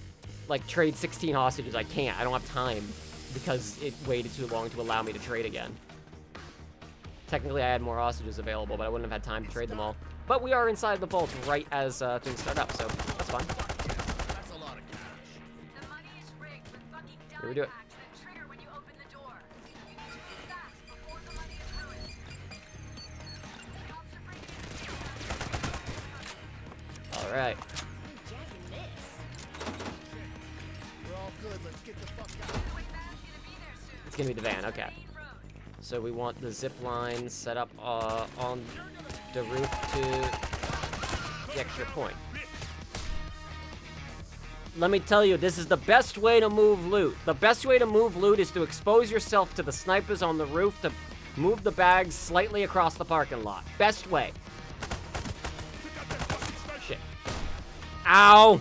Like, trade 16 hostages, I can't. I don't have time because it waited too long to allow me to trade again. Technically, I had more hostages available, but I wouldn't have had time to trade them all. But we are inside the vault right as things start up, so that's fine. That's a lot of cash. The money is rigged with fucking Here we do it. dime packs that trigger when you open the door. You need to move fast before the money is ruined. Cops are breaking. All right. Jacking this. We're all good. Let's get the fuck out. Quick van's gonna be there soon. It's gonna be the van, okay. Main road. So we want the zip line set up on the roof to... the extra point. Let me tell you, this is the best way to move loot. The best way to move loot is to expose yourself to the snipers on the roof to move the bags slightly across the parking lot. Best way. Shit. Ow!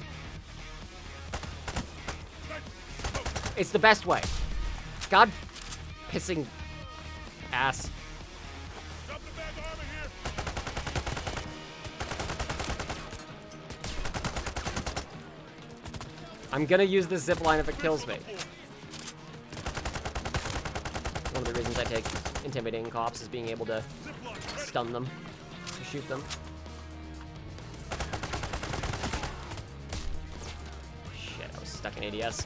It's the best way. God pissing ass. I'm gonna use this zip line if it kills me. One of the reasons I take intimidating cops is being able to stun them, to shoot them. Shit, I was stuck in ADS.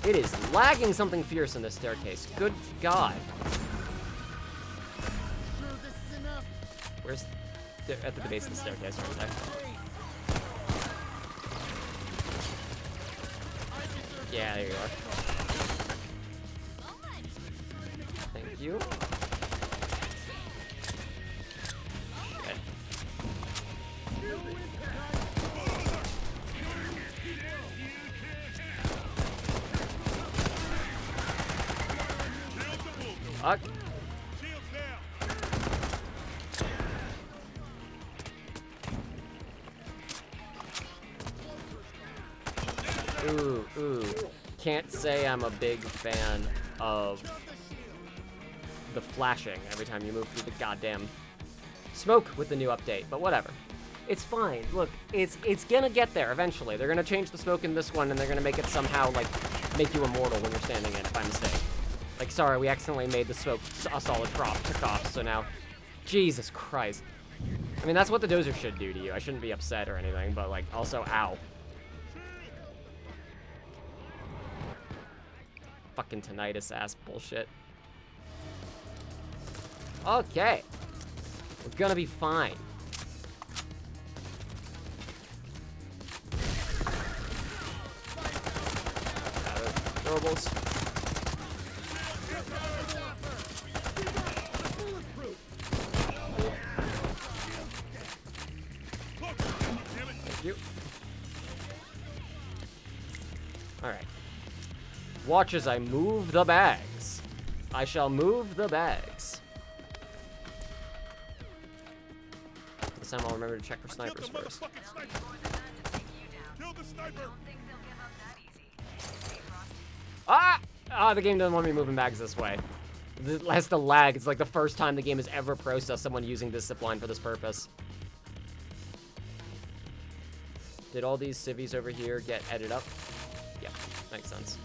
It is lagging something fierce in this staircase. Good God. Where's... They're at the base of the staircase right there. Yeah, there you are. Thank you. Shit. Fuck. Ooh. Can't say I'm a big fan of the flashing every time you move through the goddamn smoke with the new update, but whatever. It's fine. Look, it's gonna get there eventually. They're gonna change the smoke in this one, and they're gonna make it somehow, like, make you immortal when you're standing in it by mistake. Like, sorry, we accidentally made the smoke a solid prop to cops, so now... Jesus Christ. I mean, that's what the dozer should do to you. I shouldn't be upset or anything, but, like, also, ow. Fucking tinnitus ass bullshit. Okay. We're gonna be fine. Throwables. Thank you. Alright. Watch as I move the bags. I shall move the bags. This time I'll remember to check for snipers first. Kill the sniper! Ah! Ah, the game doesn't want me moving bags this way. It has to lag. It's like the first time the game has ever processed someone using this zipline for this purpose. Did all these civvies over here get edited up? Yeah, makes sense.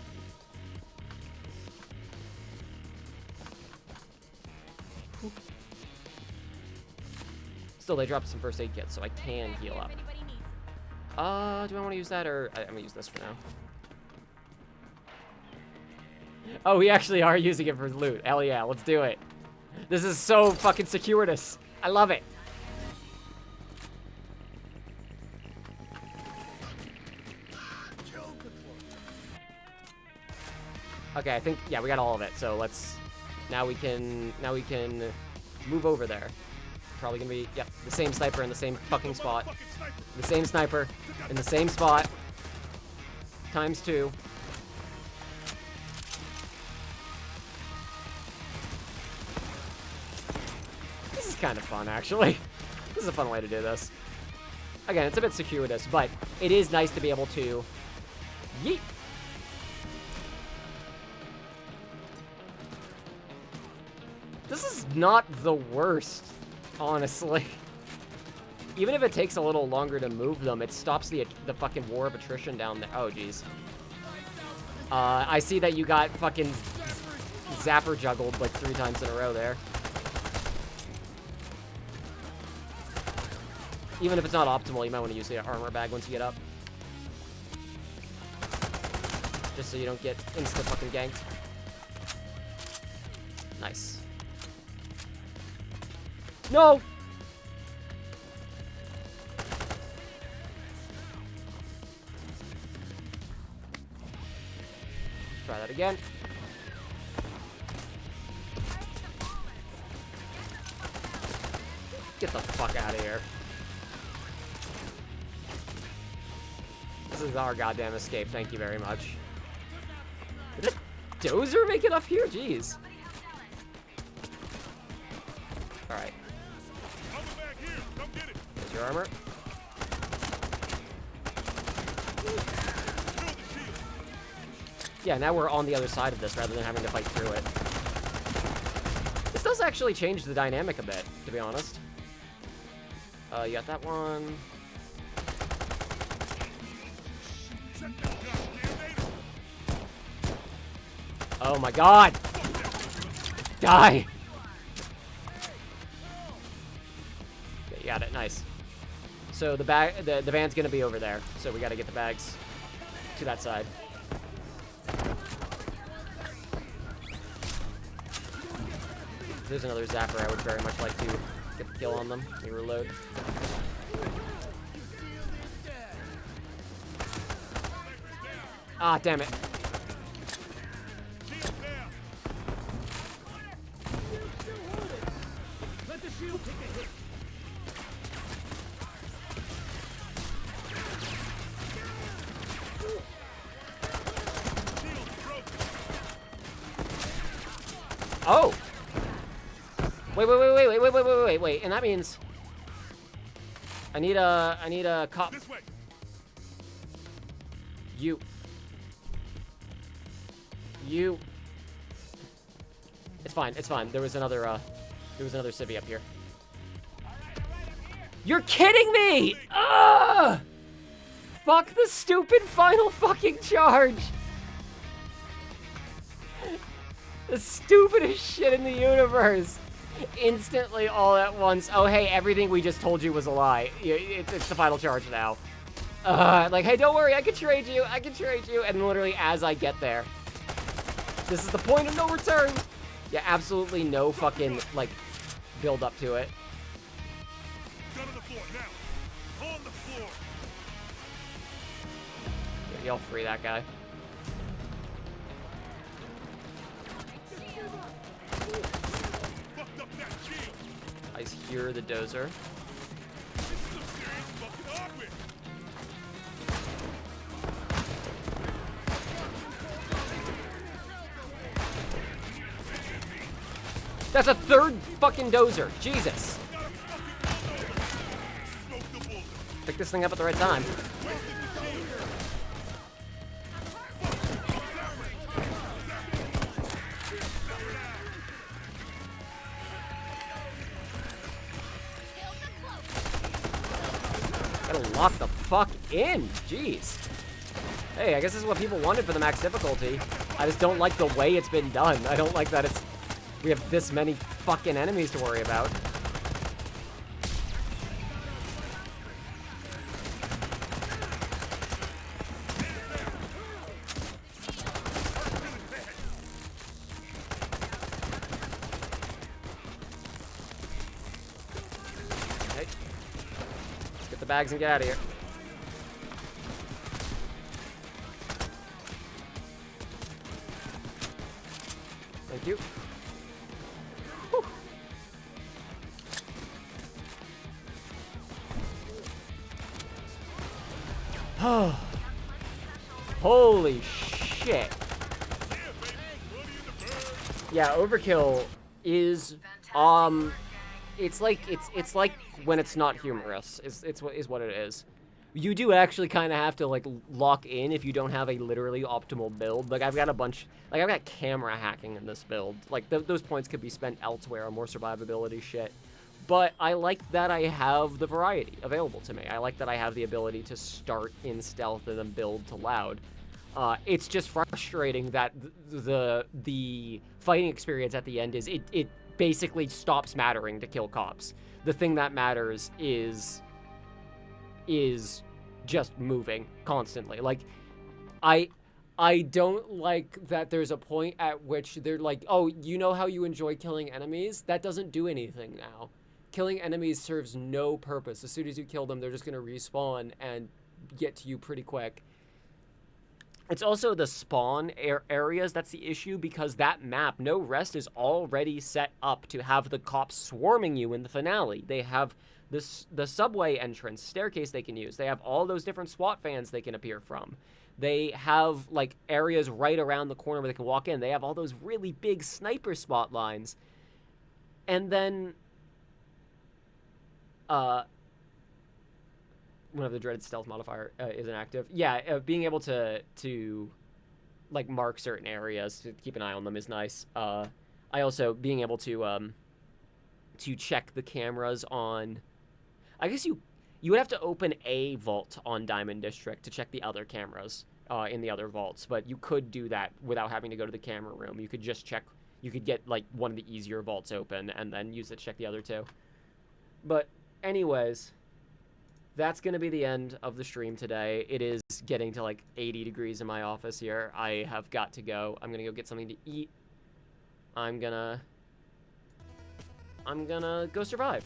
Still, they dropped some first aid kits, so I can heal up. Do I want to use that, or I'm gonna use this for now? Oh, we actually are using it for loot. Hell yeah, let's do it. This is so fucking circuitous. I love it. Okay, I think, yeah, we got all of it, so let's... Now we can move over there. Probably gonna be, yep, the same sniper in the same fucking spot. The same sniper in the same spot. ×2. This is kind of fun, actually. This is a fun way to do this. Again, it's a bit circuitous, but it is nice to be able to... Yeet! This is not the worst, honestly. Even if it takes a little longer to move them, it stops the fucking war of attrition down there. Oh, jeez. I see that you got fucking zapper juggled like 3 times in a row there. Even if it's not optimal, you might want to use the armor bag once you get up. Just so you don't get insta fucking ganked. Nice. No! Try that again. Get the fuck out of here. This is our goddamn escape. Thank you very much. Did a dozer make it up here? Jeez. Alright. Back here. Come get it. There's your armor. Yeah, now we're on the other side of this rather than having to fight through it. This does actually change the dynamic a bit, to be honest. You got that one. Oh my god! Die! Okay, you got it, nice. So the van's gonna be over there, so we gotta get the bags to that side. If there's another zapper, I would very much like to get the kill on them. Let me reload. Ah, damn it. Oh! Wait, and that means I need a cop. This way. You. It's fine. There was another civvy up here. You're kidding me! Ugh! Fuck the stupid final fucking charge! The stupidest shit in the universe! Instantly, all at once. Oh, hey, everything we just told you was a lie. It's the final charge now. Like, hey, don't worry, I can trade you. And literally, as I get there, this is the point of no return. Yeah, absolutely no fucking, like, build up to it. Gun on the floor now. On the floor. Yeah, y'all free that guy. Fucked up that shield. I hear the dozer. This is some serious fucking hardware. That's a third fucking dozer. Jesus. Smoke the bullet. Pick this thing up at the right time. Gotta lock the fuck in. Jeez. Hey, I guess this is what people wanted for the max difficulty. I just don't like the way it's been done. I don't like that we have this many fucking enemies to worry about. Okay. Let's get the bags and get out of here. Thank you. Holy shit. Yeah, overkill is it's like when it's not humorous is what it is. You do actually kind of have to like lock in if you don't have a literally optimal build. Like I've got camera hacking in this build. Like those points could be spent elsewhere on more survivability shit. But I like that I have the variety available to me. I like that I have the ability to start in stealth and then build to loud. It's just frustrating that the fighting experience at the end is it basically stops mattering to kill cops. The thing that matters is just moving constantly. Like I don't like that there's a point at which they're like, oh, you know how you enjoy killing enemies? That doesn't do anything now. Killing enemies serves no purpose. As soon as you kill them, they're just going to respawn and get to you pretty quick. It's also the spawn areas that's the issue, because that map, No Rest, is already set up to have the cops swarming you in the finale. They have the subway entrance, staircase they can use. They have all those different SWAT vans they can appear from. They have, like, areas right around the corner where they can walk in. They have all those really big sniper spot lines. And then, whenever the dreaded stealth modifier isn't active. Yeah, being able to like mark certain areas to keep an eye on them is nice. I also being able to check the cameras on. I guess you would have to open a vault on Diamond District to check the other cameras in the other vaults, but you could do that without having to go to the camera room. You could just check. You could get like one of the easier vaults open and then use it to check the other two. But anyways, that's going to be the end of the stream today. It is getting to like 80 degrees in my office here. I have got to go. I'm going to go get something to eat. I'm gonna go survive.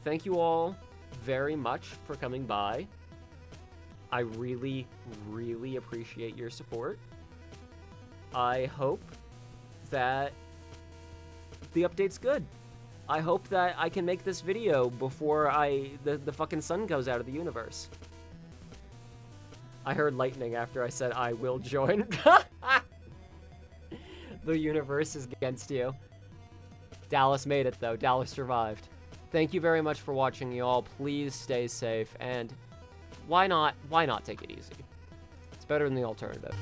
Thank you all very much for coming by. I really, really appreciate your support. I hope that the update's good. I hope that I can make this video before the fucking sun goes out of the universe. I heard lightning after I said I will join. The universe is against you. Dallas made it, though. Dallas survived. Thank you very much for watching, y'all. Please stay safe, and why not take it easy? It's better than the alternative.